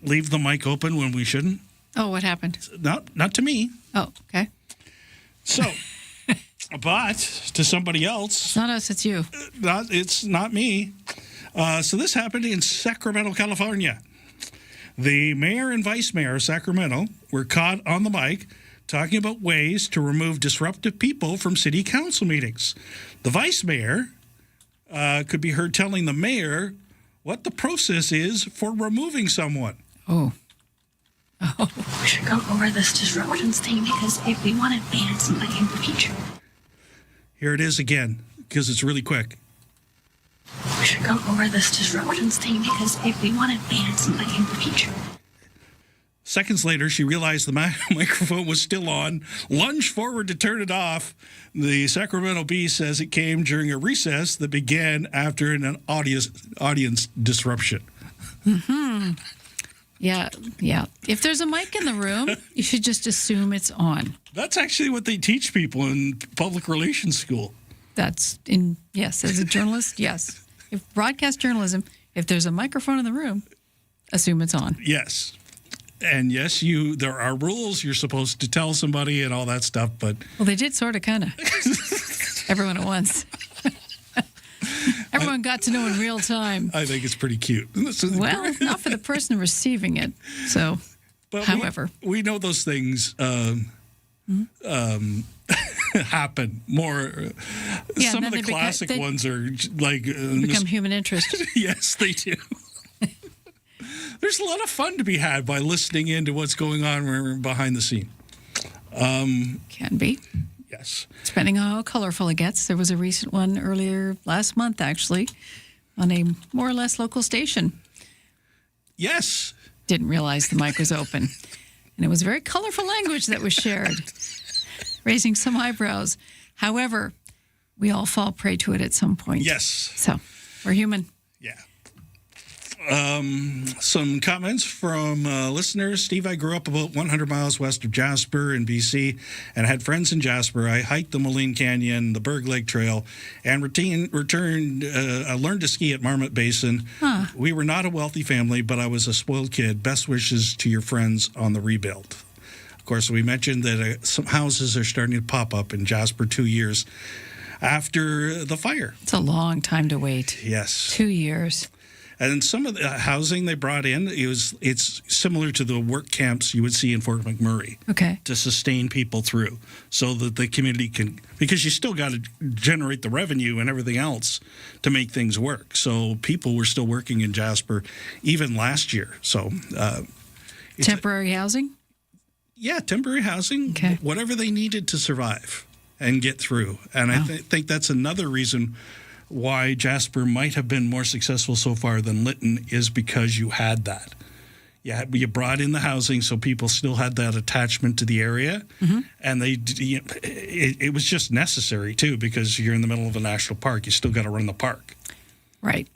leave the mic open when we shouldn't. Oh, what happened? Not to me. Oh, okay. So, but to somebody else. It's not us, it's you. It's not me. So this happened in Sacramento, California. The mayor and vice mayor of Sacramento were caught on the mic talking about ways to remove disruptive people from city council meetings. The vice mayor could be heard telling the mayor what the process is for removing someone. Oh. We should go over this disruptions thing because if we want to ban somebody in the future. Here it is again, because it's really quick. We should go over this disruptions thing because if we want to ban somebody in the future. Seconds later, she realized the microphone was still on, lunged forward to turn it off. The Sacramento Bee says it came during a recess that began after an audience disruption. Mm-hmm. Yeah. If there's a mic in the room, you should just assume it's on. That's actually what they teach people in public relations school. Yes, as a journalist, yes. If broadcast journalism, if there's a microphone in the room, assume it's on. Yes. And yes, there are rules. You're supposed to tell somebody and all that stuff, but... Well, they did sort of, kind of. Everyone at once. Everyone got to know in real time. I think it's pretty cute. Well, not for the person receiving it. So, but however. We know those things happen more. Some of the classic ones are like... become human interest. Yes, they do. There's a lot of fun to be had by listening into what's going on behind the scene. Can be. Yes. Depending on how colorful it gets. There was a recent one earlier last month, actually, on a more or less local station. Yes. Didn't realize the mic was open. And it was very colorful language that was shared, raising some eyebrows. However, we all fall prey to it at some point. Yes. So, we're human. Yeah. Some comments from listeners. Steve, I grew up about 100 miles west of Jasper in BC and had friends in Jasper. I hiked the Moline Canyon, the Berg Lake Trail, and I learned to ski at Marmot Basin. Huh. We were not a wealthy family, but I was a spoiled kid. Best wishes to your friends on the rebuild. Of course, we mentioned that some houses are starting to pop up in Jasper 2 years after the fire. It's a long time to wait. Yes. 2 years. And some of the housing they brought in, it's similar to the work camps you would see in Fort McMurray. Okay. To sustain people through so that the community can, because you still got to generate the revenue and everything else to make things work. So people were still working in Jasper even last year. So temporary housing? Yeah, temporary housing, okay. Whatever they needed to survive and get through. And I think that's another reason why Jasper might have been more successful so far than Lytton is because you had that. You brought in the housing, so people still had that attachment to the area, and it was just necessary too because you're in the middle of a national park. You still got to run the park, right?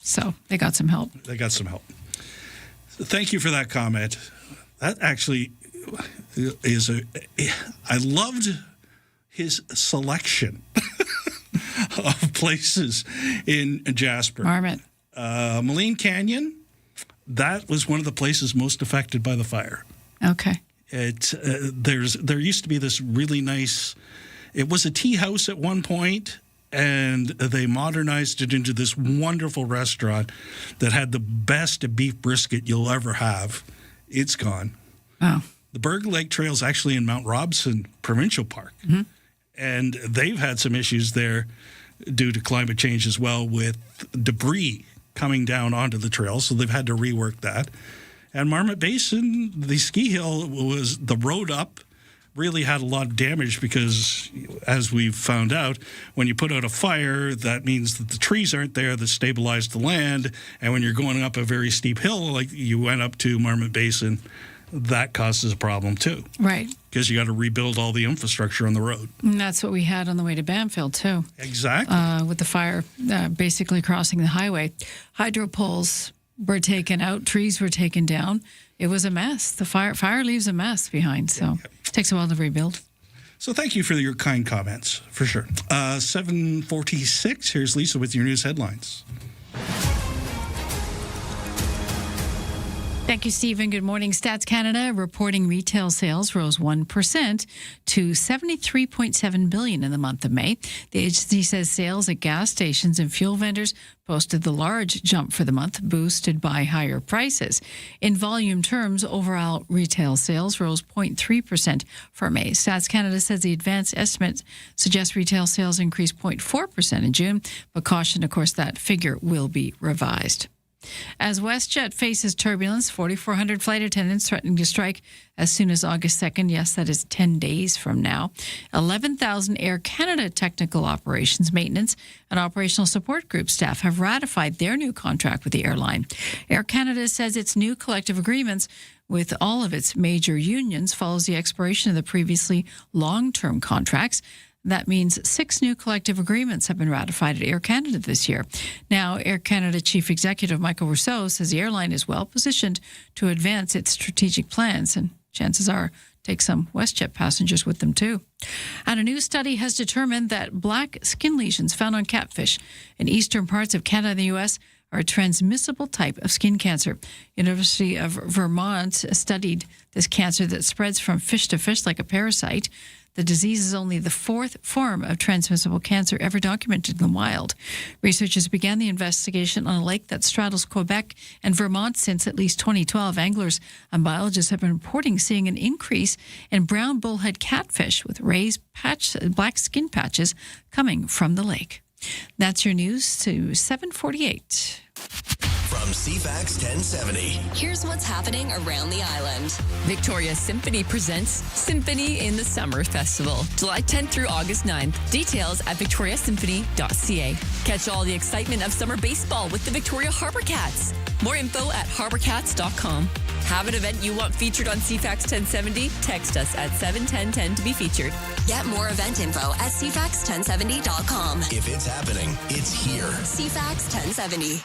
So they got some help. So thank you for that comment. That actually is I loved his selection. Of places in Jasper. Marmot. Moline Canyon, that was one of the places most affected by the fire. Okay. There used to be this really nice, it was a tea house at one point, and they modernized it into this wonderful restaurant that had the best beef brisket you'll ever have. It's gone. Wow. The Berg Lake Trail is actually in Mount Robson Provincial Park. And they've had some issues there due to climate change as well with debris coming down onto the trail. So they've had to rework that. And Marmot Basin, the ski hill was the road up really had a lot of damage because, as we've found out, when you put out a fire, that means that the trees aren't there that stabilize the land. And when you're going up a very steep hill, like you went up to Marmot Basin, that causes a problem too. Right. Because you got to rebuild all the infrastructure on the road. And that's what we had on the way to Bamfield too. Exactly. With the fire basically crossing the highway. Hydro poles were taken out, trees were taken down. It was a mess. The fire leaves a mess behind, so it takes a while to rebuild. So thank you for your kind comments, for sure. 7:46, here's Lisa with your news headlines. Thank you, Stephen. Good morning. Stats Canada reporting retail sales rose 1% to $73.7 billion in the month of May. The agency says sales at gas stations and fuel vendors posted the large jump for the month, boosted by higher prices. In volume terms, overall retail sales rose 0.3% for May. Stats Canada says the advanced estimates suggest retail sales increased 0.4% in June, but caution, of course, that figure will be revised. As WestJet faces turbulence, 4,400 flight attendants threatening to strike as soon as August 2nd. Yes, that is 10 days from now. 11,000 Air Canada technical operations, maintenance, and operational support group staff have ratified their new contract with the airline. Air Canada says its new collective agreements with all of its major unions follows the expiration of the previously long-term contracts. That means 6 new collective agreements have been ratified at Air Canada this year. Now, Air Canada Chief Executive Michael Rousseau says the airline is well positioned to advance its strategic plans, and chances are take some WestJet passengers with them too. And a new study has determined that black skin lesions found on catfish in eastern parts of Canada and the U.S. are a transmissible type of skin cancer. University of Vermont studied this cancer that spreads from fish to fish like a parasite. The disease is only the 4th form of transmissible cancer ever documented in the wild. Researchers began the investigation on a lake that straddles Quebec and Vermont since at least 2012. Anglers and biologists have been reporting seeing an increase in brown bullhead catfish with raised black skin patches coming from the lake. That's your news to 7:48. From CFAX 1070. Here's what's happening around the island. Victoria Symphony presents Symphony in the Summer Festival, July 10th through August 9th. Details at victoriasymphony.ca. Catch all the excitement of summer baseball with the Victoria Harbour Cats. More info at harbourcats.com. Have an event you want featured on CFAX 1070? Text us at 71010 to be featured. Get more event info at cfax1070.com. If it's happening, it's here. CFAX 1070.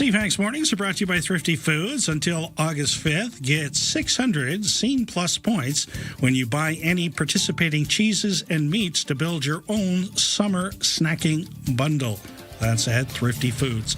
CFAX Mornings are brought to you by Thrifty Foods. Until August 5th, get 600 Scene Plus points when you buy any participating cheeses and meats to build your own summer snacking bundle. That's at Thrifty Foods.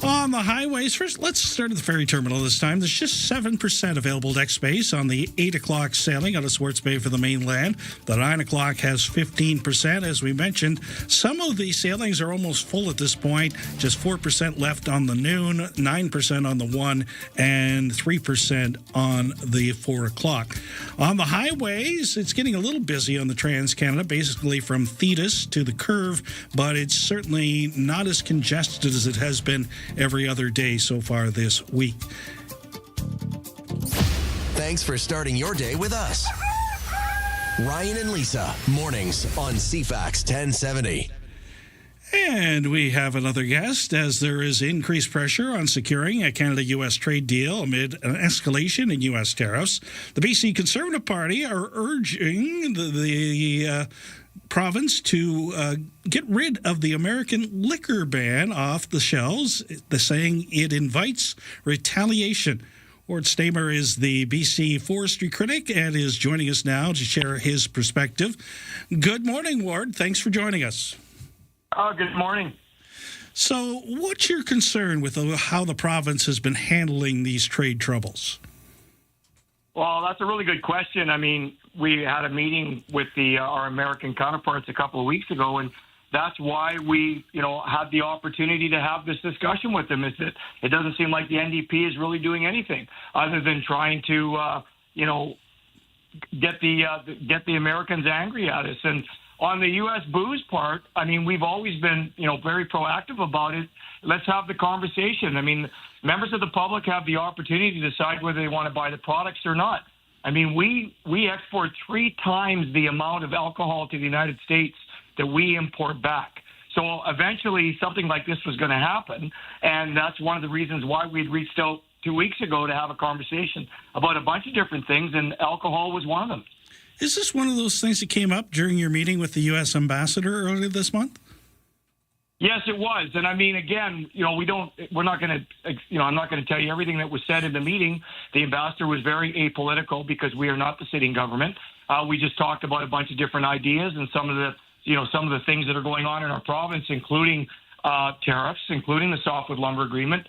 On the highways, first, let's start at the ferry terminal this time. There's just 7% available deck space on the 8 o'clock sailing out of Swartz Bay for the mainland. The 9 o'clock has 15%. As we mentioned, some of the sailings are almost full at this point. Just 4% left on the noon, 9% on the 1, and 3% on the 4 o'clock. On the highways, it's getting a little busy on the Trans-Canada, basically from Thetis to the Curve, but it's certainly not as congested as it has been every other day so far this week. Thanks for starting your day with us. Ryan and Lisa, mornings on CFAX 1070. And we have another guest as there is increased pressure on securing a Canada-U.S. trade deal amid an escalation in U.S. tariffs. The BC Conservative Party are urging the province to get rid of the American liquor ban off the shelves. They're saying it invites retaliation. Ward Stamer is the BC forestry critic and is joining us now to share his perspective. Good morning, Ward. Thanks for joining us. Good morning. So what's your concern with how the province has been handling these trade troubles? Well, that's a really good question. I mean, we had a meeting with our American counterparts a couple of weeks ago, and that's why we, had the opportunity to have this discussion with them, is that it doesn't seem like the NDP is really doing anything other than trying to, get the Americans angry at us. And on the U.S. booze part, I mean, we've always been, very proactive about it. Let's have the conversation. I mean, members of the public have the opportunity to decide whether they want to buy the products or not. I mean, we export 3 times the amount of alcohol to the United States that we import back. So eventually something like this was going to happen, and that's one of the reasons why we'd reached out 2 weeks ago to have a conversation about a bunch of different things, and alcohol was one of them. Is this one of those things that came up during your meeting with the U.S. ambassador earlier this month? Yes, it was. And I mean, again, I'm not going to tell you everything that was said in the meeting. The ambassador was very apolitical because we are not the sitting government. We just talked about a bunch of different ideas and some of the things that are going on in our province, including tariffs, including the softwood lumber agreement,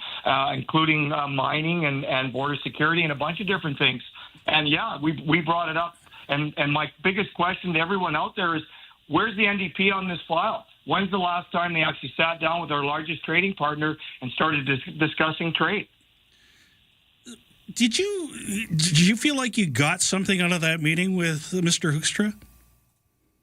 including mining and border security and a bunch of different things. And yeah, we brought it up. And my biggest question to everyone out there is, where's the NDP on this file? When's the last time they actually sat down with our largest trading partner and started discussing trade? Did you feel like you got something out of that meeting with Mr. Hoekstra?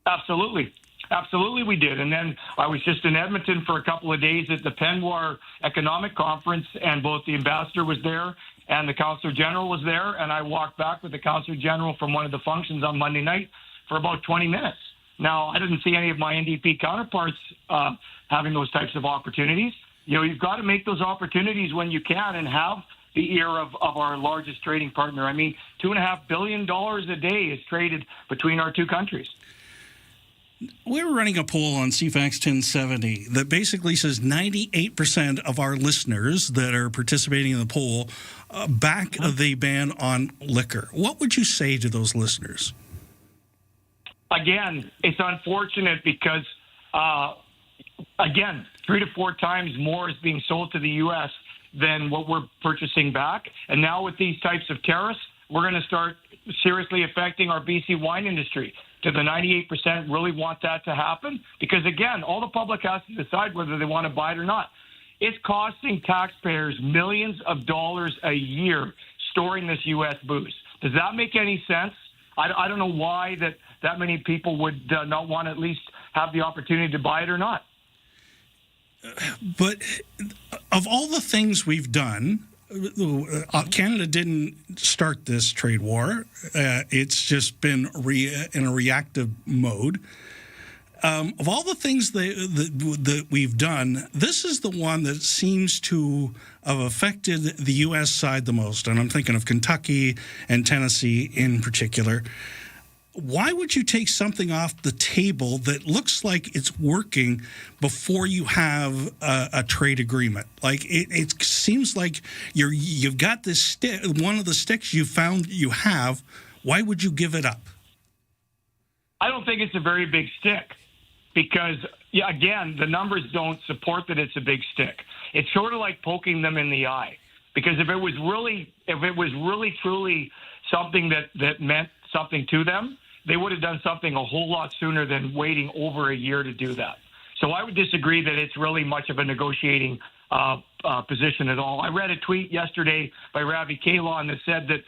Absolutely. Absolutely we did. And then I was just in Edmonton for a couple of days at the Penwar Economic Conference, and both the ambassador was there and the Councillor General was there, and I walked back with the Councillor General from one of the functions on Monday night for about 20 minutes. Now, I didn't see any of my NDP counterparts having those types of opportunities. You've got to make those opportunities when you can and have the ear of our largest trading partner. I mean, $2.5 billion a day is traded between our two countries. We're running a poll on CFAX 1070 that basically says 98% of our listeners that are participating in the poll back the ban on liquor. What would you say to those listeners? Again, it's unfortunate because, 3 to 4 times more is being sold to the U.S. than what we're purchasing back. And now with these types of tariffs, we're going to start seriously affecting our BC wine industry. Do the 98% really want that to happen? Because, again, all the public has to decide whether they want to buy it or not. It's costing taxpayers millions of dollars a year storing this U.S. booze. Does that make any sense? I don't know why that many people would not want to at least have the opportunity to buy it or not. But of all the things we've done, Canada didn't start this trade war. It's just been in a reactive mode. Of all the things that we've done, this is the one that seems to have affected the U.S. side the most. And I'm thinking of Kentucky and Tennessee in particular. Why would you take something off the table that looks like it's working before you have a trade agreement? Like it seems like you've got this stick, one of the sticks you found you have. Why would you give it up? I don't think it's a very big stick because, again, the numbers don't support that it's a big stick. It's sort of like poking them in the eye, because if it was really truly something that meant something to them, they would have done something a whole lot sooner than waiting over a year to do that. So I would disagree that it's really much of a negotiating position at all. I read a tweet yesterday by Ravi Kahlon that said that,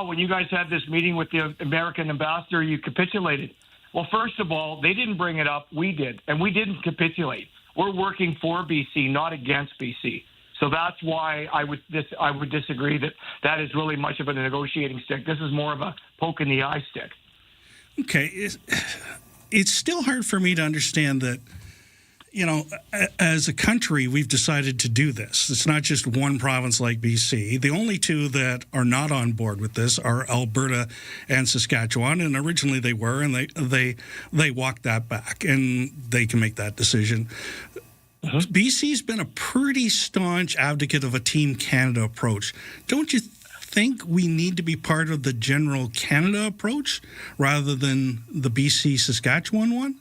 when you guys had this meeting with the American ambassador, you capitulated. Well, first of all, they didn't bring it up. We did, and we didn't capitulate. We're working for BC, not against BC. So that's why I would disagree that is really much of a negotiating stick. This is more of a poke in the eye stick. Okay. It's still hard for me to understand that as a country, we've decided to do this. It's not just one province like BC. The only two that are not on board with this are Alberta and Saskatchewan, and originally they were, and they walked that back, and they can make that decision. BC's been a pretty staunch advocate of a Team Canada approach. Don't you think we need to be part of the general Canada approach rather than the BC-Saskatchewan one?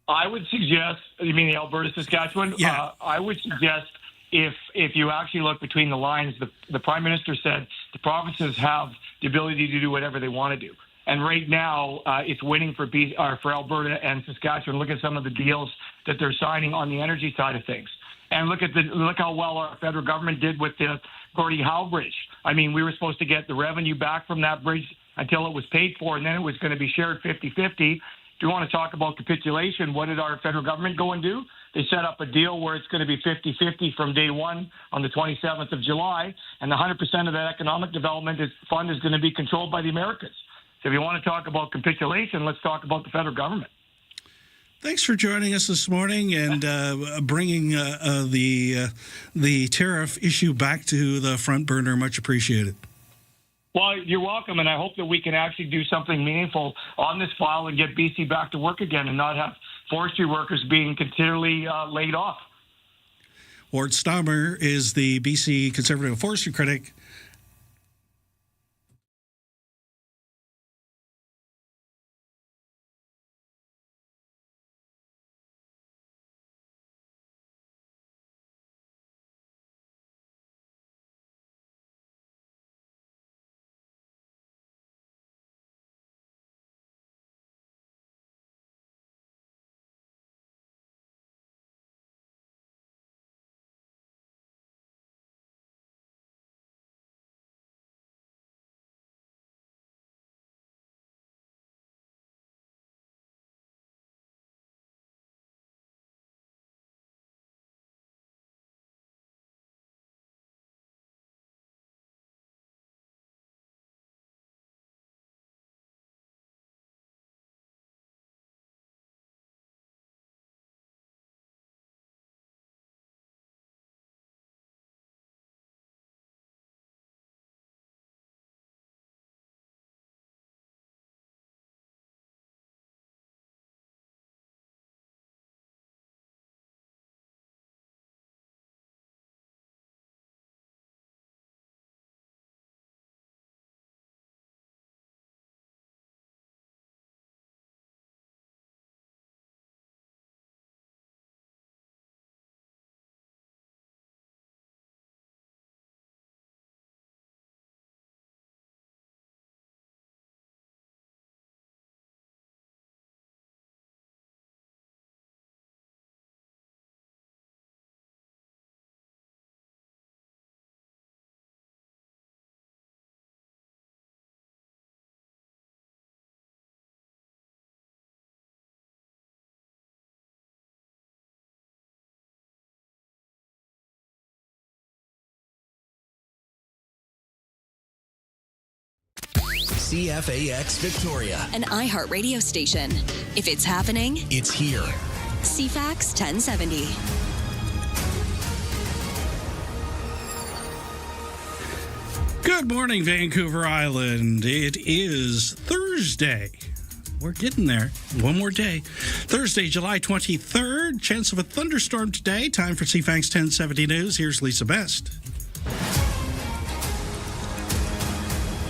I would suggest, you mean the Alberta-Saskatchewan? Yeah. I would suggest if you actually look between the lines, the Prime Minister said the provinces have the ability to do whatever they want to do. And right now, it's winning for Alberta and Saskatchewan. Look at some of the deals that they're signing on the energy side of things. And look how well our federal government did with the Gordie Howe Bridge. I mean, we were supposed to get the revenue back from that bridge until it was paid for, and then it was going to be shared 50-50. If you want to talk about capitulation, what did our federal government go and do? They set up a deal where it's going to be 50-50 from day one on the 27th of July, and 100% of that economic development fund is going to be controlled by the Americans. So if you want to talk about capitulation, let's talk about the federal government. Thanks for joining us this morning and bringing the tariff issue back to the front burner. Much appreciated. Well, you're welcome, and I hope that we can actually do something meaningful on this file and get BC back to work again and not have forestry workers being continually laid off. Ward Stammer is the BC Conservative Forestry critic. CFAX Victoria, An iHeartRadio station. If it's happening, it's here. CFAX 1070. Good morning, Vancouver Island. It is Thursday. We're getting there. One more day. Thursday, July 23rd. Chance of a thunderstorm today. Time for CFAX 1070 News. Here's Lisa Best.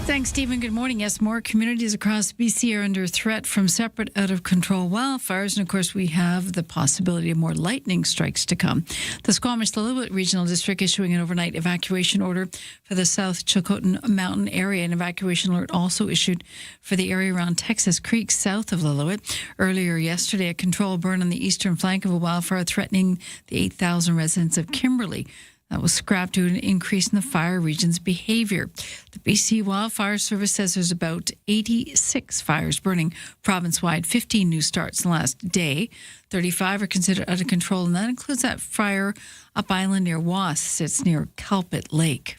Thanks, Stephen. Good morning. Yes, more communities across BC are under threat from separate out-of-control wildfires. And, of course, we have the possibility of more lightning strikes to come. The Squamish-Lillooet Regional District issuing an overnight evacuation order for the South Chilcotin Mountain area. An evacuation alert also issued for the area around Texas Creek, south of Lillooet. Earlier yesterday, a controlled burn on the eastern flank of a wildfire threatening the 8,000 residents of Kimberley. That was scrapped due to an increase in the fire region's behavior. The BC Wildfire Service says there's about 86 fires burning province-wide, 15 new starts in the last day. 35 are considered out of control, and that includes that fire up island near Was. It's near Calpit Lake.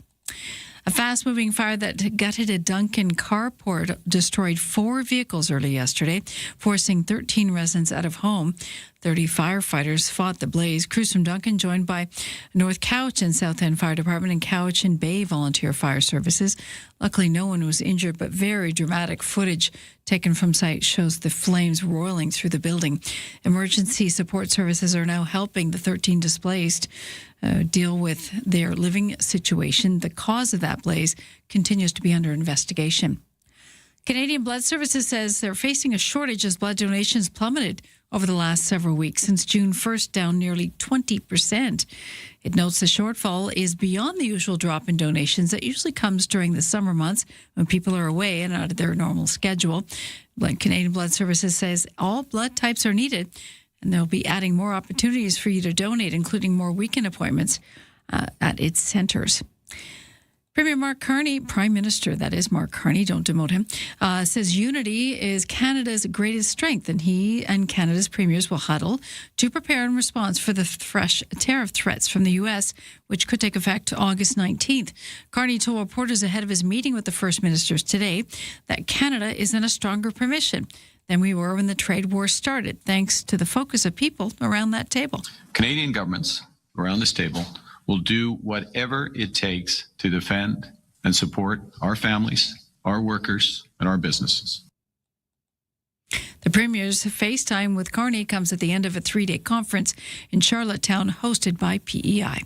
A fast-moving fire that gutted a Duncan carport destroyed 4 vehicles early yesterday, forcing 13 residents out of home. 30 firefighters fought the blaze. Crews from Duncan joined by North Cowichan South End Fire Department and Cowichan Bay Volunteer Fire Services. Luckily, no one was injured, but very dramatic footage taken from site shows the flames roiling through the building. Emergency support services are now helping the 13 displaced deal with their living situation. The cause of that blaze continues to be under investigation. Canadian Blood Services says they're facing a shortage as blood donations plummeted over the last several weeks, since June 1st, down nearly 20%. It notes the shortfall is beyond the usual drop in donations that usually comes during the summer months when people are away and out of their normal schedule. Canadian Blood Services says all blood types are needed, and they'll be adding more opportunities for you to donate, including more weekend appointments at its centres. Premier Mark Carney, Prime Minister, that is Mark Carney, don't demote him, says unity is Canada's greatest strength, and he and Canada's premiers will huddle to prepare in response for the fresh tariff threats from the U.S., which could take effect August 19th. Carney told reporters ahead of his meeting with the First Ministers today that Canada is in a stronger position than we were when the trade war started, thanks to the focus of people around that table. Canadian governments around this table will do whatever it takes to defend and support our families, our workers, and our businesses. The Premier's FaceTime with Carney comes at the end of a 3-day conference in Charlottetown hosted by PEI.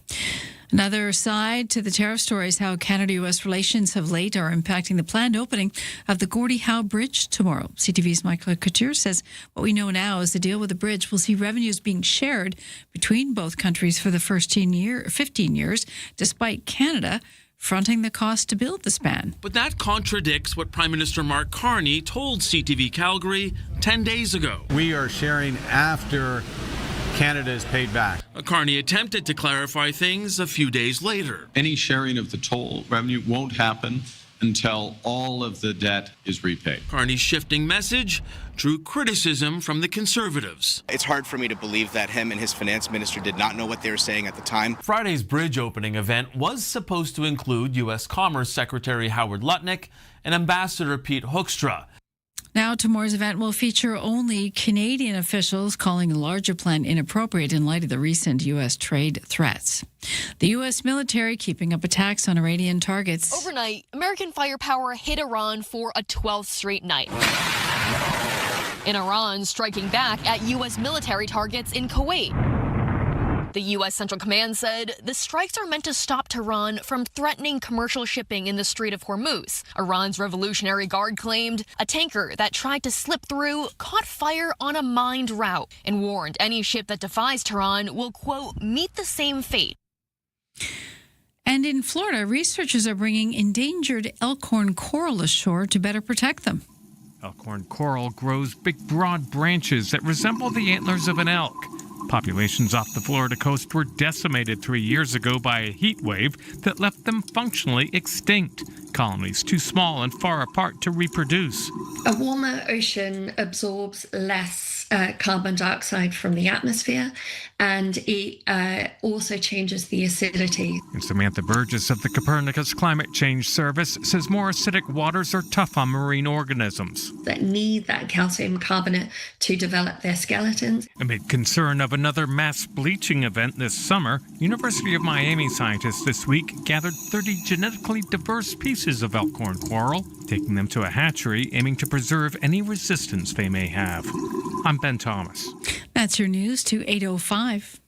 Another side to the tariff story is how Canada-U.S. relations of late are impacting the planned opening of the Gordie Howe Bridge tomorrow. CTV's Michael Couture says what we know now is the deal with the bridge will see revenues being shared between both countries for the first 15 years, despite Canada fronting the cost to build the span. But that contradicts what Prime Minister Mark Carney told CTV Calgary 10 days ago. We are sharing after Canada is paid back. Carney attempted to clarify things a few days later. Any sharing of the toll revenue won't happen until all of the debt is repaid. Carney's shifting message drew criticism from the Conservatives. It's hard for me to believe that him and his finance minister did not know what they were saying at the time. Friday's bridge opening event was supposed to include U.S. Commerce Secretary Howard Lutnick and Ambassador Pete Hoekstra. Now, tomorrow's event will feature only Canadian officials calling the larger plan inappropriate in light of the recent U.S. trade threats. The U.S. military keeping up attacks on Iranian targets. Overnight, American firepower hit Iran for a 12th straight night. And Iran striking back at U.S. military targets in Kuwait. The U.S. Central Command said the strikes are meant to stop Tehran from threatening commercial shipping in the Strait of Hormuz. Iran's Revolutionary Guard claimed a tanker that tried to slip through caught fire on a mined route and warned any ship that defies Tehran will, quote, meet the same fate. And in Florida, researchers are bringing endangered elkhorn coral ashore to better protect them. Elkhorn coral grows big, broad branches that resemble the antlers of an elk. Populations off the Florida coast were decimated 3 years ago by a heat wave that left them functionally extinct. Colonies too small and far apart to reproduce. A warmer ocean absorbs less carbon dioxide from the atmosphere, and it also changes the acidity. And Samantha Burgess of the Copernicus Climate Change Service says more acidic waters are tough on marine organisms that need that calcium carbonate to develop their skeletons. Amid concern of another mass bleaching event this summer, University of Miami scientists this week gathered 30 genetically diverse pieces of elkhorn coral, taking them to a hatchery aiming to preserve any resistance they may have. I'm Ben Thomas. That's your news to 8:05.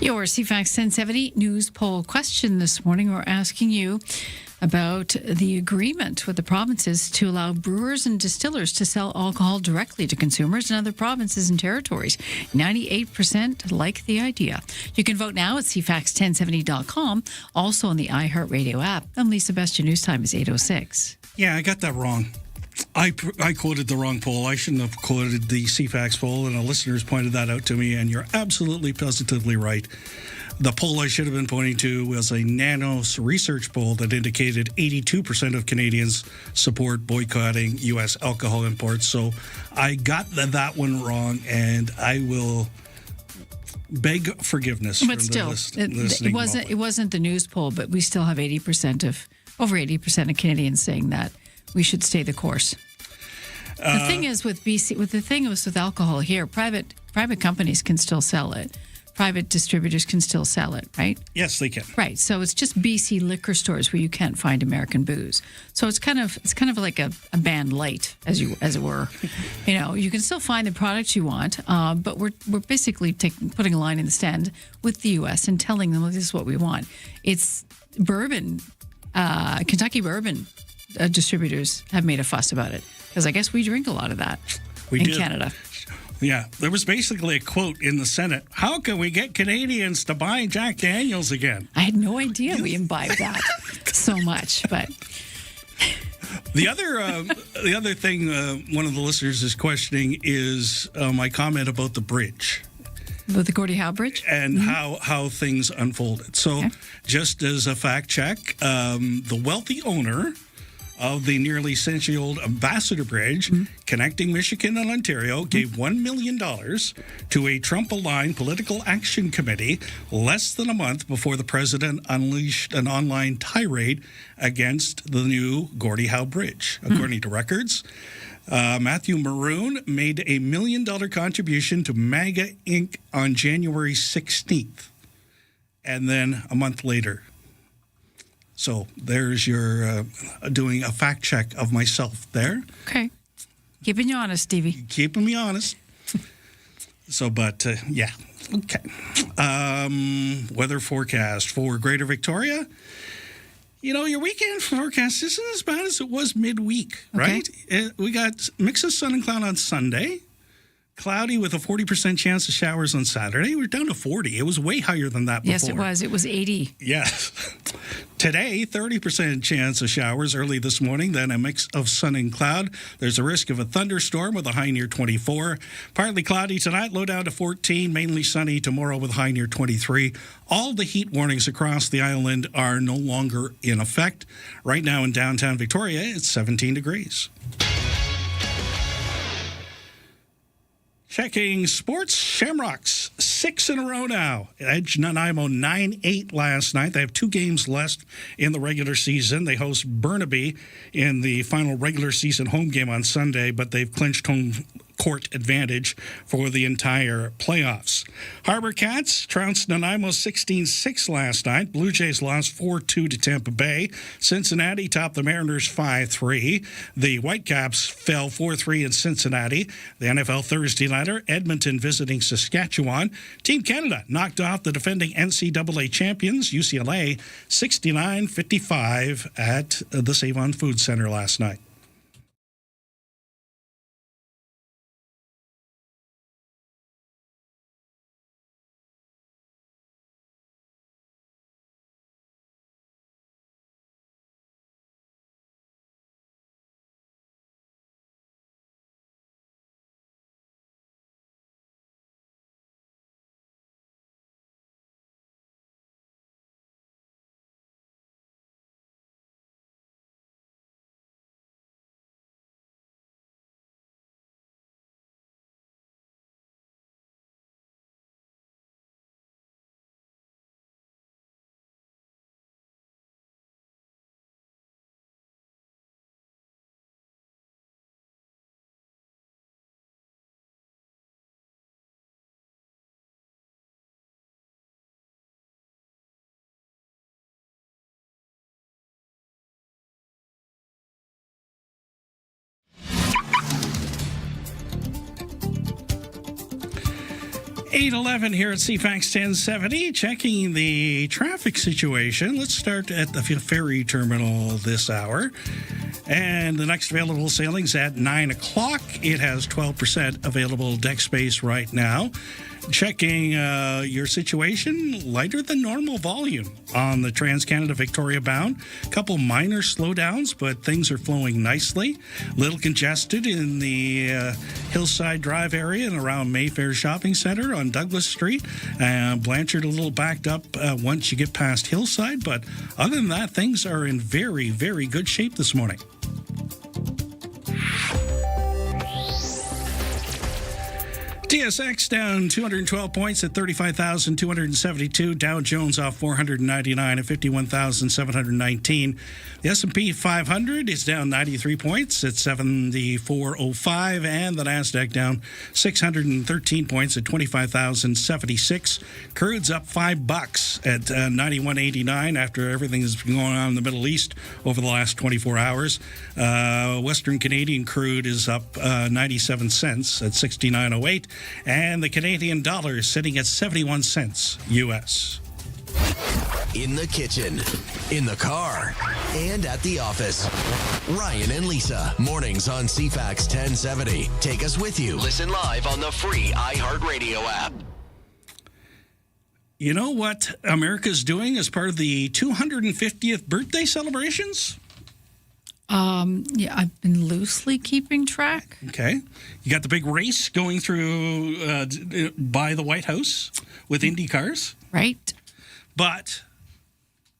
Your CFAX 1070 news poll question this morning. We're asking you about the agreement with the provinces to allow brewers and distillers to sell alcohol directly to consumers in other provinces and territories. 98% like the idea. You can vote now at CFAX1070.com, also on the iHeartRadio app. I'm Lisa Best. Your news time is 8:06. Yeah, I got that wrong. I quoted the wrong poll. I shouldn't have quoted the CFAX poll, and the listeners pointed that out to me, and you're absolutely positively right. The poll I should have been pointing to was a Nanos research poll that indicated 82% of Canadians support boycotting U.S. alcohol imports. So I got that one wrong, and I will beg forgiveness But from still, the listening it wasn't the news poll, but we still have over 80% of Canadians saying that we should stay the course. The thing is with BC, with alcohol here, private companies can still sell it. Private distributors can still sell it, right? Yes, they can. Right. So it's just BC liquor stores where you can't find American booze. So it's kind of like a banned light, as it were. You can still find the products you want, but we're basically putting a line in the stand with the U.S. and telling them, well, this is what we want. It's bourbon, Kentucky bourbon distributors have made a fuss about it because I guess we drink a lot of that in Canada. Yeah, there was basically a quote in the Senate. How can we get Canadians to buy Jack Daniels again? I had no idea we imbibed that so much, but the other thing one of the listeners is questioning is my comment about the bridge. With the Gordie Howe Bridge? And how things unfolded. So just as a fact check, the wealthy owner of the nearly century-old Ambassador Bridge connecting Michigan and Ontario gave $1 million to a Trump-aligned political action committee less than a month before the president unleashed an online tirade against the new Gordie Howe Bridge. According to records, Matthew Maroon made a $1 million contribution to MAGA Inc. on January 16th, and then a month later. So there's your doing a fact check of myself there. Okay. Keeping you honest, Stevie. Keeping me honest. So, but yeah. Okay. Weather forecast for Greater Victoria. Your weekend forecast isn't as bad as it was midweek, right? We got mix of sun and cloud on Sunday. Cloudy with a 40% chance of showers on Saturday. We're down to 40. It was way higher than that before. Yes, it was. It was 80. Yes. Today, 30% chance of showers early this morning, then a mix of sun and cloud. There's a risk of a thunderstorm with a high near 24. Partly cloudy tonight, low down to 14. Mainly sunny tomorrow with a high near 23. All the heat warnings across the island are no longer in effect. Right now in downtown Victoria, it's 17 degrees. Checking sports, Shamrocks 6 in a row now. Edged Nanaimo 9-8 last night. They have 2 games left in the regular season. They host Burnaby in the final regular season home game on Sunday, but they've clinched home court advantage for the entire playoffs. Harbor Cats trounced Nanaimo 16-6 last night. Blue Jays lost 4-2 to Tampa Bay. Cincinnati topped the Mariners 5-3. The Whitecaps fell 4-3 in Cincinnati. The NFL Thursday nighter, Edmonton visiting Saskatchewan. Team Canada knocked off the defending NCAA champions, UCLA, 69-55 at the Save-On Food Center last night. 8:11 here at CFAX 1070, checking the traffic situation. Let's start at the ferry terminal this hour. And the next available sailing's at 9 o'clock. It has 12% available deck space right now. Checking your situation, lighter than normal volume on the Trans-Canada Victoria bound. A couple minor slowdowns, but things are flowing nicely. Little congested in the Hillside Drive area and around Mayfair Shopping Centre on Douglas Street. Blanchard a little backed up once you get past Hillside, but other than that, things are in very, very good shape this morning. TSX down 212 points at 35,272. Dow Jones off 499 at 51,719. The S&P 500 is down 93 points at 7405, and the Nasdaq down 613 points at 25,076. Crude's up $5 at 91.89 after everything that's been going on in the Middle East over the last 24 hours. Western Canadian crude is up 97 cents at 69.08. And the Canadian dollar is sitting at 71 cents U.S. In the kitchen, in the car, and at the office. Ryan and Lisa, mornings on CFAX 1070. Take us with you. Listen live on the free iHeartRadio app. You know what America's doing as part of the 250th birthday celebrations? Yeah, I've been loosely keeping track. Okay. You got the big race going through by the White House with Indy cars. Right. But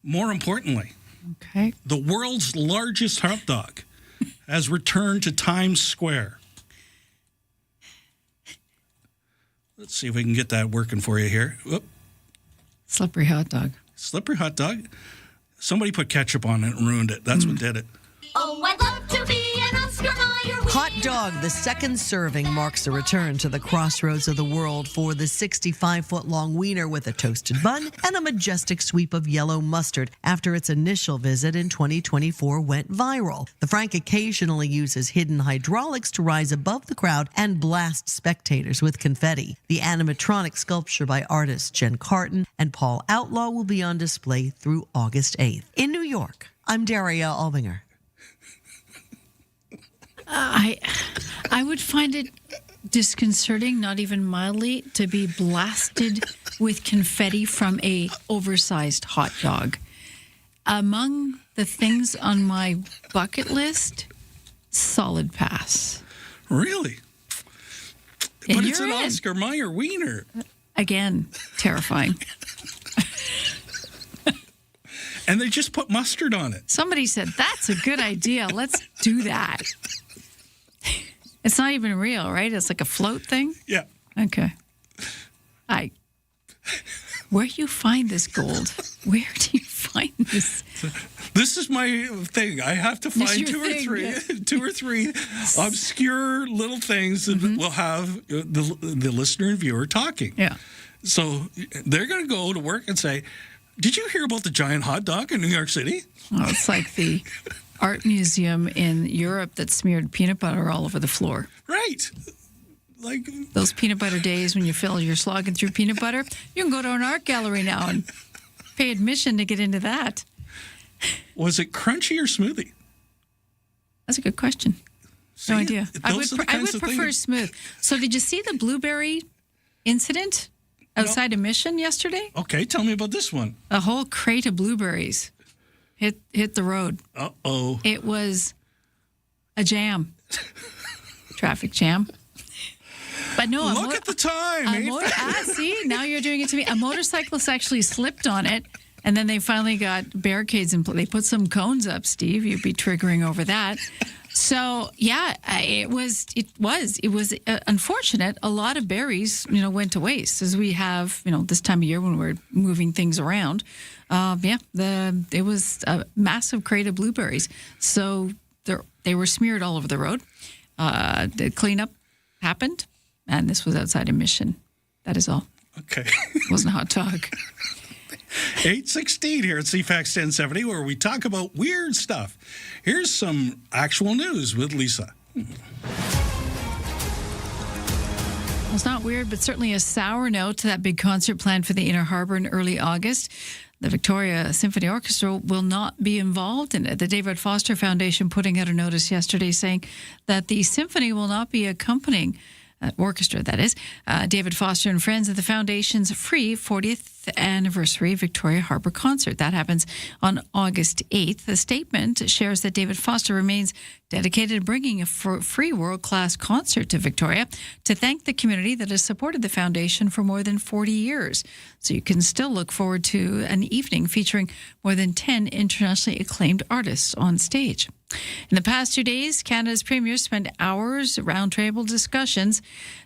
more importantly, okay, the world's largest hot dog has returned to Times Square. Let's see if we can get that working for you here. Whoop. Slippery hot dog. Slippery hot dog. Somebody put ketchup on it and ruined it. That's what did it. Oh, I'd love to be an Oscar Mayer. Hot dog, the second serving, marks the return to the crossroads of the world for the 65-foot-long wiener with a toasted bun and a majestic sweep of yellow mustard after its initial visit in 2024 went viral. The Frank occasionally uses hidden hydraulics to rise above the crowd and blast spectators with confetti. The animatronic sculpture by artists Jen Carton and Paul Outlaw will be on display through August 8th. In New York, I'm Daria Albinger. I would find it disconcerting, not even mildly, to be blasted with confetti from a oversized hot dog. Among the things on my bucket list, solid pass. Really? And but it's an you're in. Oscar Mayer wiener. Again, terrifying. And they just put mustard on it. Somebody said, that's a good idea. Let's do that. It's not even real, right? It's like a float thing? Yeah. Okay. Where do you find this gold? Where do you find this? This is my thing. I have to find two or three obscure little things that will have the listener and viewer talking. Yeah. So they're going to go to work and say, did you hear about the giant hot dog in New York City? Oh, it's like the art museum in Europe that smeared peanut butter all over the floor. Right. Like those peanut butter days when you feel you're slogging through peanut butter. You can go to an art gallery now and pay admission to get into that. Was it crunchy or smoothie? That's a good question. See, no idea. I would prefer prefer smooth. So did you see the blueberry incident outside of Mission yesterday? Okay, tell me about this one. A whole crate of blueberries hit the road. Uh-oh. It was a jam. Traffic jam. But no, look at the time. See, now you're doing it to me. A motorcyclist actually slipped on it, and then they finally got barricades in place. They put some cones up, Steve. You'd be triggering over that. So, yeah, it was unfortunate. A lot of berries, went to waste, as we have, this time of year when we're moving things around. It was a massive crate of blueberries. So they were smeared all over the road. The cleanup happened, and this was outside of Mission. That is all. Okay. It wasn't a hot dog. 8:16 here at CFAX 1070, where we talk about weird stuff. Here's some actual news with Lisa. it's not weird, but certainly a sour note to that big concert planned for the Inner Harbour in early August. The Victoria Symphony Orchestra will not be involved in it. The David Foster Foundation putting out a notice yesterday saying that the symphony will not be accompanying orchestra, that is, David Foster and friends at the Foundation's free 40th anniversary Victoria Harbour concert. That happens on August 8th. The statement shares that David Foster remains dedicated to bringing a free world-class concert to Victoria to thank the community that has supported the Foundation for more than 40 years. So you can still look forward to an evening featuring more than 10 internationally acclaimed artists on stage. In the past 2 days, Canada's premiers spent hours round-table discussions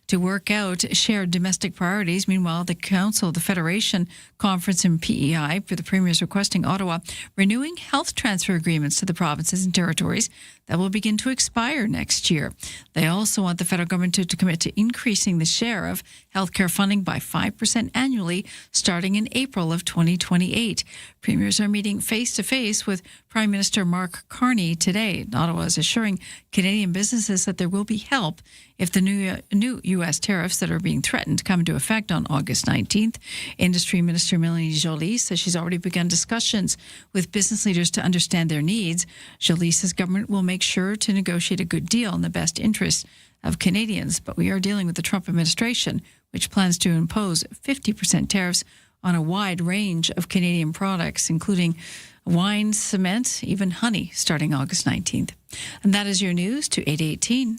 to work out shared domestic priorities. Meanwhile, the Council of the Federation Conference in PEI, for the premiers requesting Ottawa renewing health transfer agreements to the provinces and territories that will begin to expire next year. They also want the federal government to commit to increasing the share of healthcare funding by 5% annually starting in April of 2028. Premiers are meeting face-to-face with Prime Minister Mark Carney today. Ottawa is assuring Canadian businesses that there will be help if the new U.S. tariffs that are being threatened come into effect on August 19th. Industry Minister Mélanie Joly says she's already begun discussions with business leaders to understand their needs. Joly says government will make sure to negotiate a good deal in the best interest of Canadians, but we are dealing with the Trump administration, which plans to impose 50% tariffs on a wide range of Canadian products, including wine, cement, even honey, starting August 19th. And that is your news to 8:18.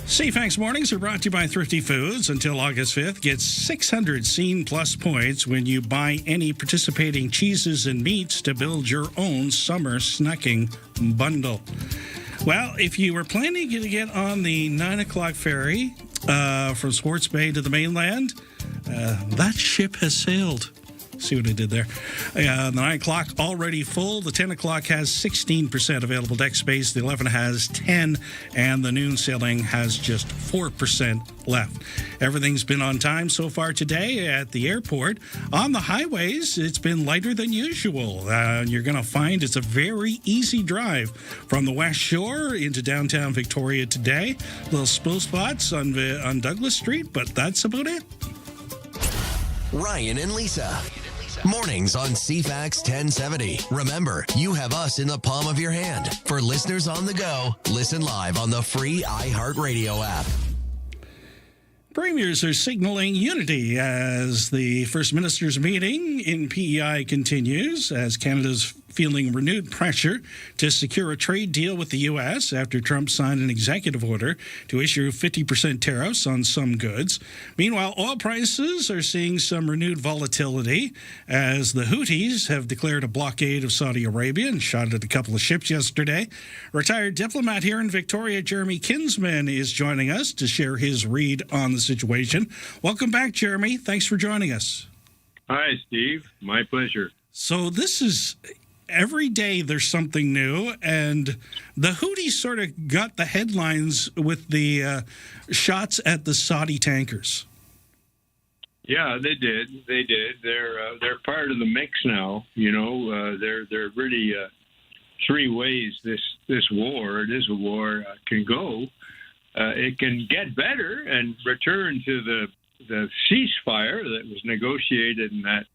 CFAX Mornings are brought to you by Thrifty Foods. Until August 5th, get 600 Scene Plus points when you buy any participating cheeses and meats to build your own summer snacking bundle. Well, if you were planning to get on the 9 o'clock ferry from Swartz Bay to the mainland, that ship has sailed. See what I did there? The 9 o'clock already full. The 10 o'clock has 16% available deck space. The 11 has 10, and the noon sailing has just 4% left. Everything's been on time so far today at the airport. On the highways, it's been lighter than usual. You're going to find it's a very easy drive from the West Shore into downtown Victoria today. Little slow spots on Douglas Street, but that's about it. Ryan and Lisa. Mornings on CFAX 1070. Remember, you have us in the palm of your hand. For listeners on the go, listen live on the free iHeartRadio app. Premiers are signaling unity as the First Minister's meeting in PEI continues, as Canada's feeling renewed pressure to secure a trade deal with the U.S. after Trump signed an executive order to issue 50% tariffs on some goods. Meanwhile, oil prices are seeing some renewed volatility as the Houthis have declared a blockade of Saudi Arabia and shot at a couple of ships yesterday. Retired diplomat here in Victoria, Jeremy Kinsman, is joining us to share his read on the situation. Welcome back, Jeremy. Thanks for joining us. Hi, Steve. My pleasure. So this is every day there's something new, and the Houthis sort of got the headlines with the shots at the Saudi tankers. Yeah, they did. They did. They're part of the mix now. You know, they're really three ways this war. It is a war can go. It can get better and return to the ceasefire that was negotiated in that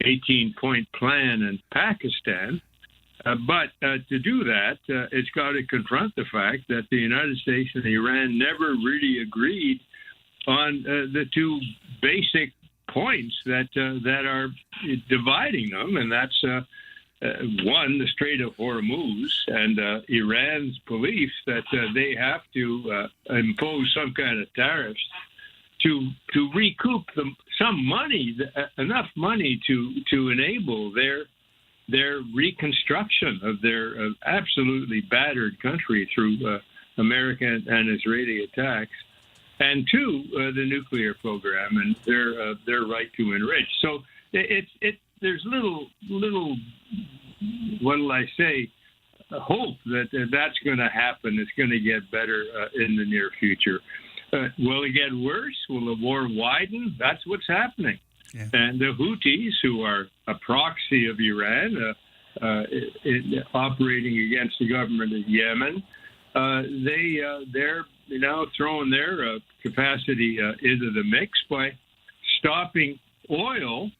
18-point plan in Pakistan. But to do that, it's got to confront the fact that the United States and Iran never really agreed on the two basic points that are dividing them, and that's one, the Strait of Hormuz, and Iran's belief that they have to impose some kind of tariffs to recoup some money, enough money to enable their reconstruction of their absolutely battered country through American and Israeli attacks, and two, the nuclear program and their right to enrich. So there's little what will I say, hope that that's going to happen. It's going to get better in the near future. Will it get worse? Will the war widen? That's what's happening. Yeah. And the Houthis, who are a proxy of Iran, operating against the government of Yemen, they're now throwing their capacity into the mix by stopping oil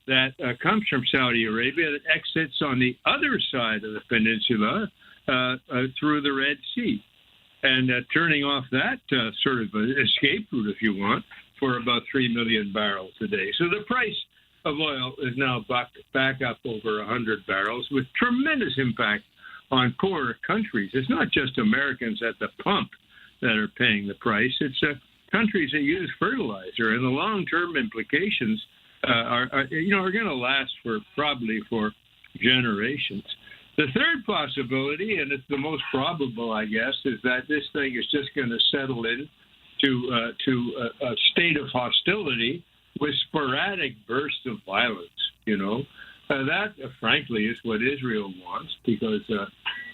that comes from Saudi Arabia that exits on the other side of the peninsula through the Red Sea. And turning off that sort of escape route, if you want, for about 3 million barrels a day. So the price of oil is now back up over 100 barrels with tremendous impact on poor countries. It's not just Americans at the pump that are paying the price. It's countries that use fertilizer, and the long-term implications are going to last probably for generations. The third possibility, and it's the most probable, I guess, is that this thing is just going to settle in to a state of hostility with sporadic bursts of violence. That, frankly, is what Israel wants because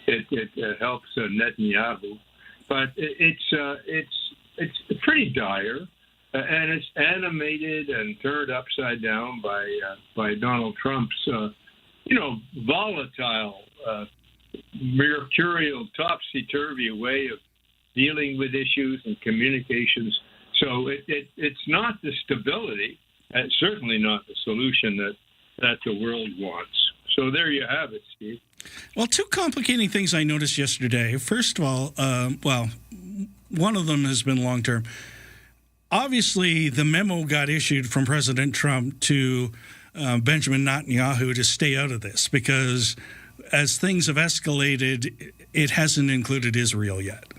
it helps Netanyahu. But it's pretty dire, and it's animated and turned upside down by Donald Trump's volatile, mercurial, topsy-turvy way of dealing with issues and communications. So it's not the stability, and certainly not the solution that the world wants. So there you have it, Steve. Well, two complicating things I noticed yesterday. First of all, one of them has been long-term. Obviously, the memo got issued from President Trump to Benjamin Netanyahu to stay out of this because as things have escalated, it hasn't included Israel yet.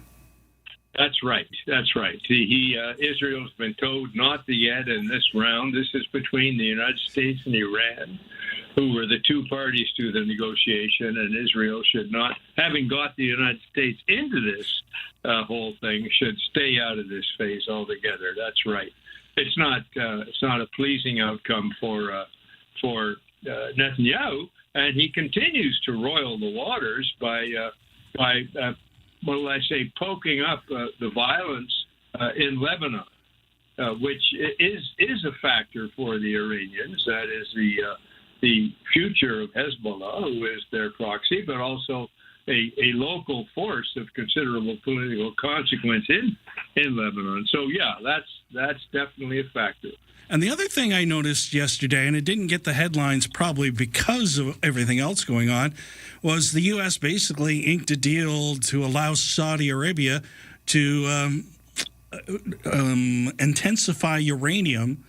That's right. Israel's been told not to yet in this round. This is between the United States and Iran, who were the two parties to the negotiation, and Israel should not, having got the United States into this whole thing, should stay out of this phase altogether. That's right. It's not a pleasing outcome for Netanyahu, and he continues to roil the waters by poking up the violence in Lebanon, which is a factor for the Iranians. That is the future of Hezbollah, who is their proxy, but also a local force of considerable political consequence in Lebanon. So, yeah, that's definitely a factor. And the other thing I noticed yesterday, and it didn't get the headlines probably because of everything else going on, was the U.S. basically inked a deal to allow Saudi Arabia to intensify uranium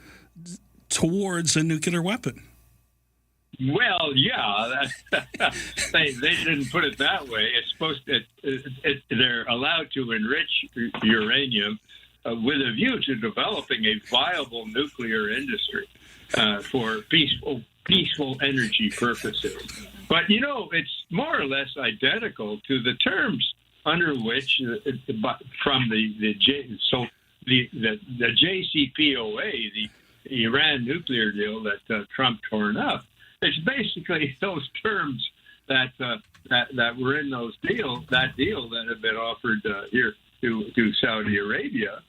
towards a nuclear weapon. Well, yeah, they didn't put it that way. It's supposed to. They're allowed to enrich uranium with a view to developing a viable nuclear industry for peaceful energy purposes. But it's more or less identical to the terms under which, from the JCPOA, the Iran nuclear deal that Trump torn up. It's basically those terms that were in that deal that have been offered here to Saudi Arabia,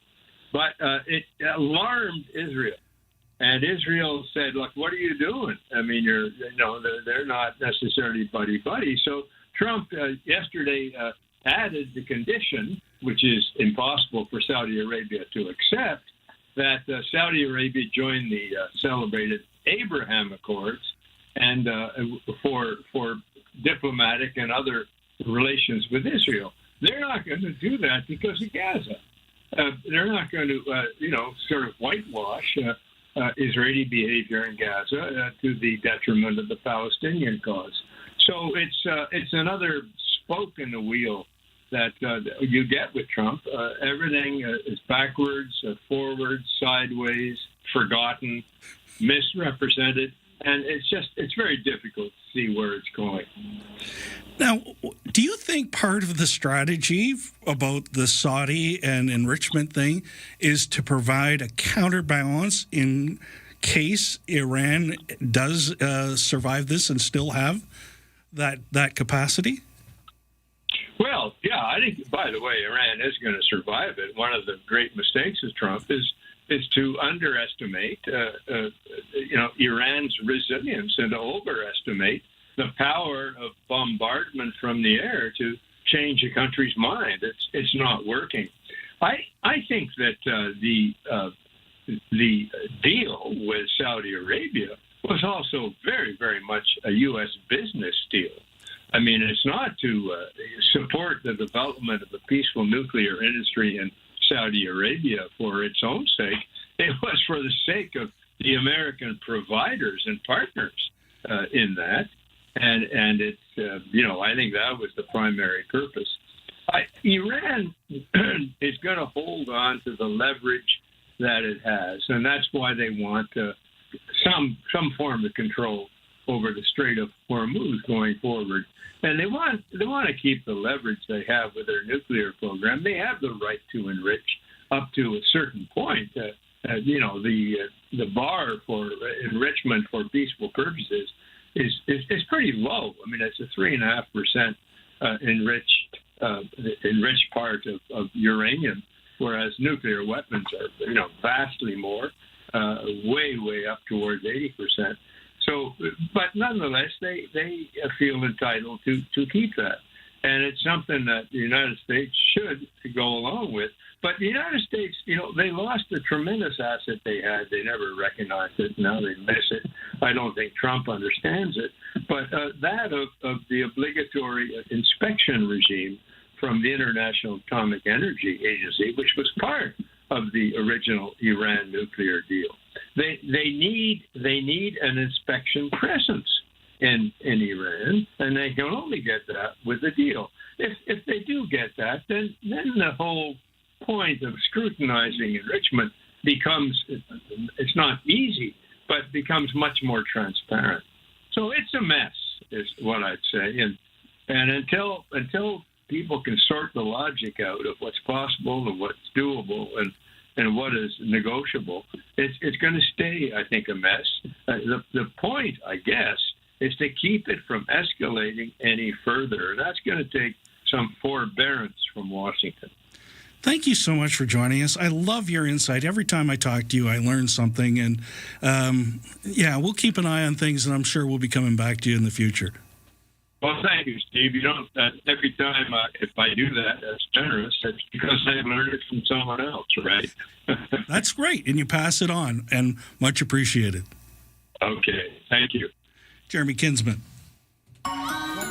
but it alarmed Israel, and Israel said, "Look, what are you doing? I mean, they're not necessarily buddy. So Trump yesterday added the condition, which is impossible for Saudi Arabia to accept, that Saudi Arabia join the celebrated Abraham Accords, and for diplomatic and other relations with Israel. They're not going to do that because of Gaza. They're not going to, sort of whitewash Israeli behavior in Gaza to the detriment of the Palestinian cause. So it's another spoke in the wheel that you get with Trump. Everything is backwards, forwards, sideways, forgotten, misrepresented. And it's very difficult to see where it's going. Now, do you think part of the strategy about the Saudi and enrichment thing is to provide a counterbalance in case Iran does survive this and still have that capacity? Well, yeah, I think, by the way, Iran is going to survive it. One of the great mistakes of Trump is to underestimate, Iran's resilience and to overestimate the power of bombardment from the air to change a country's mind. It's not working. I think that the deal with Saudi Arabia was also very, very much a U.S. business deal. I mean, it's not to support the development of a peaceful nuclear industry in Saudi Arabia for its own sake. It was for the sake of the American providers and partners in that. And it's, I think that was the primary purpose. Iran is going to hold on to the leverage that it has, and that's why they want some form of control over the Strait of Hormuz going forward. And they want to keep the leverage they have with their nuclear program. They have the right to enrich up to a certain point. The bar for enrichment for peaceful purposes is pretty low. I mean, it's a 3.5% enriched part of uranium, whereas nuclear weapons are vastly more, way up towards 80%. So, but nonetheless, they feel entitled to keep that. And it's something that the United States should go along with. But the United States, they lost a tremendous asset they had. They never recognized it. Now they miss it. I don't think Trump understands it. But that of the obligatory inspection regime from the International Atomic Energy Agency, which was part of the original Iran nuclear deal. They need an inspection presence in Iran, and they can only get that with the deal. If they do get that, then the whole point of scrutinizing enrichment becomes, it's not easy, but becomes much more transparent. So it's a mess, is what I'd say. And until people can sort the logic out of what's possible and what's doable and what is negotiable, it's going to stay, I think, a mess. The point, I guess, is to keep it from escalating any further. And that's going to take some forbearance from Washington. Thank you so much for joining us. I love your insight. Every time I talk to you, I learn something. And, we'll keep an eye on things, and I'm sure we'll be coming back to you in the future. Well, thank you, Steve. You don't, every time if I do that, that's generous. It's because I've learned it from someone else, right? That's great. And you pass it on, and much appreciated. Okay. Thank you. Jeremy Kinsman.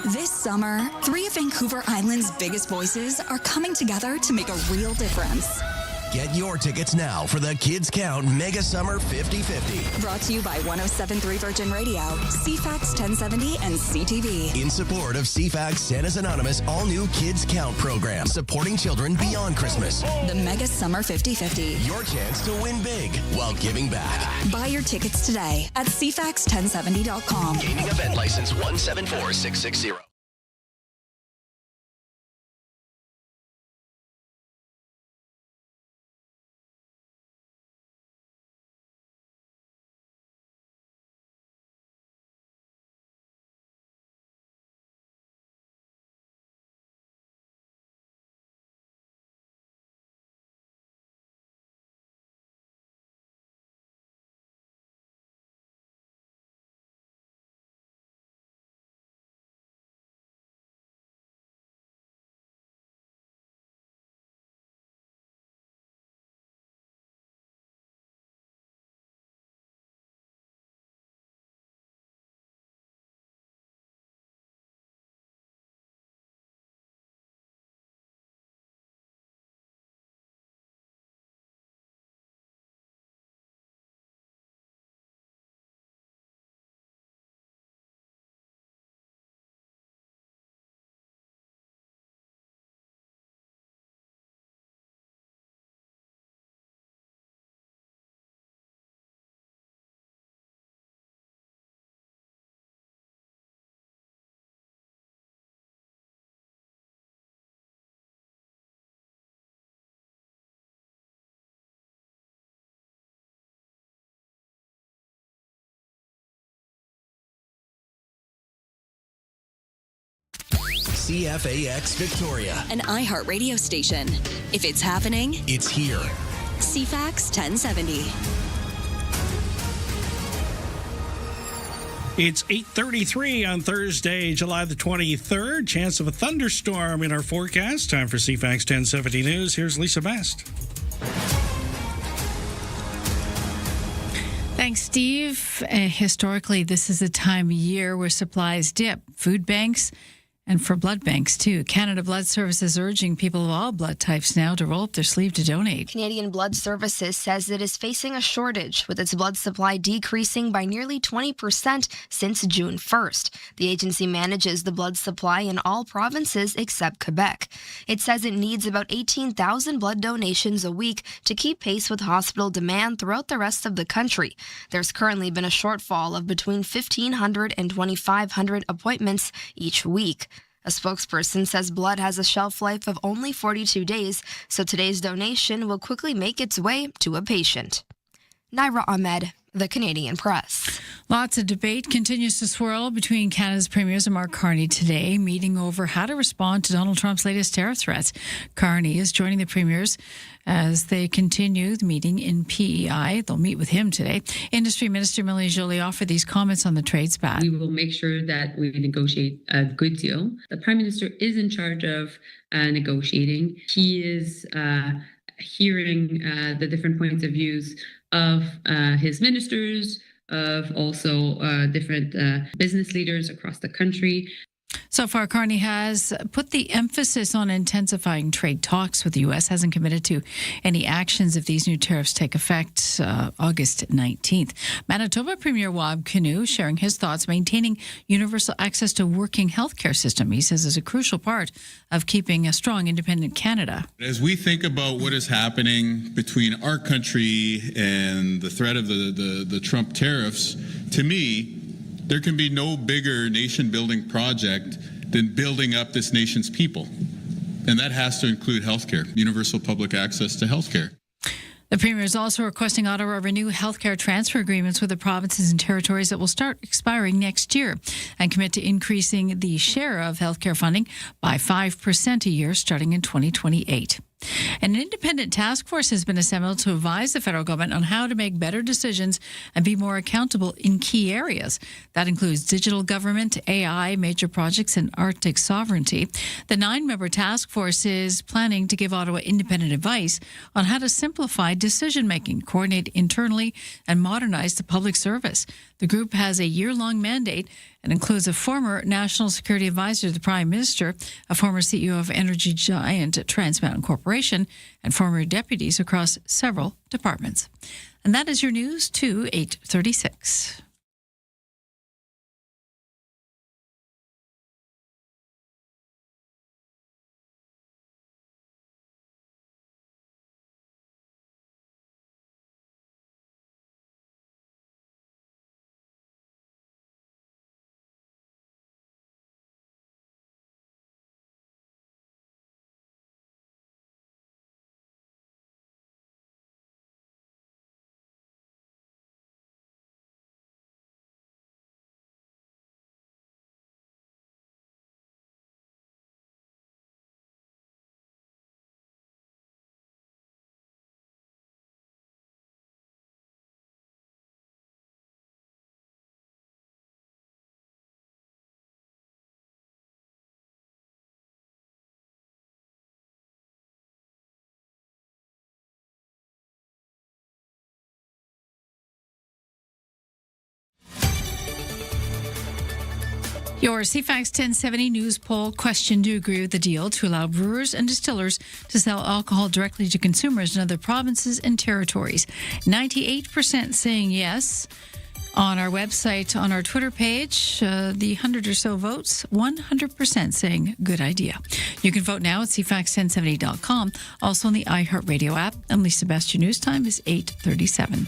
This summer, 3 of Vancouver Island's biggest voices are coming together to make a real difference. Get your tickets now for the Kids Count Mega Summer 50-50. Brought to you by 107.3 Virgin Radio, CFAX 1070, and CTV. In support of CFAX Santa's Anonymous all-new Kids Count program, supporting children beyond Christmas. The Mega Summer 50-50. Your chance to win big while giving back. Buy your tickets today at CFAX1070.com. Gaming event license 174660. CFAX Victoria, An iHeart radio station. If it's happening, it's here. CFAX 1070. It's 8:33 on Thursday, July the 23rd. Chance of a thunderstorm in our forecast. Time for CFAX 1070 News. Here's Lisa Best. Thanks, Steve. Historically, this is a time of year where supplies dip. Food banks and for blood banks, too. Canada Blood Services urging people of all blood types now to roll up their sleeve to donate. Canadian Blood Services says it is facing a shortage, with its blood supply decreasing by nearly 20% since June 1st. The agency manages the blood supply in all provinces except Quebec. It says it needs about 18,000 blood donations a week to keep pace with hospital demand throughout the rest of the country. There's currently been a shortfall of between 1,500 and 2,500 appointments each week. A spokesperson says blood has a shelf life of only 42 days, so today's donation will quickly make its way to a patient. Naira Ahmed, The Canadian Press. Lots of debate continues to swirl between Canada's premiers and Mark Carney today, meeting over how to respond to Donald Trump's latest tariff threats. Carney is joining the premiers as they continue the meeting in PEI. They'll meet with him today. Industry Minister Millie Joly offered these comments on the trade spat. We will make sure that we negotiate a good deal. The Prime Minister is in charge of negotiating. He is hearing the different points of views of his ministers, of also different business leaders across the country. So far, Carney has put the emphasis on intensifying trade talks with the U.S., hasn't committed to any actions if these new tariffs take effect August 19th. Manitoba Premier Wab Kinew sharing his thoughts. Maintaining universal access to working healthcare system, he says, is a crucial part of keeping a strong, independent Canada. As we think about what is happening between our country and the threat of the Trump tariffs, to me, there can be no bigger nation-building project than building up this nation's people. And that has to include healthcare, universal public access to healthcare. The Premier is also requesting Ottawa renew healthcare transfer agreements with the provinces and territories that will start expiring next year and commit to increasing the share of healthcare funding by 5% a year starting in 2028. An independent task force has been assembled to advise the federal government on how to make better decisions and be more accountable in key areas. That includes digital government, AI, major projects, and Arctic sovereignty. The 9-member task force is planning to give Ottawa independent advice on how to simplify decision-making, coordinate internally, and modernize the public service. The group has a year-long mandate, and and includes a former national security advisor to the Prime Minister, a former CEO of energy giant Trans Mountain Corporation, and former deputies across several departments. And that is your news to 8:36. Your CFAX 1070 news poll question: do you agree with the deal to allow brewers and distillers to sell alcohol directly to consumers in other provinces and territories? 98% saying yes. On our website, on our Twitter page, the 100 or so votes, 100% saying good idea. You can vote now at CFAX1070.com, also on the iHeartRadio app. And Lisa, best your news time is 8:37.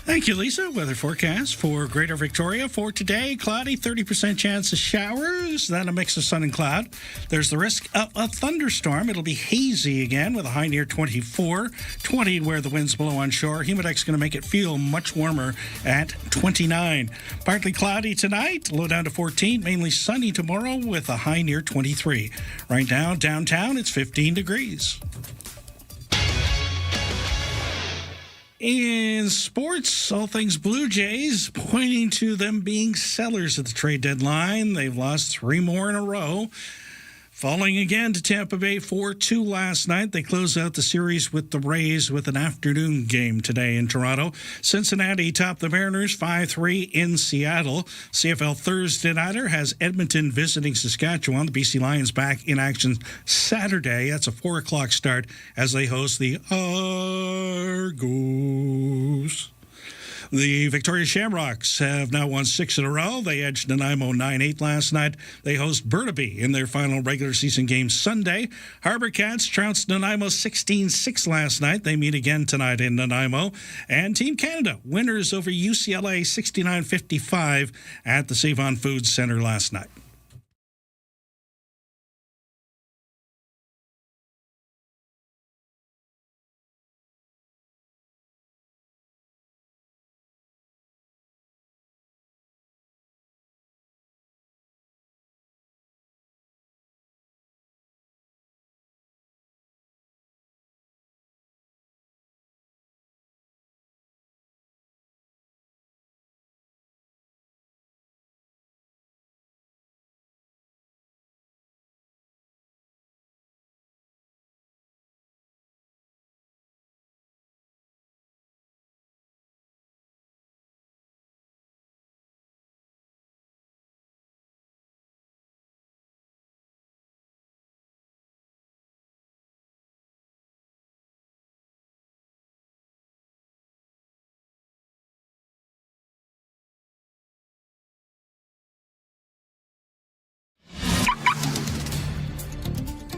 Thank you, Lisa. Weather forecast for Greater Victoria for today: cloudy, 30% chance of showers, then a mix of sun and cloud. There's the risk of a thunderstorm. It'll be hazy again with a high near 24, 20 where the winds blow on shore. Humidex's going to make it feel much warmer at 29. Partly cloudy tonight, low down to 14, mainly sunny tomorrow with a high near 23. Right now, downtown, it's 15 degrees. In sports, all things Blue Jays pointing to them being sellers at the trade deadline. They've lost 3 more in a row, falling again to Tampa Bay 4-2 last night. They close out the series with the Rays with an afternoon game today in Toronto. Cincinnati topped the Mariners 5-3 in Seattle. CFL Thursday Nighter has Edmonton visiting Saskatchewan. The BC Lions back in action Saturday. That's a 4 o'clock start as they host the Argos. The Victoria Shamrocks have now won 6 in a row. They edged Nanaimo 9-8 last night. They host Burnaby in their final regular season game Sunday. Harbour Cats trounced Nanaimo 16-6 last night. They meet again tonight in Nanaimo. And Team Canada, winners over UCLA 69-55 at the Save-On Foods Centre last night.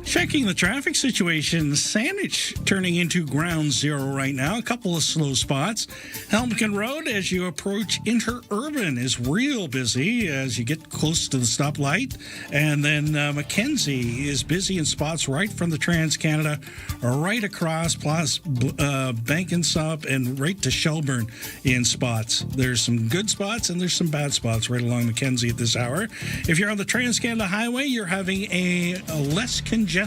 Checking the traffic situation, Saanich turning into ground zero right now. A couple of slow spots. Helmken Road, as you approach Interurban, is real busy as you get close to the stoplight. And then Mackenzie is busy in spots right from the Trans-Canada, right across plus Bank and Sup, and right to Shelburne in spots. There's some good spots and there's some bad spots right along Mackenzie at this hour. If you're on the Trans-Canada Highway, you're having a less congested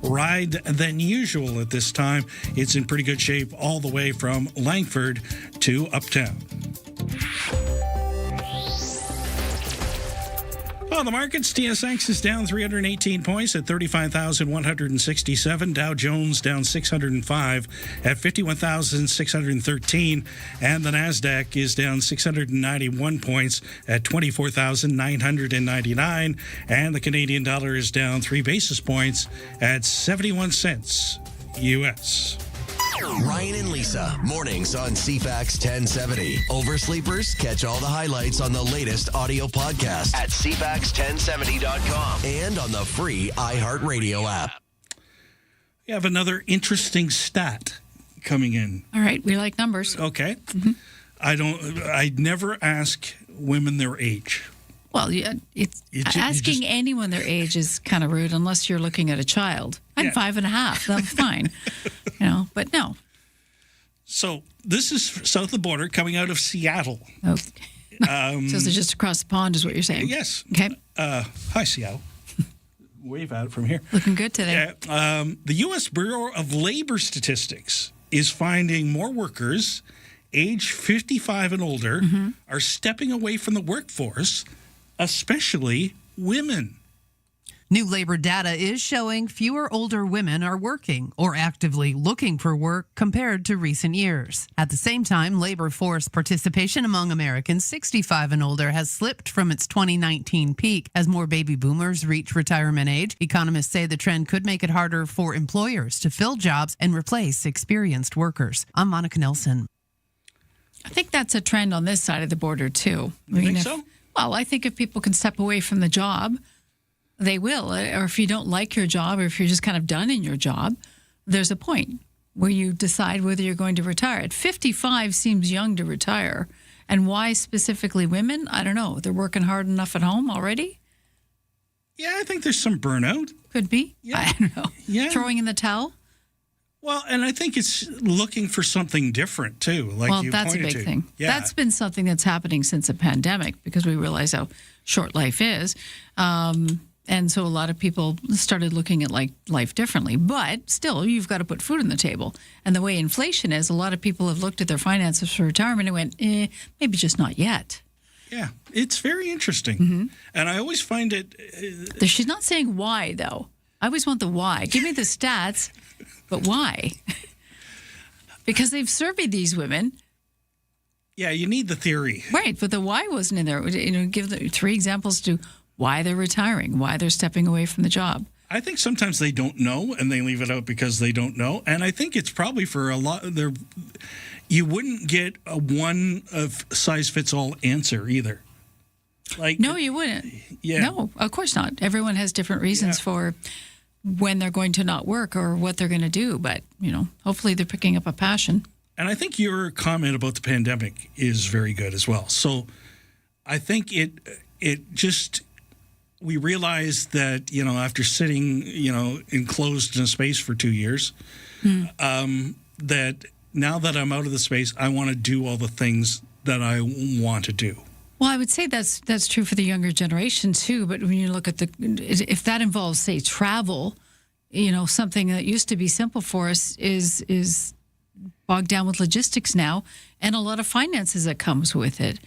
ride than usual at this time. It's in pretty good shape all the way from Langford to Uptown. Well, the markets, TSX is down 318 points at 35,167. Dow Jones down 605 at 51,613. And the NASDAQ is down 691 points at 24,999. And the Canadian dollar is down 3 basis points at 71 cents U.S. Ryan and Lisa, mornings on CFAX 1070. Oversleepers, catch all the highlights on the latest audio podcast at CFAX1070.com and on the free iHeartRadio app. We have another interesting stat coming in. All right, we like numbers. Okay. I never ask women their age. Well, yeah, asking anyone their age is kind of rude unless you're looking at a child. I'm 5.5. That's fine. But no. So this is south of the border, coming out of Seattle. Okay. So they're just across the pond is what you're saying? Yes. Okay. Hi, Seattle. Wave out from here. Looking good today. The U.S. Bureau of Labor Statistics is finding more workers age 55 and older are stepping away from the workforce, especially women. New labor data is showing fewer older women are working or actively looking for work compared to recent years. At the same time, labor force participation among Americans 65 and older has slipped from its 2019 peak as more baby boomers reach retirement age. Economists say the trend could make it harder for employers to fill jobs and replace experienced workers. I'm Monica Nelson. I think that's a trend on this side of the border, too. You think so? Well, I think if people can step away from the job, they will. Or if you don't like your job, or if you're just kind of done in your job, there's a point where you decide whether you're going to retire. At 55 seems young to retire. And why specifically women? I don't know. They're working hard enough at home already? Yeah, I think there's some burnout. Could be. Yeah. I don't know. Yeah. Throwing in the towel? Well, and I think it's looking for something different, too. That's a big thing. Yeah. That's been something that's happening since the pandemic because we realize how short life is. And so a lot of people started looking at life differently. But still, you've got to put food on the table. And the way inflation is, a lot of people have looked at their finances for retirement and went, maybe just not yet. Yeah, it's very interesting. And I always find it... She's not saying why, though. I always want the why. Give me the stats, but why? Because they've surveyed these women. Yeah, you need the theory. Right, but the why wasn't in there. Give them 3 examples to why they're retiring, why they're stepping away from the job. I think sometimes they don't know, and they leave it out because they don't know. And I think it's probably for a lot... You wouldn't get a one-size-fits-all answer either. No, you wouldn't. Yeah. No, of course not. Everyone has different reasons for when they're going to not work or what they're going to do. But, hopefully they're picking up a passion. And I think your comment about the pandemic is very good as well. So I think it just... We realized that, after sitting, enclosed in a space for 2 years, that now that I'm out of the space, I want to do all the things that I want to do. Well, I would say that's true for the younger generation, too. But when you look at if that involves, say, travel, something that used to be simple for us is bogged down with logistics now and a lot of finances that comes with it.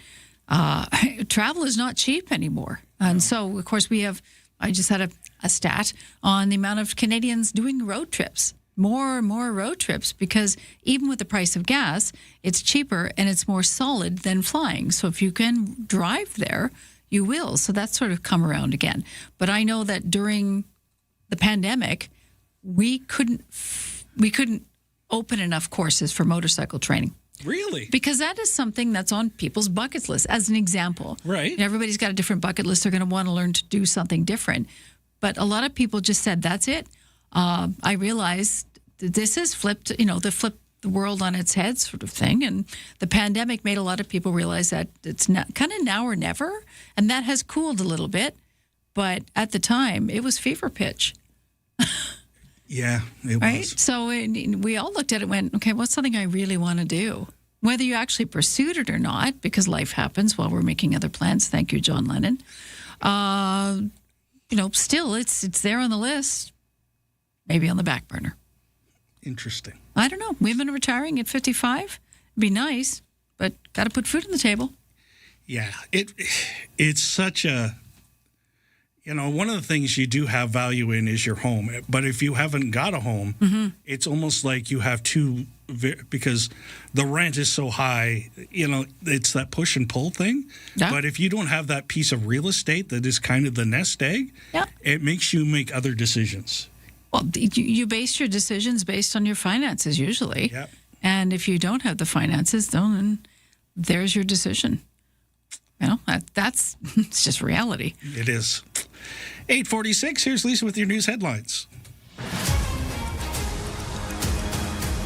Travel is not cheap anymore. And so, of course, I just had a stat on the amount of Canadians doing road trips. More and more road trips because even with the price of gas, it's cheaper and it's more solid than flying. So if you can drive there, you will. So that's sort of come around again. But I know that during the pandemic, we couldn't open enough courses for motorcycle training. Really? Because that is something that's on people's bucket list, as an example. Right. Everybody's got a different bucket list. They're going to want to learn to do something different. But a lot of people just said, that's it. I realized this has flipped, the world on its head sort of thing. And the pandemic made a lot of people realize that it's not, kind of now or never. And that has cooled a little bit. But at the time, it was fever pitch. Yeah, it right? was. So we all looked at it and went, okay, what's something I really want to do? Whether you actually pursued it or not, because life happens while we're making other plans. Thank you, John Lennon. Still, it's there on the list. Maybe on the back burner. Interesting. I don't know. Women retiring at 55? It'd be nice, but got to put food on the table. Yeah, it's such a... You know, one of the things you do have value in is your home. But if you haven't got a home, it's almost like you have two, because the rent is so high, you know, it's that push and pull thing. Yeah. But if you don't have that piece of real estate that is kind of the nest egg, it makes you make other decisions. Well, you base your decisions based on your finances usually. Yep. And if you don't have the finances, then there's your decision. You know, that's it's just reality. It is. 8:46, here's Lisa with your news headlines.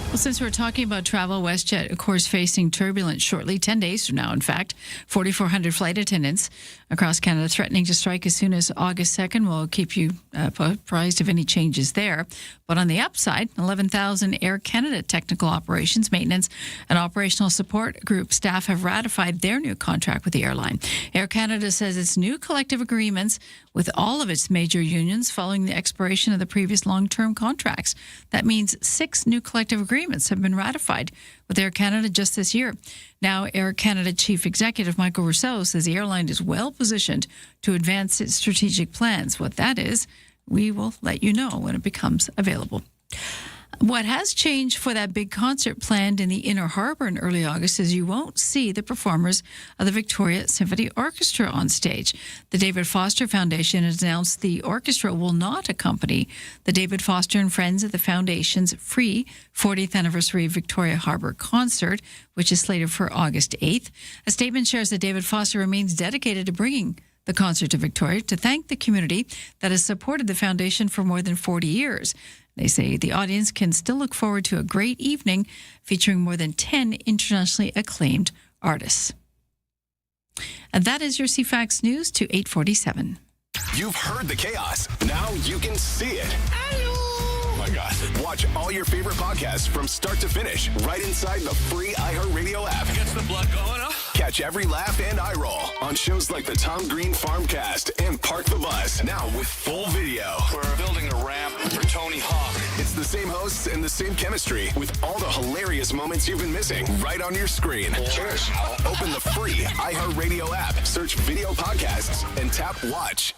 Well, since we're talking about travel, WestJet, of course, facing turbulence shortly, 10 days from now, in fact. 4,400 flight attendants across Canada threatening to strike as soon as August 2nd. We'll keep you apprised of any changes there. But on the upside, 11,000 Air Canada technical operations, maintenance, and operational support group staff have ratified their new contract with the airline. Air Canada says its new collective agreements with all of its major unions following the expiration of the previous long-term contracts. That means 6 new collective agreements have been ratified with Air Canada just this year. Now, Air Canada Chief Executive Michael Rousseau says the airline is well positioned to advance its strategic plans. What that is, we will let you know when it becomes available. What has changed for that big concert planned in the Inner Harbour in early August is you won't see the performers of the Victoria Symphony Orchestra on stage. The David Foster Foundation has announced the orchestra will not accompany the David Foster and Friends of the Foundation's free 40th anniversary Victoria Harbour concert, which is slated for August 8th. A statement shares that David Foster remains dedicated to bringing the concert to Victoria to thank the community that has supported the foundation for more than 40 years. They say the audience can still look forward to a great evening featuring more than 10 internationally acclaimed artists. And that is your CFAX News to 8:47. You've heard the chaos. Now you can see it. Oh my God. Watch all your favorite podcasts from start to finish right inside the free iHeartRadio app. Gets the blood going, huh? Catch every laugh and eye roll on shows like the Tom Green Farmcast and Park the Bus. Now with full video. We're building a ramp for Tony Hawk. It's the same hosts and the same chemistry with all the hilarious moments you've been missing right on your screen. Cheers. Open the free iHeartRadio app, search video podcasts, and tap watch.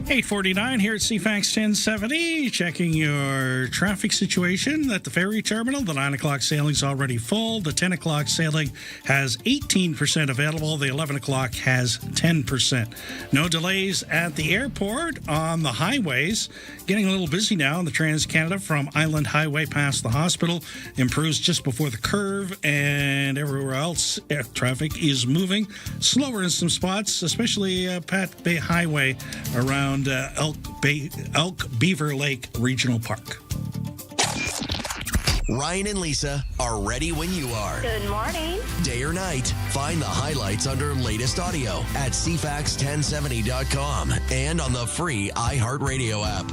$8:49 here at CFAX 1070, checking your traffic situation at the ferry terminal. The 9 o'clock sailing's already full. The 10 o'clock sailing has 18% available. The 11 o'clock has 10%. No delays at the airport. On the highways, getting a little busy now on the Trans-Canada from Island Highway past the hospital. Improves just before the curve, and everywhere else, traffic is moving slower in some spots, especially Pat Bay Highway around Elk Beaver Lake Regional Park. Ryan and Lisa are ready when you are. Good morning. Day or night, find the highlights under latest audio at CFAX1070.com and on the free iHeartRadio app.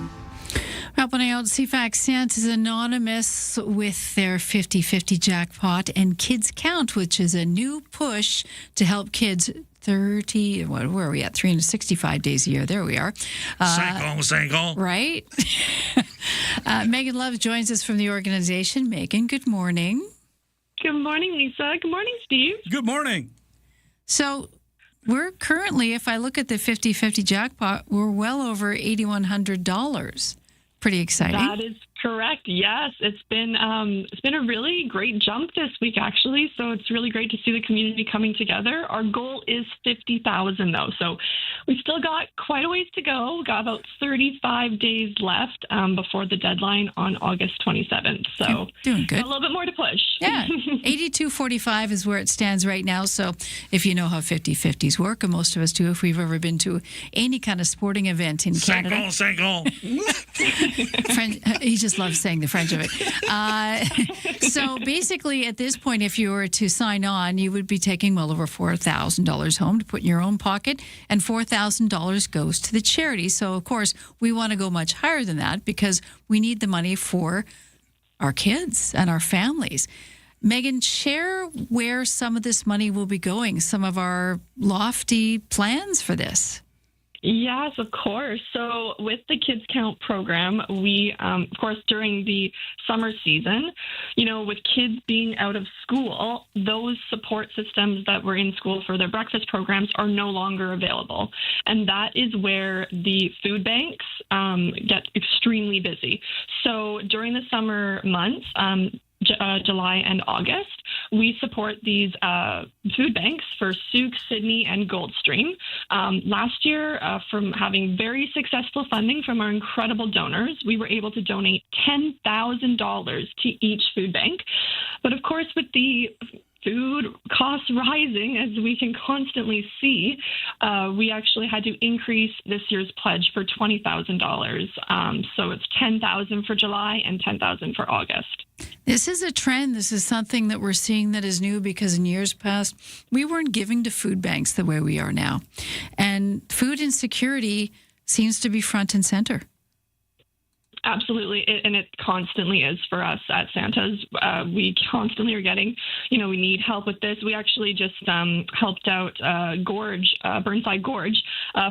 Helping out CFAX Santa's Anonymous with their 50-50 jackpot and Kids Count, which is a new push to help kids 330, where are we at? 365 days a year. There we are. Cycle. Right? Megan Love joins us from the organization. Megan, good morning. Good morning, Lisa. Good morning, Steve. Good morning. So we're currently, if I look at the 50-50 jackpot, we're well over $8,100. Pretty exciting. That is correct. Yes, it's been a really great jump this week, actually. So it's really great to see the community coming together. Our goal is 50,000, though, so we still got quite a ways to go. We got about 35 days left before the deadline on August 27th. So you're doing good. A little bit more to push. Yeah, 82.45 is where it stands right now. So if you know how 50-50s work, and most of us do, if we've ever been to any kind of sporting event in Canada. Cycle. He just loves saying the French of it. So basically, at this point, if you were to sign on, you would be taking well over $4,000 home to put in your own pocket, and $4,000 goes to the charity. So, of course, we want to go much higher than that because we need the money for our kids and our families. Megan, share where some of this money will be going, some of our lofty plans for this. Yes, of course. So with the Kids Count program, we, of course, during the summer season, with kids being out of school, those support systems that were in school for their breakfast programs are no longer available. And that is where the food banks get extremely busy. So during the summer months, July and August, we support these food banks for Souk, Sydney, and Goldstream. Last year, from having very successful funding from our incredible donors, we were able to donate $10,000 to each food bank. But of course, with the food costs rising, as we can constantly see, we actually had to increase this year's pledge for $20,000. So it's $10,000 for July and $10,000 for August. This is a trend. This is something that we're seeing that is new because in years past, we weren't giving to food banks the way we are now. And food insecurity seems to be front and center. Absolutely, and it constantly is for us at Santa's. We constantly are getting, we need help with this. We actually just helped out Burnside Gorge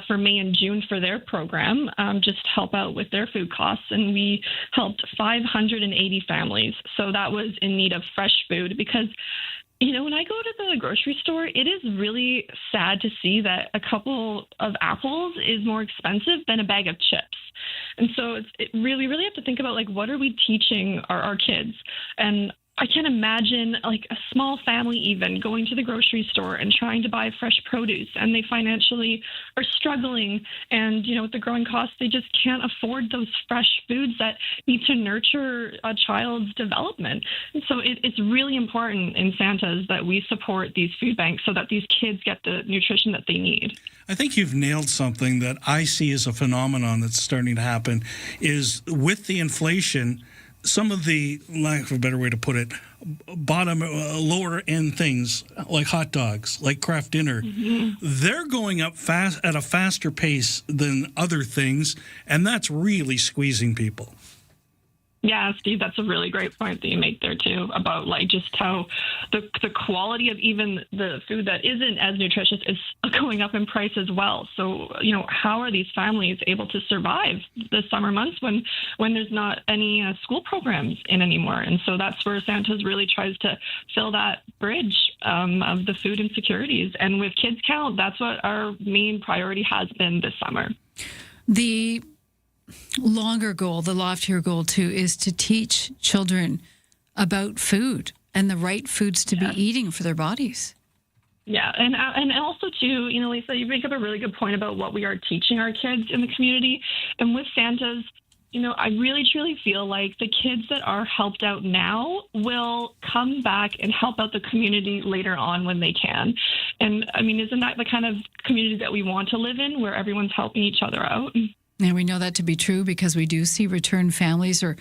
for May and June for their program, just to help out with their food costs. And we helped 580 families. So that was in need of fresh food because when I go to the grocery store, it is really sad to see that a couple of apples is more expensive than a bag of chips. And so it really have to think about, what are we teaching our kids? And I can't imagine, a small family even going to the grocery store and trying to buy fresh produce, and they financially are struggling. And, with the growing costs, they just can't afford those fresh foods that need to nurture a child's development. And so it's really important in Santa's that we support these food banks so that these kids get the nutrition that they need. I think you've nailed something that I see as a phenomenon that's starting to happen is with the inflation, some of the, lack of a better way to put it, lower end things like hot dogs, like craft dinner, they're going up fast at a faster pace than other things, and that's really squeezing people. Yeah, Steve, that's a really great point that you make there too about just how the quality of even the food that isn't as nutritious is going up in price as well. So, how are these families able to survive the summer months when there's not any school programs in anymore? And so that's where Santa's really tries to fill that bridge of the food insecurities. And with Kids Count, that's what our main priority has been this summer. The longer goal, the loftier goal too, is to teach children about food and the right foods to be eating for their bodies. Yeah, and also too, Lisa, you bring up a really good point about what we are teaching our kids in the community. And with Santa's, I really truly feel like the kids that are helped out now will come back and help out the community later on when they can. And isn't that the kind of community that we want to live in, where everyone's helping each other out? And we know that to be true because we do see return families or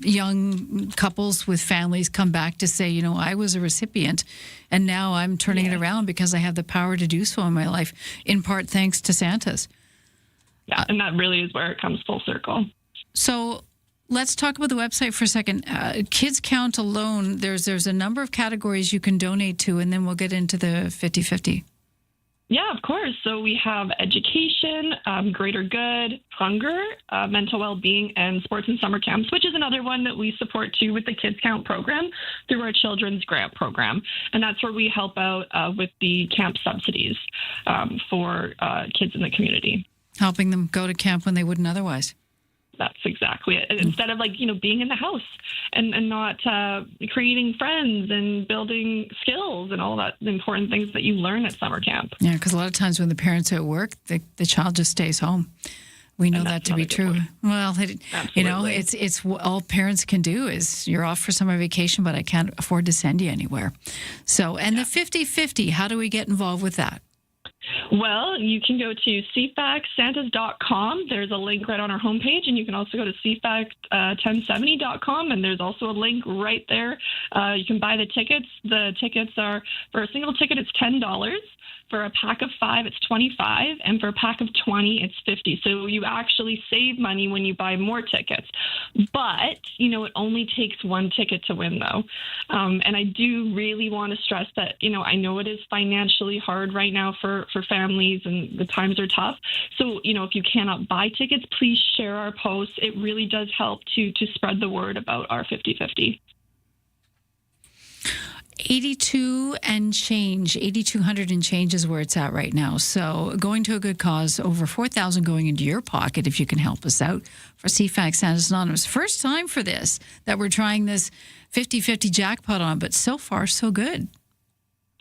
young couples with families come back to say, I was a recipient and now I'm turning it around because I have the power to do so in my life, in part thanks to Santa's. Yeah, and that really is where it comes full circle. So let's talk about the website for a second. Kids Count alone, there's a number of categories you can donate to, and then we'll get into the 50-50. Yeah, of course. So we have education, greater good, hunger, mental well-being, and sports and summer camps, which is another one that we support too with the Kids Count program through our children's grant program. And that's where we help out with the camp subsidies for kids in the community. Helping them go to camp when they wouldn't otherwise. That's exactly it. Instead of being in the house and not creating friends and building skills and all that important things that you learn at summer camp. Yeah, because a lot of times when the parents are at work, the child just stays home. We know that to be true. Well, it's all parents can do is you're off for summer vacation, but I can't afford to send you anywhere. So, and the 50-50, how do we get involved with that? Well, you can go to CFAXsantas.com. There's a link right on our homepage, and you can also go to CFAX1070.com, and there's also a link right there. You can buy the tickets. The tickets are, for a single ticket, it's $10. For a pack of 5, it's $25, and for a pack of 20, it's $50. So you actually save money when you buy more tickets. But, it only takes one ticket to win, though. And I do really want to stress that, I know it is financially hard right now for families, and the times are tough. So, if you cannot buy tickets, please share our posts. It really does help to spread the word about our 50-50. 8200 and change is where it's at right now. So going to a good cause, over $4,000 going into your pocket if you can help us out for CFAX Santa's Anonymous. First time for this that we're trying this 50-50 jackpot on, but so far so good.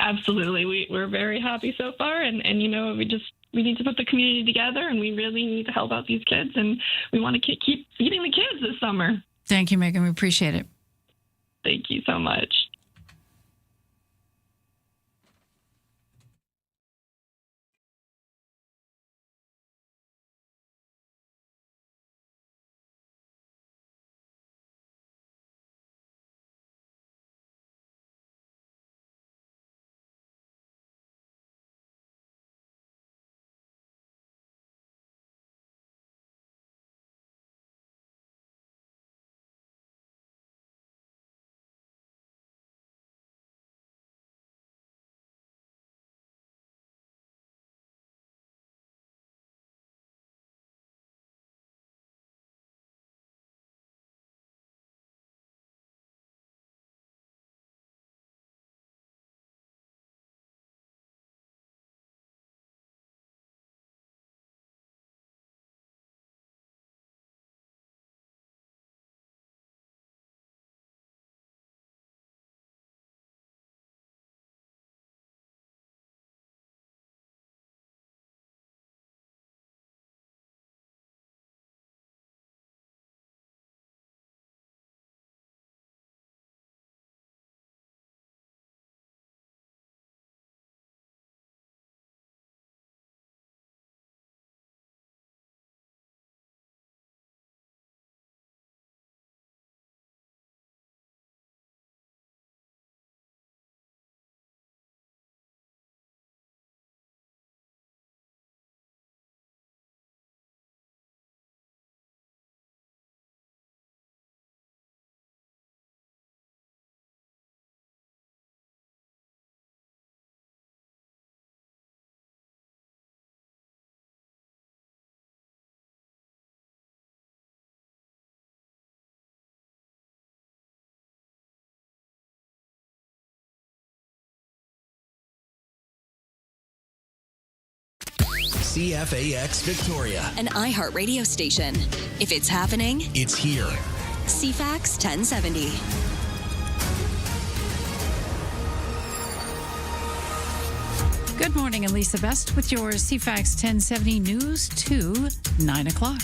Absolutely. We're very happy so far, and we need to put the community together, and we really need to help out these kids, and we want to keep feeding the kids this summer. Thank you, Megan. We appreciate it. Thank you so much. CFAX Victoria, an iHeart radio station. If it's happening, it's here. CFAX 1070. Good morning, Elisa Best with your CFAX 1070 news to 9 o'clock.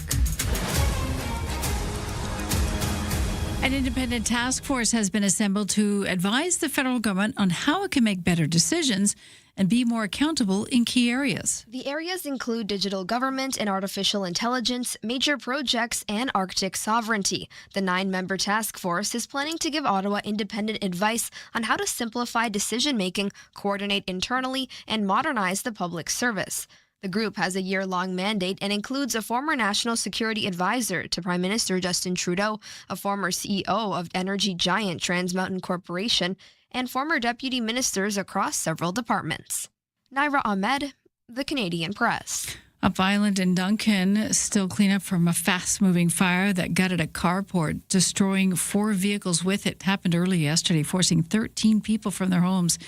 An independent task force has been assembled to advise the federal government on how it can make better decisions and be more accountable in key areas. The areas include digital government and artificial intelligence, major projects, and Arctic sovereignty. The 9-member task force is planning to give Ottawa independent advice on how to simplify decision-making, coordinate internally, and modernize the public service. The group has a year-long mandate and includes a former national security advisor to Prime Minister Justin Trudeau, a former CEO of energy giant Trans Mountain Corporation, and former deputy ministers across several departments. Naira Ahmed, the Canadian Press. Up Island in Duncan, still cleanup from a fast-moving fire that gutted a carport, destroying 4 vehicles with it. Happened early yesterday, forcing 13 people from their homes.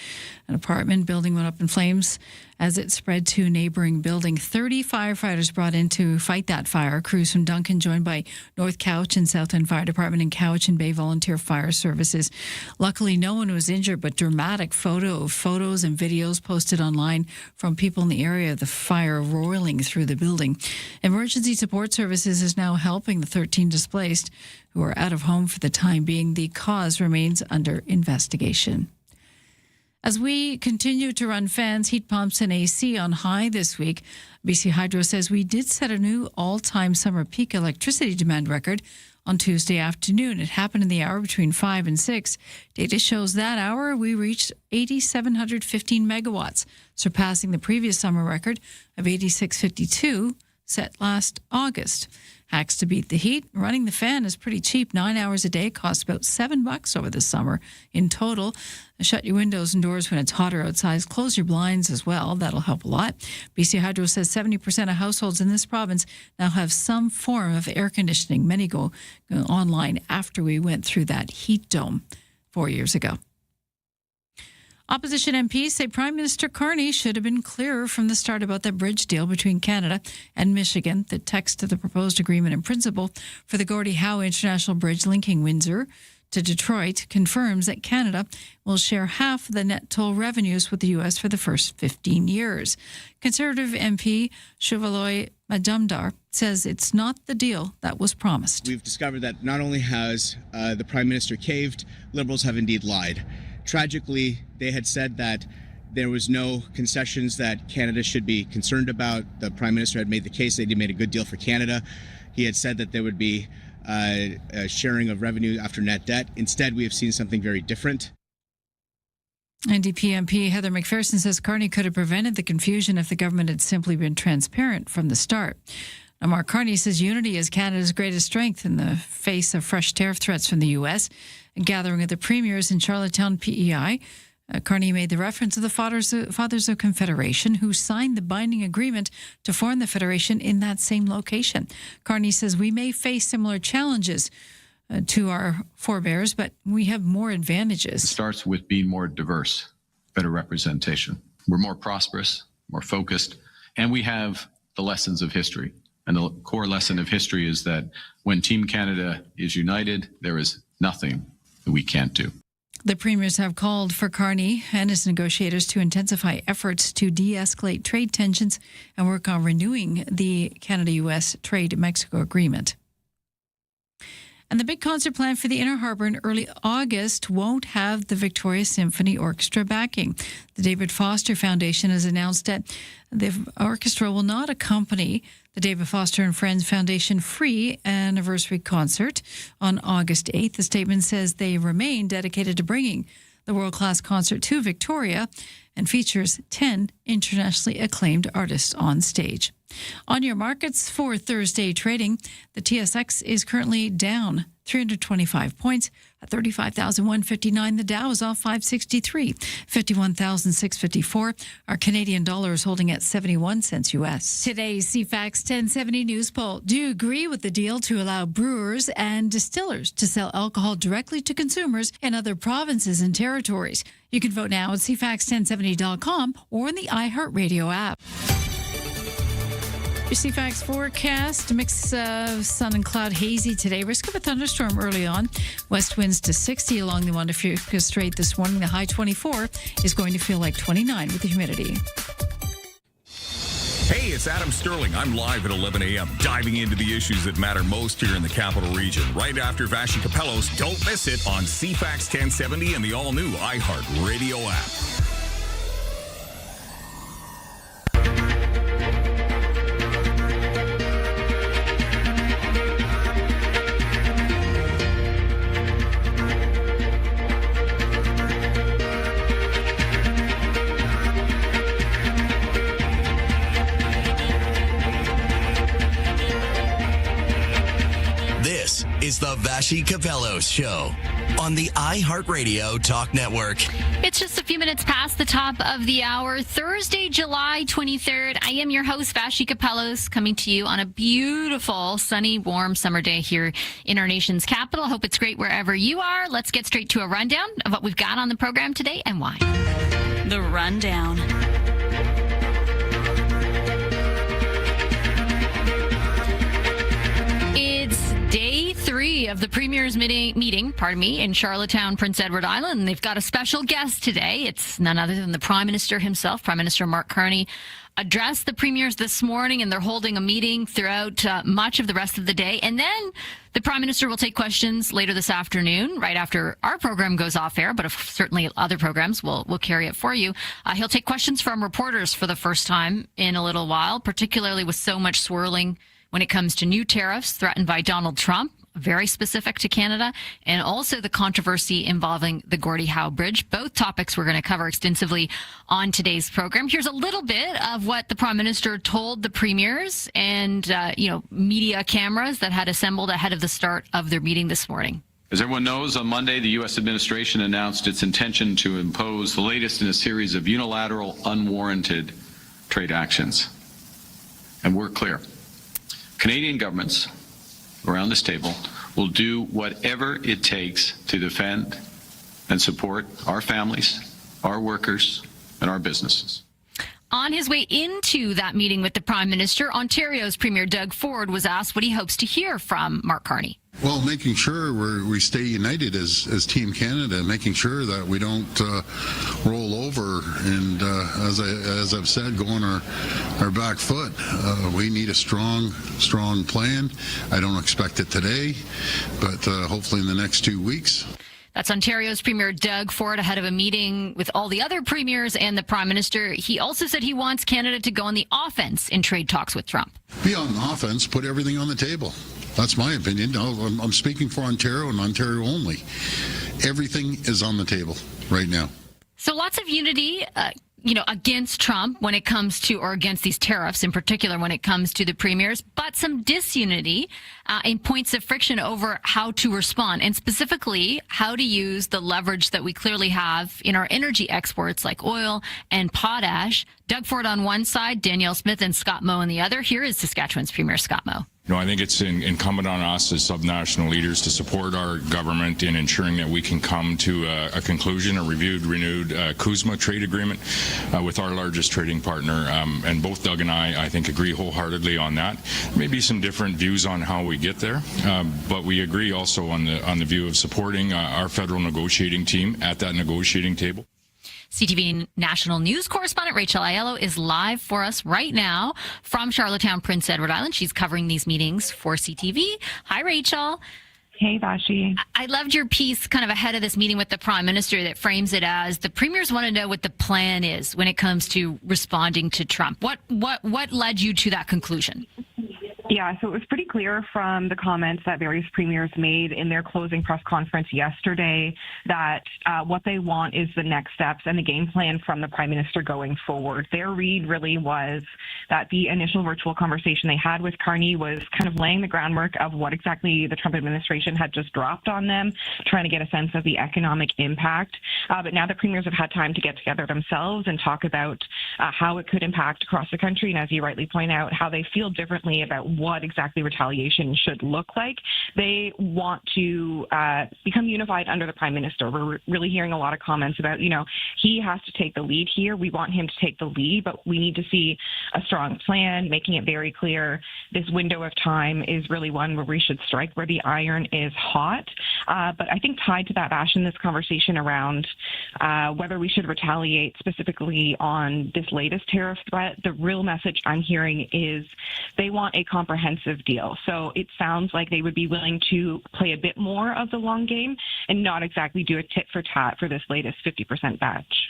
An apartment building went up in flames as it spread to a neighboring building. 30 firefighters brought in to fight that fire. Crews from Duncan joined by North Cowichan South End Fire Department and Cowichan Bay Volunteer Fire Services. Luckily, no one was injured, but dramatic photos and videos posted online from people in the area of the fire roiling through the building. Emergency Support Services is now helping the 13 displaced who are out of home for the time being. The cause remains under investigation. As we continue to run fans, heat pumps, and AC on high this week, BC Hydro says we did set a new all-time summer peak electricity demand record on Tuesday afternoon. It happened in the hour between 5 and 6. Data shows that hour we reached 8,715 megawatts, surpassing the previous summer record of 8,652 set last August. Hacks to beat the heat. Running the fan is pretty cheap. 9 hours a day costs about $7 over the summer in total. Shut your windows and doors when it's hotter outside. Close your blinds as well. That'll help a lot. BC Hydro says 70% of households in this province now have some form of air conditioning. Many go online after we went through that heat dome 4 years ago. Opposition MPs say Prime Minister Carney should have been clearer from the start about the bridge deal between Canada and Michigan. The text of the proposed agreement in principle for the Gordie Howe International Bridge linking Windsor to Detroit confirms that Canada will share half of the net toll revenues with the U.S. for the first 15 years. Conservative MP Shivaloy Majumdar says it's not the deal that was promised. We've discovered that not only has the Prime Minister caved, Liberals have indeed lied. Tragically, they had said that there was no concessions that Canada should be concerned about. The Prime Minister had made the case that he made a good deal for Canada. He had said that there would be a sharing of revenue after net debt. Instead, we have seen something very different. NDP MP Heather McPherson says Carney could have prevented the confusion if the government had simply been transparent from the start. Now, Mark Carney says unity is Canada's greatest strength in the face of fresh tariff threats from the U.S. A gathering of the premiers in Charlottetown, PEI. Carney made the reference to the Fathers of Confederation who signed the binding agreement to form the Federation in that same location. Carney says we may face similar challenges to our forebears, but we have more advantages. It starts with being more diverse, better representation. We're more prosperous, more focused, and we have the lessons of history. And the core lesson of history is that when Team Canada is united, there is nothing that we can't do. The premiers have called for Carney and his negotiators to intensify efforts to de-escalate trade tensions and work on renewing the Canada-U.S. Trade-Mexico Agreement. And the big concert planned for the Inner Harbour in early August won't have the Victoria Symphony Orchestra backing. The David Foster Foundation has announced that the orchestra will not accompany the David Foster and Friends Foundation free anniversary concert on August 8th. The statement says they remain dedicated to bringing the world-class concert to Victoria and features 10 internationally acclaimed artists on stage. On your markets for Thursday trading, the TSX is currently down 325 points at 35,159. The Dow is off 563, 51,654. Our Canadian dollar is holding at 71 cents U.S. Today's CFAX 1070 news poll. Do you agree with the deal to allow brewers and distillers to sell alcohol directly to consumers in other provinces and territories? You can vote now at CFAX1070.com or in the iHeartRadio app. Your CFAX forecast, a mix of sun and cloud, hazy today. Risk of a thunderstorm early on. West winds to 60 along the Juan de Fuca Strait this morning. The high 24 is going to feel like 29 with the humidity. Hey, it's Adam Sterling. I'm live at 11 a.m. diving into the issues that matter most here in the capital region. Right after Vashi Capellos, don't miss it on CFAX 1070 and the all-new iHeart Radio app. This is the Vashi Capellos Show. on the iHeartRadio Talk Network. It's just a few minutes past the top of the hour, Thursday, July 23rd. I am your host, Vashi Kapelos, coming to you on a beautiful, sunny, warm summer day here in our nation's capital. Hope it's great wherever you are. Let's get straight to a rundown of what we've got on the program today and why. The Rundown. It's day 3 of the Premier's meeting, in Charlottetown, Prince Edward Island. They've got a special guest today. It's none other than the Prime Minister himself. Prime Minister Mark Carney addressed the Premiers this morning, and they're holding a meeting throughout much of the rest of the day. And then the Prime Minister will take questions later this afternoon, right after our program goes off air, but certainly other programs will carry it for you. He'll take questions from reporters for the first time in a little while, particularly with so much swirling when it comes to new tariffs threatened by Donald Trump, very specific to Canada, and also the controversy involving the Gordie Howe Bridge. Both topics we're going to cover extensively on today's program. Here's a little bit of what the Prime Minister told the premiers and, media cameras that had assembled ahead of the start of their meeting this morning. As everyone knows, on Monday, the U.S. administration announced its intention to impose the latest in a series of unilateral, unwarranted trade actions. And we're clear. Canadian governments around this table will do whatever it takes to defend and support our families, our workers, and our businesses. On his way into that meeting with the Prime Minister, Ontario's Premier Doug Ford was asked what he hopes to hear from Mark Carney. Well, making sure we stay united as Team Canada, making sure that we don't roll over and, as I've said, go on our back foot. We need a strong plan. I don't expect it today, but hopefully in the next 2 weeks. That's Ontario's Premier Doug Ford ahead of a meeting with all the other premiers and the Prime Minister. He also said he wants Canada to go on the offense in trade talks with Trump. Be on offense, put everything on the table. That's my opinion. I'm speaking for Ontario and Ontario only. Everything is on the table right now. So lots of unity, against Trump when it comes to, or against these tariffs in particular when it comes to the premiers, but some disunity in points of friction over how to respond, and specifically how to use the leverage that we clearly have in our energy exports like oil and potash. Doug Ford on one side, Danielle Smith and Scott Moe on the other. Here is Saskatchewan's Premier Scott Moe. I think it's incumbent on us as subnational leaders to support our government in ensuring that we can come to a conclusion, a renewed CUSMA trade agreement with our largest trading partner. And both Doug and I think, agree wholeheartedly on that. There may be some different views on how we get there, but we agree also on the view of supporting our federal negotiating team at that negotiating table. CTV national news correspondent Rachel Aiello is live for us right now from Charlottetown, Prince Edward Island. She's covering these meetings for CTV. Hi, Rachel. Hey, Vashi. I loved your piece kind of ahead of this meeting with the Prime Minister that frames it as the premiers want to know what the plan is when it comes to responding to Trump. What led you to that conclusion? Yeah, so it was pretty clear from the comments that various premiers made in their closing press conference yesterday that what they want is the next steps and the game plan from the Prime Minister going forward. Their read really was that the initial virtual conversation they had with Carney was kind of laying the groundwork of what exactly the Trump administration had just dropped on them, trying to get a sense of the economic impact. But now the premiers have had time to get together themselves and talk about how it could impact across the country, and as you rightly point out, how they feel differently about what exactly retaliation should look like. They want to become unified under the Prime Minister. We're really hearing a lot of comments about, he has to take the lead here. We want him to take the lead, but we need to see a strong plan, making it very clear this window of time is really one where we should strike where the iron is hot. But I think tied to that, Ash, in this conversation around whether we should retaliate specifically on this latest tariff threat, the real message I'm hearing is they want a comprehensive deal. So it sounds like they would be willing to play a bit more of the long game and not exactly do a tit for tat for this latest 50% batch.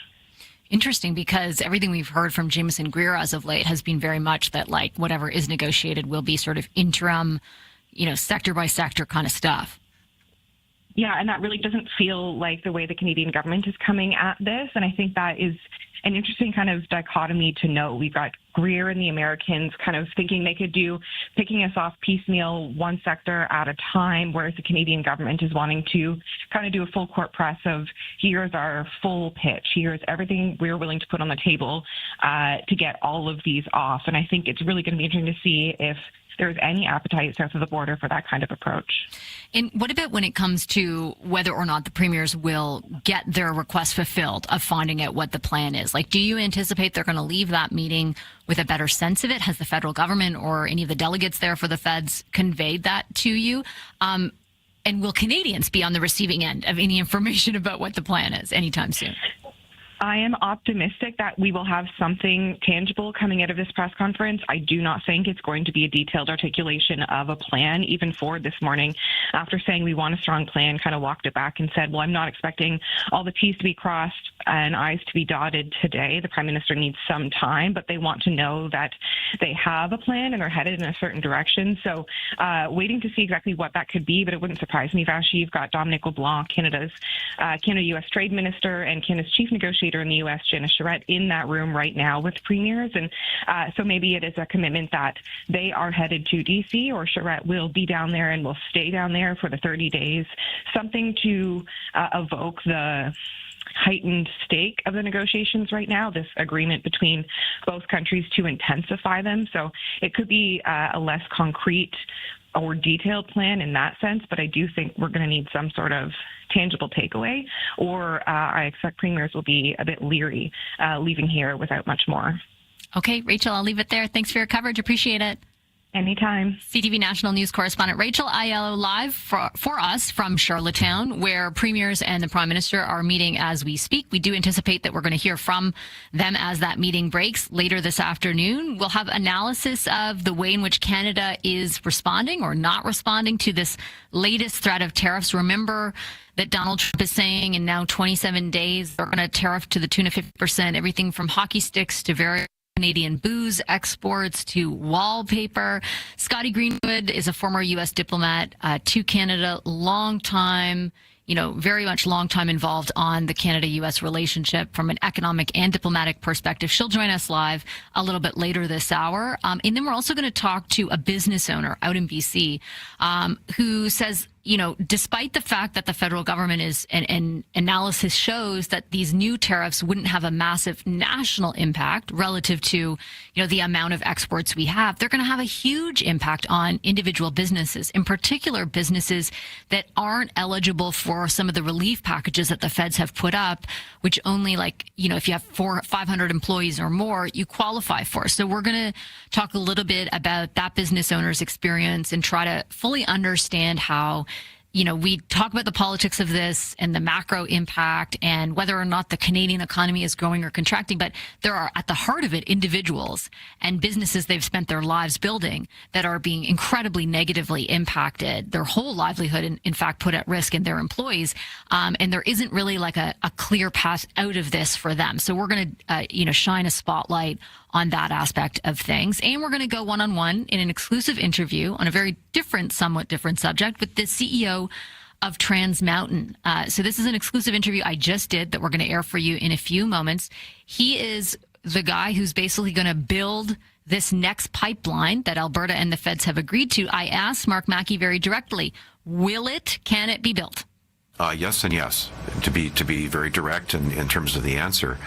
Interesting, because everything we've heard from Jameson Greer as of late has been very much that, whatever is negotiated will be sort of interim, sector by sector kind of stuff. Yeah, and that really doesn't feel like the way the Canadian government is coming at this. And I think that is an interesting kind of dichotomy to note. We've got Greer and the Americans kind of thinking they could do picking us off piecemeal, one sector at a time, whereas the Canadian government is wanting to kind of do a full court press of here's our full pitch, here's everything we're willing to put on the table to get all of these off. And I think it's really going to be interesting to see if there's any appetite south of the border for that kind of approach. And what about when it comes to whether or not the premiers will get their request fulfilled of finding out what the plan is? Like, do you anticipate they're going to leave that meeting with a better sense of it? Has the federal government or any of the delegates there for the feds conveyed that to you? And will Canadians be on the receiving end of any information about what the plan is anytime soon? I am optimistic that we will have something tangible coming out of this press conference. I do not think it's going to be a detailed articulation of a plan. Even Ford this morning, after saying we want a strong plan, kind of walked it back and said, well, I'm not expecting all the T's to be crossed and I's to be dotted today. The Prime Minister needs some time, but they want to know that they have a plan and they're headed in a certain direction. So waiting to see exactly what that could be, but it wouldn't surprise me, Vashi. You've got Dominic LeBlanc, Canada-U.S. Trade Minister, and Canada's Chief Negotiator in the U.S., Janice Charette, in that room right now with premiers. And so maybe it is a commitment that they are headed to D.C. or Charette will be down there and will stay down there for the 30 days, something to evoke the heightened stake of the negotiations right now, this agreement between both countries to intensify them. So it could be a less concrete or detailed plan in that sense, but I do think we're going to need some sort of tangible takeaway, or I expect premiers will be a bit leery leaving here without much more. Okay, Rachel, I'll leave it there. Thanks for your coverage. Appreciate it. Anytime. CTV National News correspondent Rachel Aiello live for us from Charlottetown, where premiers and the Prime Minister are meeting as we speak. We do anticipate that we're going to hear from them as that meeting breaks later this afternoon. We'll have analysis of the way in which Canada is responding or not responding to this latest threat of tariffs. Remember that Donald Trump is saying in now 27 days they're going to tariff to the tune of 50%, everything from hockey sticks to various Canadian booze exports to wallpaper. Scotty Greenwood is a former U.S. diplomat to Canada, long time, very much long time involved on the Canada-U.S. relationship from an economic and diplomatic perspective. She'll join us live a little bit later this hour. And then we're also going to talk to a business owner out in BC who says, despite the fact that the federal government is, and analysis shows that these new tariffs wouldn't have a massive national impact relative to, the amount of exports we have, they're going to have a huge impact on individual businesses, in particular businesses that aren't eligible for some of the relief packages that the feds have put up, which only if you have 500 employees or more, you qualify for. So we're going to talk a little bit about that business owner's experience and try to fully understand how we talk about the politics of this and the macro impact and whether or not the Canadian economy is growing or contracting. But there are, at the heart of it, individuals and businesses they've spent their lives building that are being incredibly negatively impacted, their whole livelihood, in fact, put at risk, and their employees. And there isn't really like a clear path out of this for them. So we're going to, shine a spotlight on that aspect of things. And we're going to go one-on-one in an exclusive interview on a very somewhat different subject with the CEO of Trans Mountain. So this is an exclusive interview I just did that we're going to air for you in a few moments. He is the guy who's basically going to build this next pipeline that Alberta and the feds have agreed to. I asked Mark Mackey very directly, can it be built? Yes and yes, to be very direct in terms of the answer.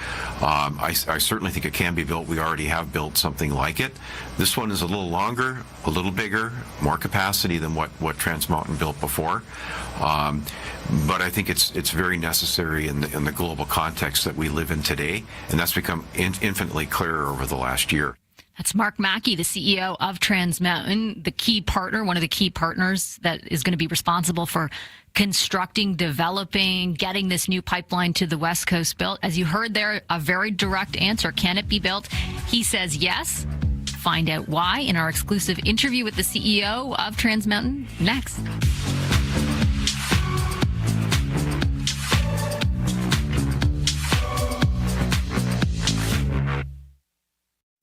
I certainly think it can be built. We already have built something like it. This one is a little longer, a little bigger, more capacity than what Trans Mountain built before. But I think it's very necessary in the global context that we live in today, and that's become infinitely clearer over the last year. That's Mark Mackey, the CEO of Trans Mountain, the key partner, one of the key partners that is going to be responsible for constructing, developing, getting this new pipeline to the West Coast built. As you heard there, a very direct answer. Can it be built? He says yes. Find out why in our exclusive interview with the CEO of Trans Mountain next.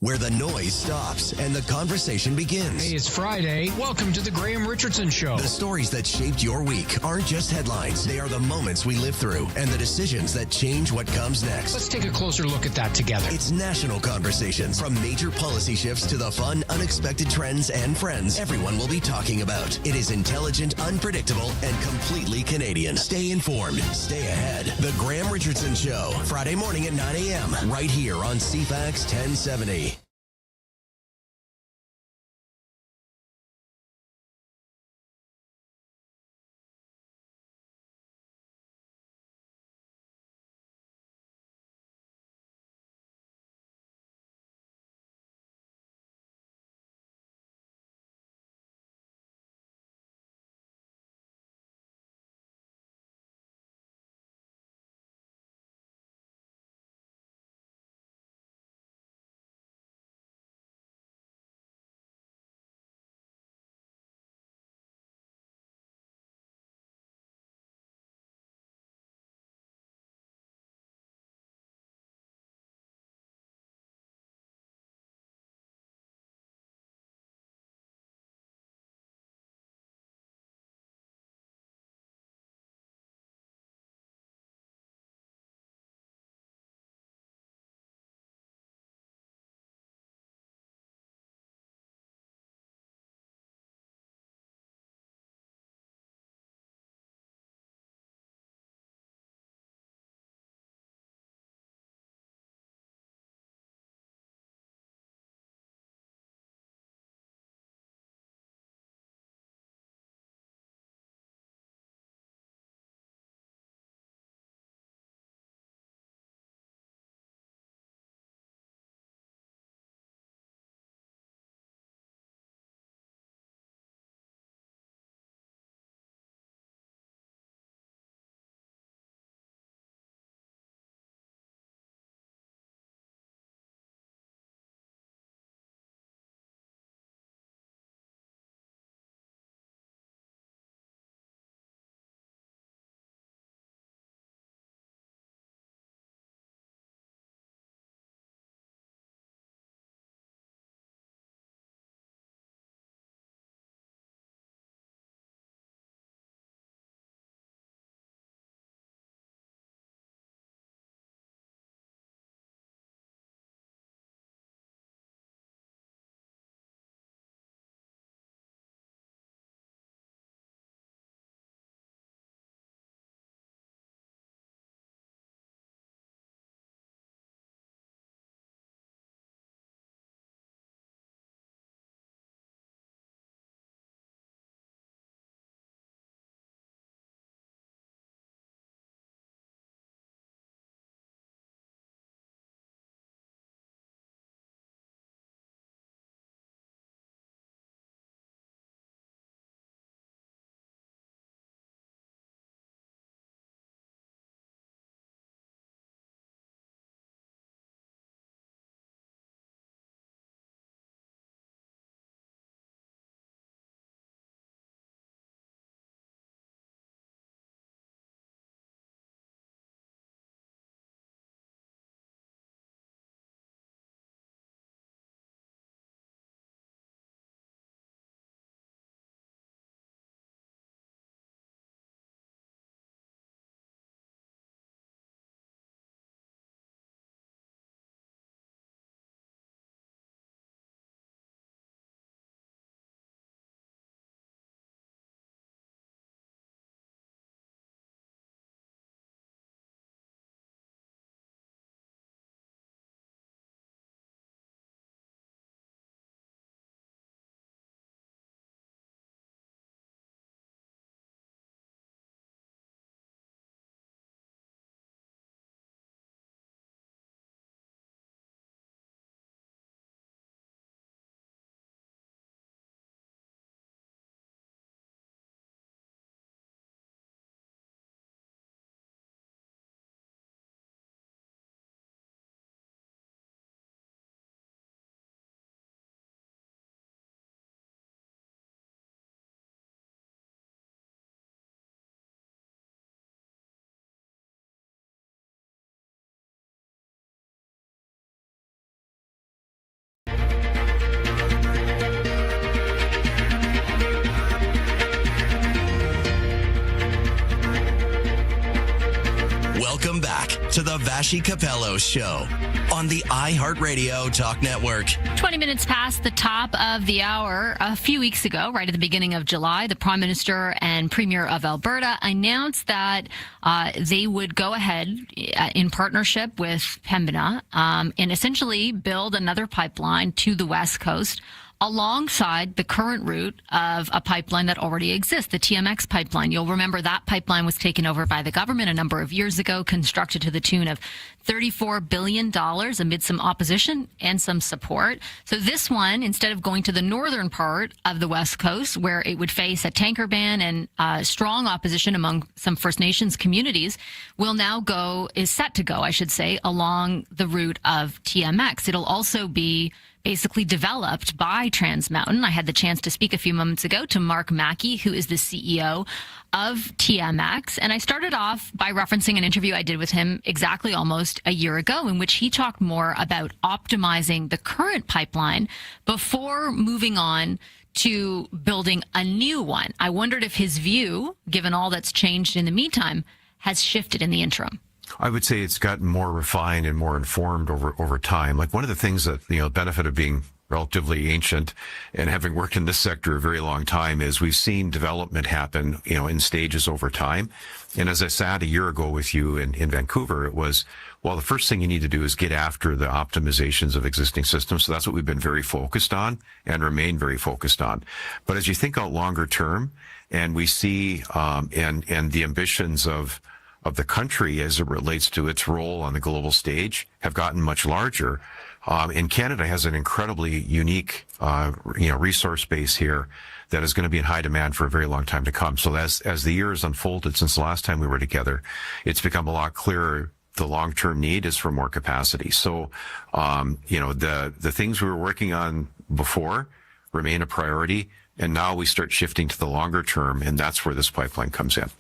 where the noise stops and the conversation begins. Hey, it's Friday. Welcome to the Graham Richardson Show. The stories that shaped your week aren't just headlines. They are the moments we live through and the decisions that change what comes next. Let's take a closer look at that together. It's national conversations. From major policy shifts to the fun, unexpected trends and friends everyone will be talking about. It is intelligent, unpredictable, and completely Canadian. Stay informed. Stay ahead. The Graham Richardson Show. Friday morning at 9 a.m. right here on CFAX 1070. Welcome back to the Vashi Capello Show on the iHeartRadio Talk Network. 20 minutes past the top of the hour. A few weeks ago, right at the beginning of July, the Prime Minister and Premier of Alberta announced that they would go ahead in partnership with Pembina and essentially build another pipeline to the West Coast alongside the current route of a pipeline that already exists, the TMX pipeline. You'll remember that pipeline was taken over by the government a number of years ago, constructed to the tune of $34 billion amid some opposition and some support. So this one, instead of going to the northern part of the West Coast, where it would face a tanker ban and strong opposition among some First Nations communities, is set to go, I should say, along the route of TMX. It'll also be basically developed by Trans Mountain. I had the chance to speak a few moments ago to Mark Mackey, who is the CEO of TMX. And I started off by referencing an interview I did with him exactly almost a year ago, in which he talked more about optimizing the current pipeline before moving on to building a new one. I wondered if his view, given all that's changed in the meantime, has shifted in the interim. I would say it's gotten more refined and more informed over time. Like one of the things that, the benefit of being relatively ancient and having worked in this sector a very long time is we've seen development happen, in stages over time. And as I sat a year ago with you in Vancouver, it was, well, the first thing you need to do is get after the optimizations of existing systems. So that's what we've been very focused on and remain very focused on. But as you think out longer term, and we see, and the ambitions of the country as it relates to its role on the global stage have gotten much larger. And Canada has an incredibly unique, resource base here that is going to be in high demand for a very long time to come. So as the years unfolded since the last time we were together, it's become a lot clearer the long-term need is for more capacity. So, the things we were working on before remain a priority. And now we start shifting to the longer term, and that's where this pipeline comes in.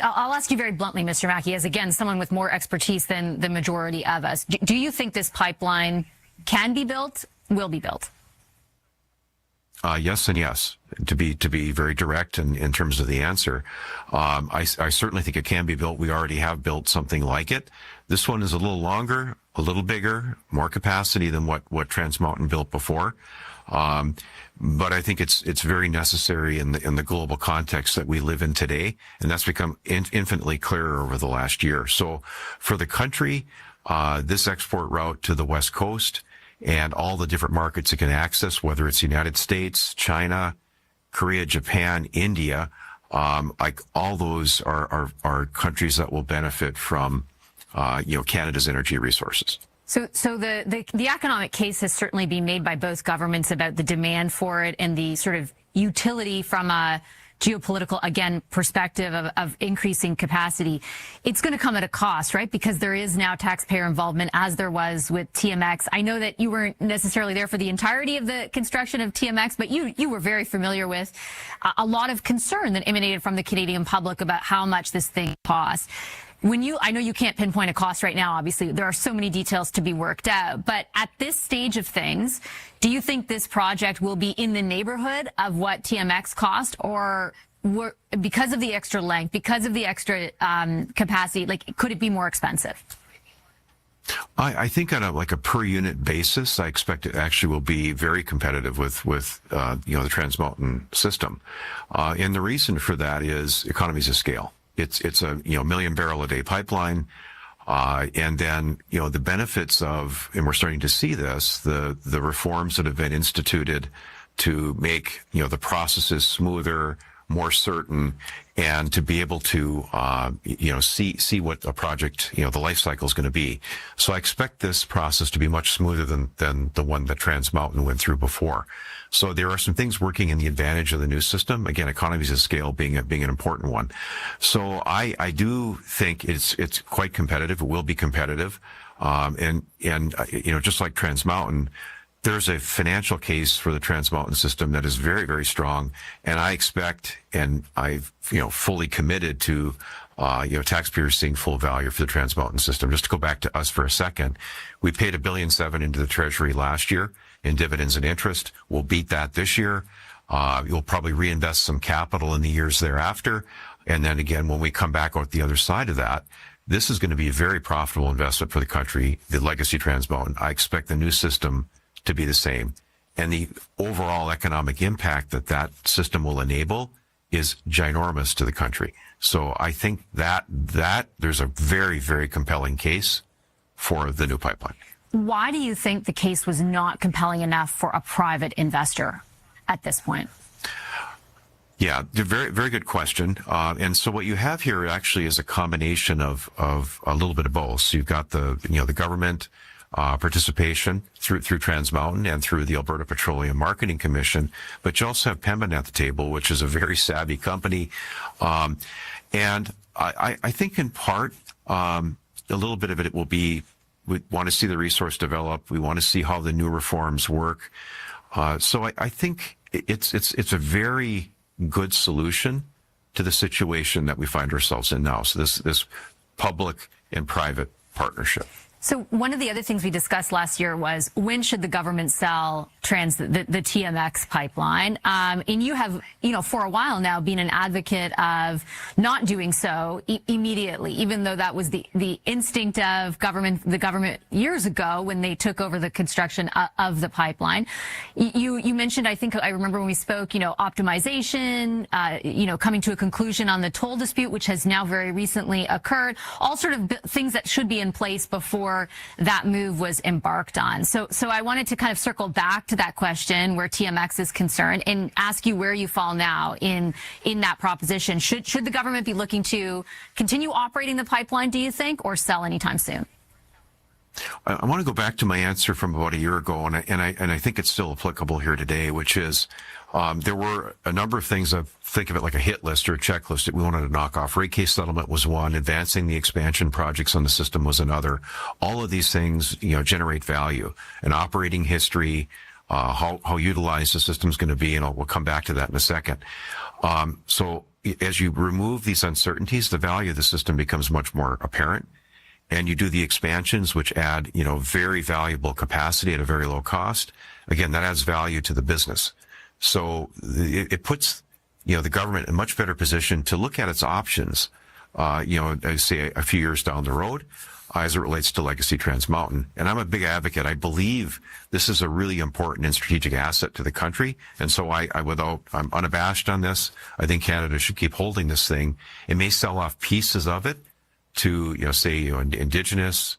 I'll ask you very bluntly, Mr. Mackey, as again, someone with more expertise than the majority of us. Do you think this pipeline can be built, will be built? Yes and yes. To be very direct in terms of the answer, I certainly think it can be built. We already have built something like it. This one is a little longer, a little bigger, more capacity than what Trans Mountain built before. But I think it's very necessary in the global context that we live in today, and that's become infinitely clearer over the last year. So for the country, this export route to the West Coast and all the different markets it can access, whether it's the United States, China, Korea, Japan, India, like all those are countries that will benefit from Canada's energy resources. So the economic case has certainly been made by both governments about the demand for it and the sort of utility from a geopolitical, again, perspective of increasing capacity. It's going to come at a cost, right? Because there is now taxpayer involvement, as there was with TMX. I know that you weren't necessarily there for the entirety of the construction of TMX, but you were very familiar with a lot of concern that emanated from the Canadian public about how much this thing costs. I know you can't pinpoint a cost right now, obviously. There are so many details to be worked out. But at this stage of things, do you think this project will be in the neighborhood of what TMX cost, or because of the extra length, because of the extra capacity, could it be more expensive? I think on a per unit basis, I expect it actually will be very competitive with the Trans Mountain system. And the reason for that is economies of scale. It's a million barrel a day pipeline, and then the benefits of, and we're starting to see this, the reforms that have been instituted to make the processes smoother, more certain, and to be able to see what a project the life cycle is going to be. So I expect this process to be much smoother than the one that Trans Mountain went through before. So there are some things working in the advantage of the new system. Again, economies of scale being an important one. So I do think it's quite competitive. It will be competitive, and just like Trans Mountain, there's a financial case for the Trans Mountain system that is very, very strong, and I expect, and I've fully committed to taxpayers seeing full value for the Trans Mountain system. Just to go back to us for a second, we paid $1.7 billion into the Treasury last year in dividends and interest. We'll beat that this year. You'll probably reinvest some capital in the years thereafter, and then again when we come back out the other side of that, this is going to be a very profitable investment for the country, the legacy Trans Mountain. I expect the new system to be the same. And the overall economic impact that that system will enable is ginormous to the country. So I think that there's a very, very compelling case for the new pipeline. Why do you think the case was not compelling enough for a private investor at this point? Yeah, very, very good question. And so what you have here actually is a combination of a little bit of both. So you've got the government participation through Trans Mountain and through the Alberta Petroleum Marketing Commission, but you also have Pembina at the table, which is a very savvy company. And I think in part, a little bit of it will be, we want to see the resource develop. We want to see how the new reforms work. So I think it's a very good solution to the situation that we find ourselves in now. So this public and private partnership. So one of the other things we discussed last year was when should the government sell the TMX pipeline? And you have, for a while now been an advocate of not doing so immediately, even though that was the instinct of the government years ago when they took over the construction of the pipeline. You mentioned, I think I remember when we spoke, optimization, coming to a conclusion on the toll dispute, which has now very recently occurred, all sort of things that should be in place before that move was embarked on. So I wanted to kind of circle back to that question where TMX is concerned and ask you where you fall now in that proposition. Should the government be looking to continue operating the pipeline, do you think, or sell anytime soon? I want to go back to my answer from about a year ago, and I think it's still applicable here today, which is there were a number of things. I think of it like a hit list or a checklist that we wanted to knock off. Rate case settlement was one. Advancing the expansion projects on the system was another. All of these things, generate value. An operating history, how utilized the system's going to be, and we'll come back to that in a second. So as you remove these uncertainties, the value of the system becomes much more apparent. And you do the expansions, which add, very valuable capacity at a very low cost. Again, that adds value to the business. So it puts, the government in a much better position to look at its options, say a few years down the road, as it relates to legacy Trans Mountain. And I'm a big advocate. I believe this is a really important and strategic asset to the country. And so I'm unabashed on this. I think Canada should keep holding this thing. It may sell off pieces of it to, Indigenous.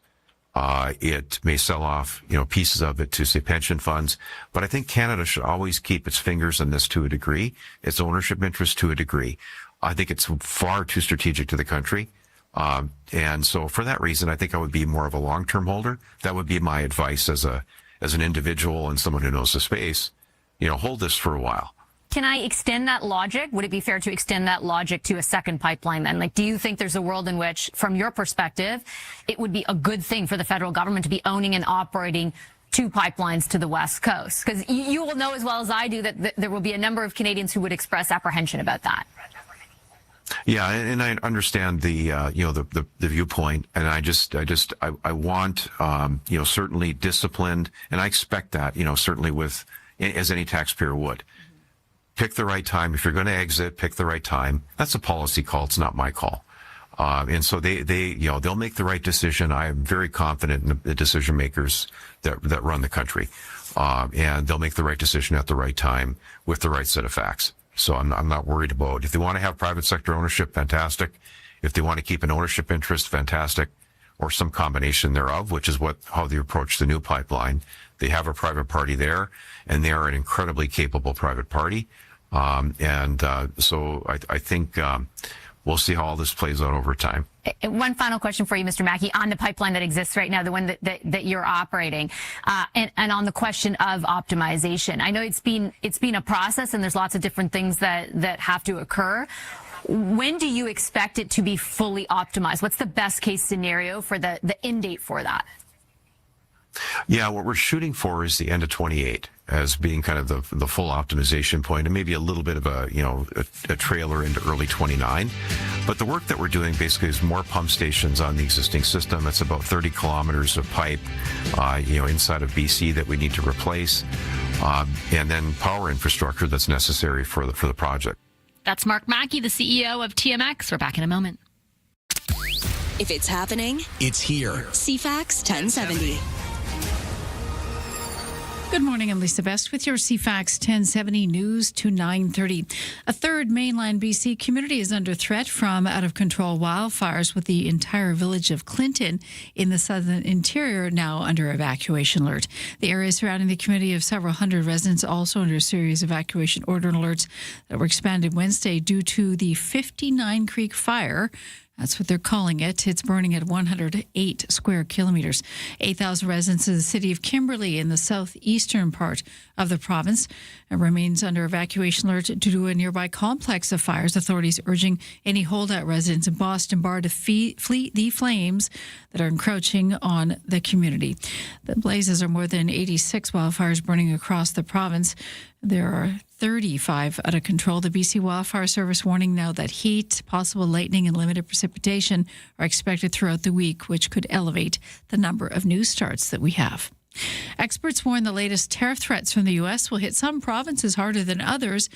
It may sell off, pieces of it to, say, pension funds. But I think Canada should always keep its fingers in this to a degree, its ownership interest to a degree. I think it's far too strategic to the country. And so for that reason, I think I would be more of a long-term holder. That would be my advice as an individual and someone who knows the space. Hold this for a while. Can I extend that logic? Would it be fair to extend that logic to a second pipeline then? Like, do you think there's a world in which, from your perspective, it would be a good thing for the federal government to be owning and operating two pipelines to the West Coast? Because you will know as well as I do that there will be a number of Canadians who would express apprehension about that. Yeah, and I understand the the viewpoint, and I want certainly disciplined, and I expect that certainly as any taxpayer would. Pick the right time. If you're going to exit, pick the right time. That's a policy call. It's not my call. And so they'll make the right decision. I am very confident in the decision makers that run the country. And they'll make the right decision at the right time with the right set of facts. So I'm not worried about, if they want to have private sector ownership, fantastic. If they want to keep an ownership interest, fantastic. Or some combination thereof, which is how they approach the new pipeline. They have a private party there, and they are an incredibly capable private party. So I think we'll see how all this plays out over time. One final question for you, Mr. Mackey, on the pipeline that exists right now, the one that you're operating, and on the question of optimization. I know it's been a process, and there's lots of different things that have to occur. When do you expect it to be fully optimized? What's the best case scenario for the end date for that? Yeah, what we're shooting for is the end of 28 as being kind of the full optimization point, and maybe a little bit of a trailer into early 29. But the work that we're doing basically is more pump stations on the existing system. It's about 30 kilometers of pipe, inside of BC that we need to replace, and then power infrastructure that's necessary for the project. That's Mark Mackey, the CEO of TMX. We're back in a moment. If it's happening, It's here. CFAX 1070. Good morning, I'm Lisa Best with your CFAX 1070 news to 9:30. A third mainland BC community is under threat from out-of-control wildfires, with the entire village of Clinton in the southern interior now under evacuation alert. The area surrounding the community of several hundred residents also under a series of evacuation order alerts that were expanded Wednesday due to the 59 Creek fire. That's what they're calling it. It's burning at 108 square kilometers. 8,000 residents of the city of Kimberley in the southeastern part of the province remains under evacuation alert due to a nearby complex of fires. Authorities urging any holdout residents in Boston Bar to flee the flames that are encroaching on the community. The blazes are more than 86 wildfires burning across the province. There are 35 out of control. The BC Wildfire Service warning now that heat, possible lightning, and limited precipitation are expected throughout the week, which could elevate the number of news starts that we have. Experts warn the latest tariff threats from the U.S. will hit some provinces harder than others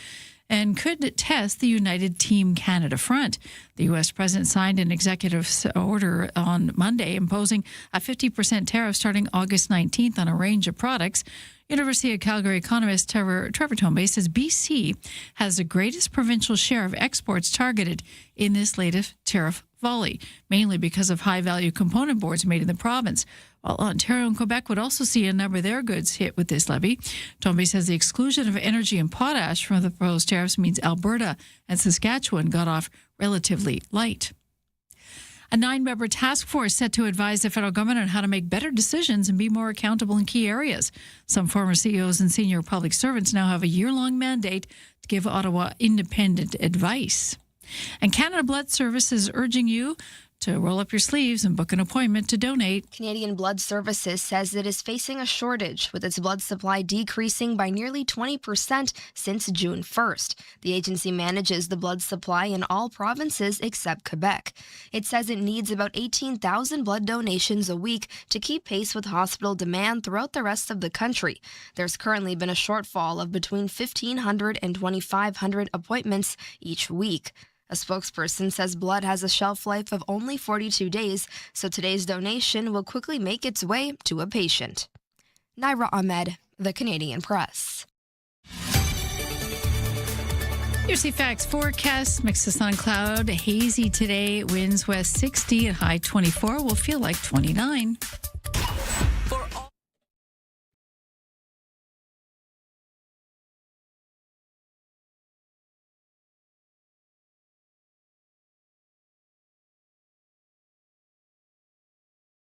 and could test the United Team Canada front. The U.S. president signed an executive order on Monday imposing a 50% tariff starting August 19th on a range of products. University of Calgary economist Trevor Tombe says BC has the greatest provincial share of exports targeted in this latest tariff volley, mainly because of high-value component boards made in the province. While Ontario and Quebec would also see a number of their goods hit with this levy. Tombe says the exclusion of energy and potash from the proposed tariffs means Alberta and Saskatchewan got off relatively light. A 9-member task force set to advise the federal government on how to make better decisions and be more accountable in key areas. Some former CEOs and senior public servants now have a year-long mandate to give Ottawa independent advice. And Canada Blood Services is urging you to roll up your sleeves and book an appointment to donate. Canadian Blood Services says it is facing a shortage, with its blood supply decreasing by nearly 20% since June 1st. The agency manages the blood supply in all provinces except Quebec. It says it needs about 18,000 blood donations a week to keep pace with hospital demand throughout the rest of the country. There's currently been a shortfall of between 1,500 and 2,500 appointments each week. A spokesperson says blood has a shelf life of only 42 days, so today's donation will quickly make its way to a patient. Naira Ahmed, The Canadian Press. Your CFAX forecast: mix of sun and cloud, hazy today, winds west 60 at high 24, will feel like 29.